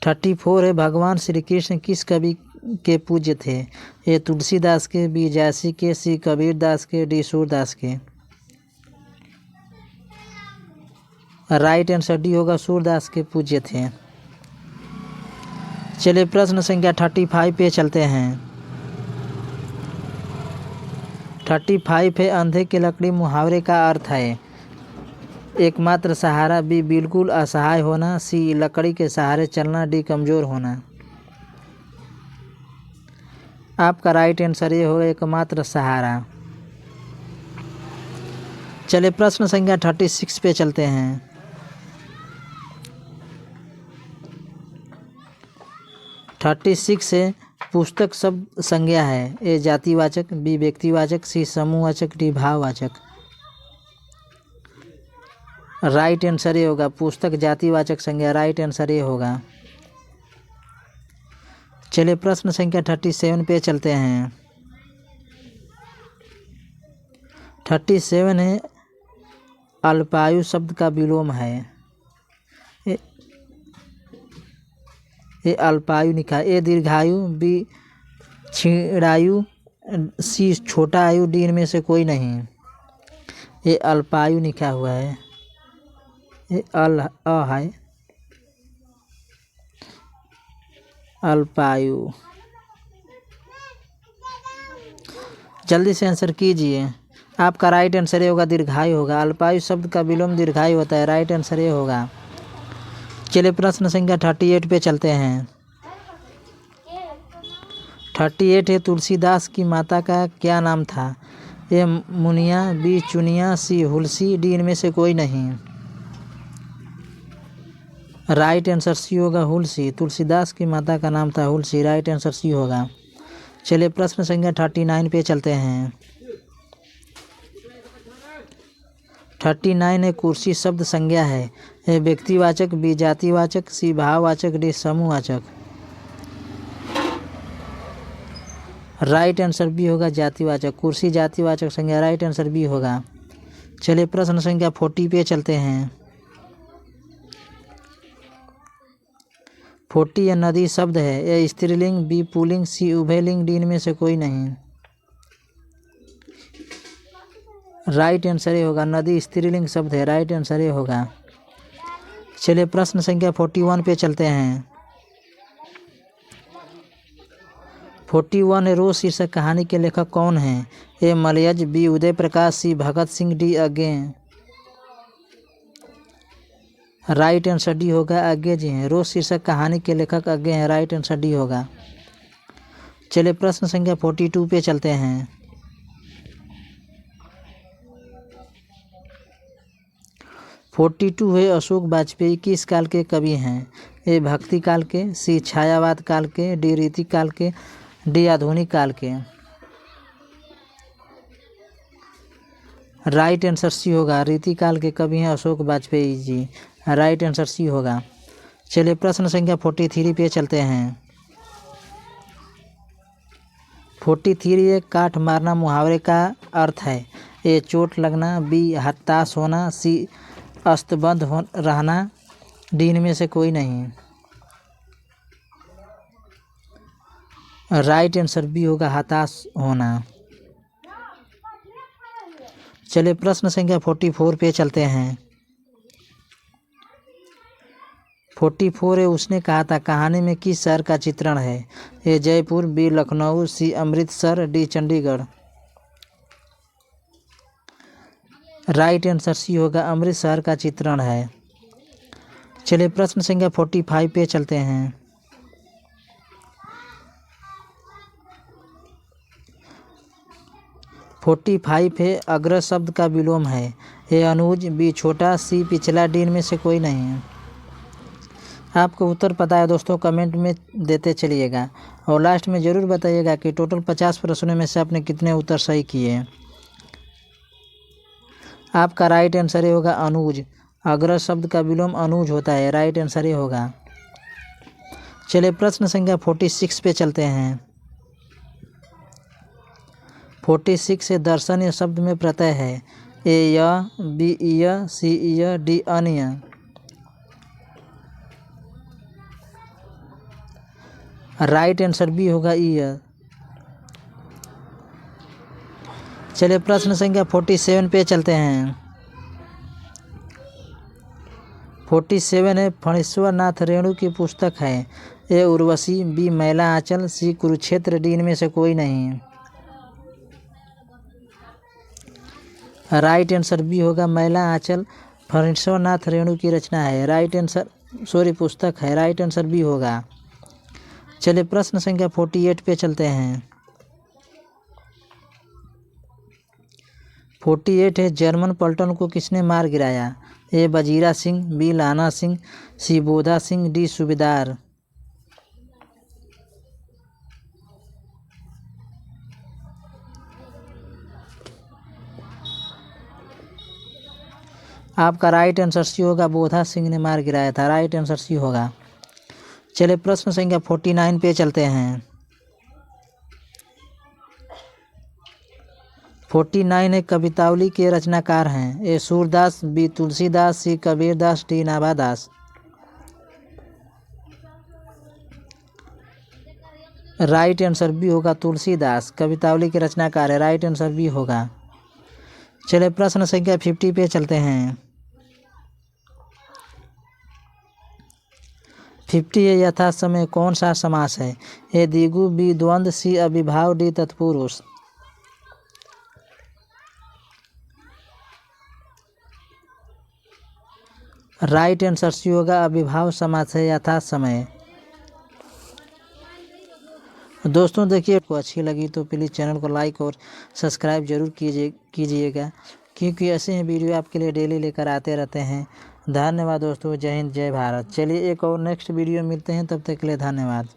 34 है भगवान श्री कृष्ण किस कवि के पूज्य थे? ए तुलसीदास के, बी जयसी के, सी कबीर दास के, डी सूरदास के। राइट आंसर डी होगा, सूरदास के पूज्य थे। चलिए प्रश्न संख्या 35 पे चलते हैं। 35 है अंधे की लकड़ी मुहावरे का अर्थ है। एकमात्र सहारा, बी बिल्कुल असहाय होना, सी लकड़ी के सहारे चलना, डी कमज़ोर होना। आपका राइट आंसर ये होगा, एकमात्र सहारा। चलिए प्रश्न संख्या 36 पे चलते हैं। 36 से पुस्तक शब्द संज्ञा है। ए जातिवाचक, बी व्यक्तिवाचक, सी समूहवाचक, डी भाववाचक। राइट आंसर ये होगा, पुस्तक जातिवाचक संज्ञा, राइट आंसर ये होगा। चलिए प्रश्न संख्या 37 पे चलते हैं। 37 है अल्पायु शब्द का विलोम है। ए अल्पायु लिखा, ए दीर्घायु, बी क्षीणायु, सी छोटा आयु, डी इनमें से कोई नहीं। ये अल्पायु लिखा हुआ है, ये अ है, अल्पायु। जल्दी से आंसर कीजिए। आपका राइट आंसर ये होगा, दीर्घायु होगा। अल्पायु शब्द का विलोम दीर्घायु होता है, राइट आंसर ये होगा। चलिए प्रश्न संख्या 38 पे चलते हैं। 38 है तुलसीदास की माता का क्या नाम था? ए मुनिया, बी चुनिया, सी हुलसी, डी इनमें से कोई नहीं। राइट आंसर सी होगा, हुलसी। तुलसीदास की माता का नाम था हुलसी, राइट आंसर सी होगा। चलिए प्रश्न संख्या 39 पे चलते हैं। 39 है कुर्सी शब्द संज्ञा है। ए व्यक्तिवाचक, बी जातिवाचक, सी भाववाचक, डी समूहवाचक। राइट आंसर बी होगा, जातिवाचक। कुर्सी जातिवाचक संज्ञा, राइट आंसर बी होगा। चलिए प्रश्न संख्या 40 पे चलते हैं। 40 यह नदी शब्द है। ए स्त्रीलिंग, बी पुल्लिंग, सी उभयलिंग, डी इनमें से कोई नहीं। राइट आंसर ये होगा, नदी स्त्रीलिंग शब्द है, राइट आंसर ये होगा। चलिए प्रश्न संख्या 41 पे चलते हैं। 41 रोज शीर्षक कहानी के लेखक कौन हैं? A Malayaj, B Uday Prakash, C Bhagat Singh, D Agyeya. Right answer D होगा, अज्ञे जी हैं। रोज शीर्षक कहानी के लेखक अज्ञे हैं, राइट आंसर डी होगा। चलिए प्रश्न संख्या 42 पे चलते हैं। 42 है अशोक वाजपेयी किस काल के कवि हैं? ए भक्ति काल के, सी छायावाद काल के, डी रीति काल के, डी आधुनिक काल के। राइट आंसर सी होगा, रीति काल के कवि हैं Ashok Vajpayee ji, right answer C होगा। चलिए प्रश्न संख्या 43 पे चलते हैं। 43 ये काठ मारना मुहावरे का अर्थ है। ए चोट लगना, बी हताश होना, सी अस्तबद्ध रहना, डी इनमें से कोई नहीं। राइट आंसर बी होगा, हताश होना। चलिए प्रश्न संख्या 44 पे चलते हैं। 44 है उसने कहा था कहानी में किस शहर का चित्रण है? A Jaipur, B Lucknow, C Amritsar, D Chandigarh. Right answer C होगा, अमृतसर का चित्रण है। चलिए प्रश्न संख्या 45 पे चलते हैं। 45 है अग्र शब्द का विलोम है। ए अनुज, बी छोटा, सी पिछला, डी में से कोई नहीं है। आपको उत्तर पता है दोस्तों, कमेंट में देते चलिएगा और लास्ट में ज़रूर बताइएगा कि टोटल 50 प्रश्नों में से आपने कितने उत्तर सही किए। आपका राइट आंसर ये होगा अनुज। अग्र शब्द का विलोम अनुज होता है, राइट आंसर ये होगा। चलिए प्रश्न संख्या 46 पे चलते हैं। 46 से दर्शन या शब्द में प्रत्यय है। ए य, बी य, सी य, डी अन्य। राइट आंसर बी होगा य। चलिए प्रश्न संख्या 47 पे चलते हैं। 47 है फणीश्वर नाथ रेणु की पुस्तक है। ए उर्वशी, बी मैला आंचल, सी कुरुक्षेत्र, डी में से कोई नहीं। राइट आंसर बी होगा मैला आंचल फणीश्वर नाथ रेणु की रचना है, राइट आंसर पुस्तक है, राइट आंसर बी होगा। चलिए प्रश्न संख्या 48 पे चलते हैं। 48 है जर्मन पलटन को किसने मार गिराया? ए बजीरा सिंह, बी लाना सिंह, सी बोधा सिंह, डी सूबेदार। आपका राइट आंसर सी होगा, बोधा सिंह ने मार गिराया था, राइट आंसर सी होगा। चलिए प्रश्न संख्या 49 पे चलते हैं। 49 है कवितावली के रचनाकार हैं। A Surdas, B Tulsidas, C Kabirdas, D Nabhadas. Right answer B होगा, तुलसीदास कवितावली के रचनाकार है, राइट आंसर बी होगा। चलिए प्रश्न संख्या 50 पे चलते हैं। 50 है यथा समय कौन सा समास है? ए द्विगु, बी द्वंद्व, सी अविभाव, डी तत्पुरुष। राइट आंसर सी होगा, अविभाव समास है यथा समय। दोस्तों देखिए आपको अच्छी लगी तो प्लीज़ चैनल को लाइक और सब्सक्राइब जरूर कीजिएगा क्योंकि ऐसे ही वीडियो आपके लिए डेली लेकर आते रहते हैं। धन्यवाद दोस्तों, जय हिंद, जय भारत। चलिए एक और नेक्स्ट वीडियो मिलते हैं, तब तक के लिए धन्यवाद।